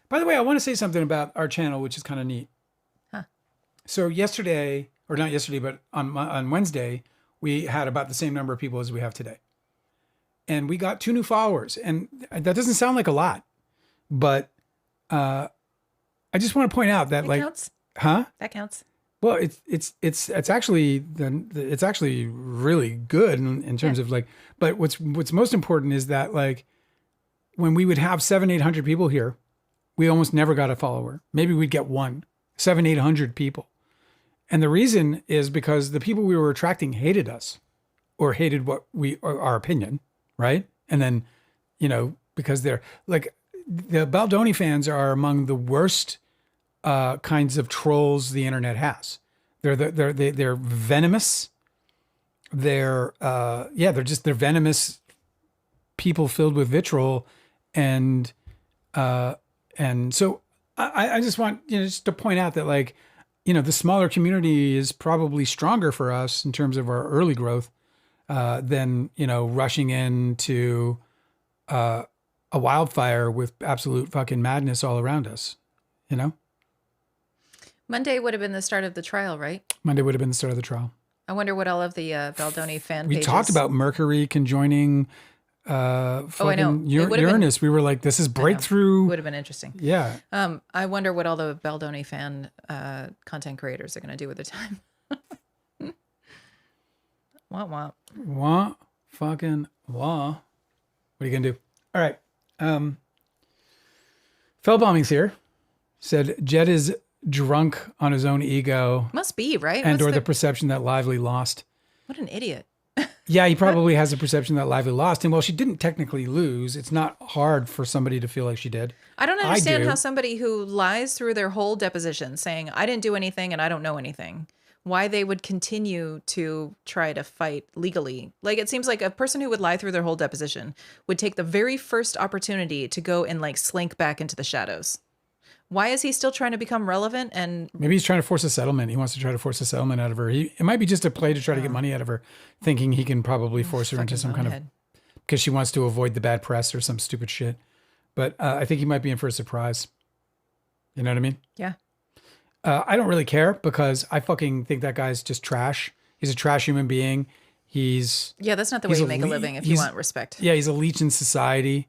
By the way, I want to say something about our channel, which is kind of neat. Huh. So yesterday, or not yesterday, but on Wednesday, we had about the same number of people as we have today. And we got 2 new followers. And that doesn't sound like a lot, but I just want to point out that counts. Huh? That counts. Well, it's actually it's actually really good in terms of like, but what's most important is that like when we would have 700-800 people here, we almost never got a follower. Maybe we'd get 700-800 people. And the reason is because the people we were attracting hated us or hated our opinion, right? And then, because they're like, the Baldoni fans are among the worst kinds of trolls the internet has. They're venomous. They're venomous people filled with vitriol. And so I just want, just to point out that like, the smaller community is probably stronger for us in terms of our early growth than, rushing into a wildfire with absolute fucking madness all around us, Monday would have been the start of the trial, right? Monday would have been the start of the trial. I wonder what all of the Baldoni fan pages... We talked about Mercury conjoining I know. Uranus. We were like, this is breakthrough. Would have been interesting. Yeah. I wonder what all the Baldoni fan content creators are going to do with their time. Wah, wah. Wah, fucking wah. What are you going to do? All right. Fell Bombing's here. Said Jed is drunk on his own ego. Must be, right? And or the perception that Lively lost. What an idiot. Yeah, he probably has a perception that Lively lost. And while she didn't technically lose, it's not hard for somebody to feel like she did. I don't understand how somebody who lies through their whole deposition saying, I didn't do anything and I don't know anything, why they would continue to try to fight legally. Like, it seems like a person who would lie through their whole deposition would take the very first opportunity to go and like slink back into the shadows. Why is he still trying to become relevant? And maybe he's trying to force a settlement. He wants to try to force a settlement out of her. It might be just a play to try to get money out of her, thinking he can probably force her into some kind of, because she wants to avoid the bad press or some stupid shit. But I think he might be in for a surprise. You know what I mean? Yeah. I don't really care because I fucking think that guy's just trash. He's a trash human being. That's not the way you make a living if you want respect. Yeah, he's a leech in society.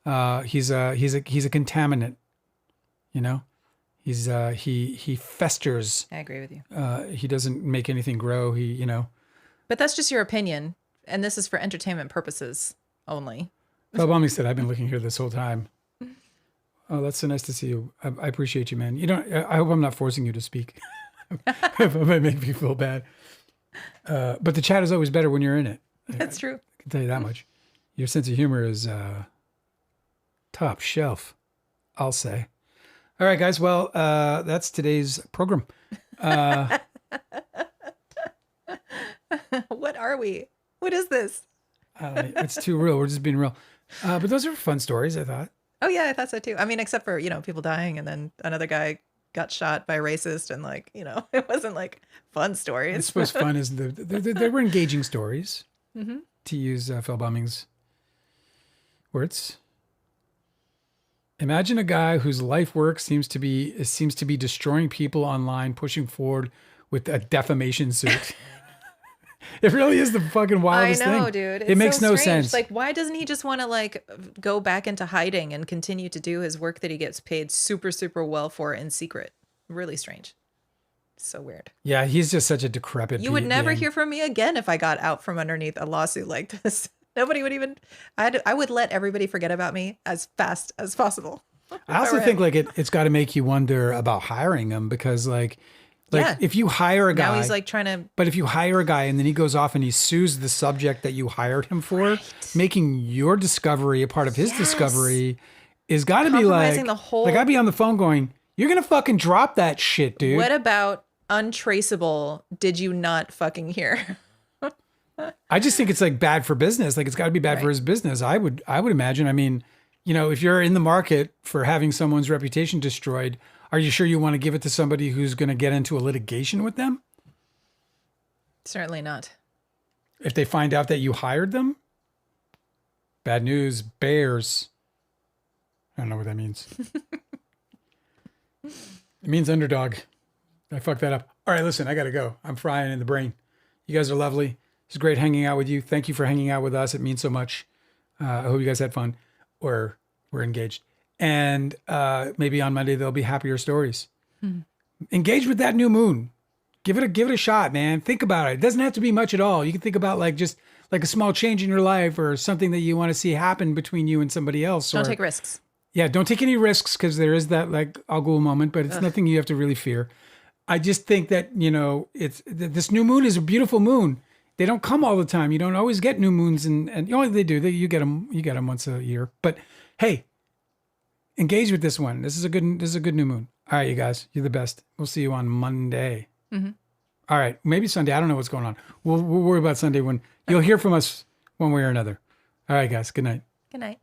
He's a contaminant. He festers. I agree with you. He doesn't make anything grow. But that's just your opinion, and this is for entertainment purposes only. Well, Bombing said, I've been looking here this whole time. Oh, that's so nice to see you. I appreciate you, man. I hope I'm not forcing you to speak. If I might make me feel bad. But the chat is always better when you're in it. That's true. I can tell you that much. Your sense of humor is top shelf, I'll say. All right, guys. Well, that's today's program. What are we? What is this? It's too real. We're just being real. But those are fun stories, I thought. Oh, yeah, I thought so, too. I mean, except for, people dying and then another guy got shot by a racist and it wasn't like fun stories. I suppose fun is they were engaging stories, to use Fell Bombing's words. Imagine a guy whose life work seems to be destroying people online, pushing forward with a defamation suit. It really is the fucking wildest thing. I know, dude. It makes no sense. Like, why doesn't he just want to go back into hiding and continue to do his work that he gets paid super, super well for in secret? Really strange. So weird. Yeah, he's just such a decrepit. You would never hear from me again if I got out from underneath a lawsuit like this. Nobody would even. I would let everybody forget about me as fast as possible. I also think it's got to make you wonder about hiring him because Like Yeah. if you hire a guy, Now he's like trying to. but if you hire a guy and then he goes off and he sues the subject that you hired him for, making your discovery a part of his discovery is got to be like, Compromising the whole- like I'd be on the phone going, you're going to fucking drop that shit, dude. What about untraceable? Did you not fucking hear? I just think it's like bad for business. Like it's got to be bad for his business. I would imagine. I mean, you know, if you're in the market for having someone's reputation destroyed, are you sure you want to give it to somebody who's going to get into a litigation with them? Certainly not. If they find out that you hired them? Bad news, bears. I don't know what that means. It means underdog. I fucked that up. All right, listen, I got to go. I'm frying in the brain. You guys are lovely. It's great hanging out with you. Thank you for hanging out with us. It means so much. I hope you guys had fun or were engaged. And maybe on Monday there'll be happier stories. Engage with that new moon. Give it a shot, man. Think about it. It doesn't have to be much at all. You can think about like just like a small change in your life or something that you want to see happen between you and somebody else. Don't take risks. Yeah, don't take any risks because there is that like I'll moment, but it's nothing you have to really fear. I just think that, you know, it's this new moon is a beautiful moon. They don't come all the time. You don't always get new moons, and you know, they do. You get them once a year. But hey, engage with this one. This is a good new moon. All right, you guys, you're the best. We'll see you on Monday. All right, maybe Sunday. I don't know what's going on. We'll worry about Sunday when you'll hear from us one way or another. All right, guys. Good night. Good night.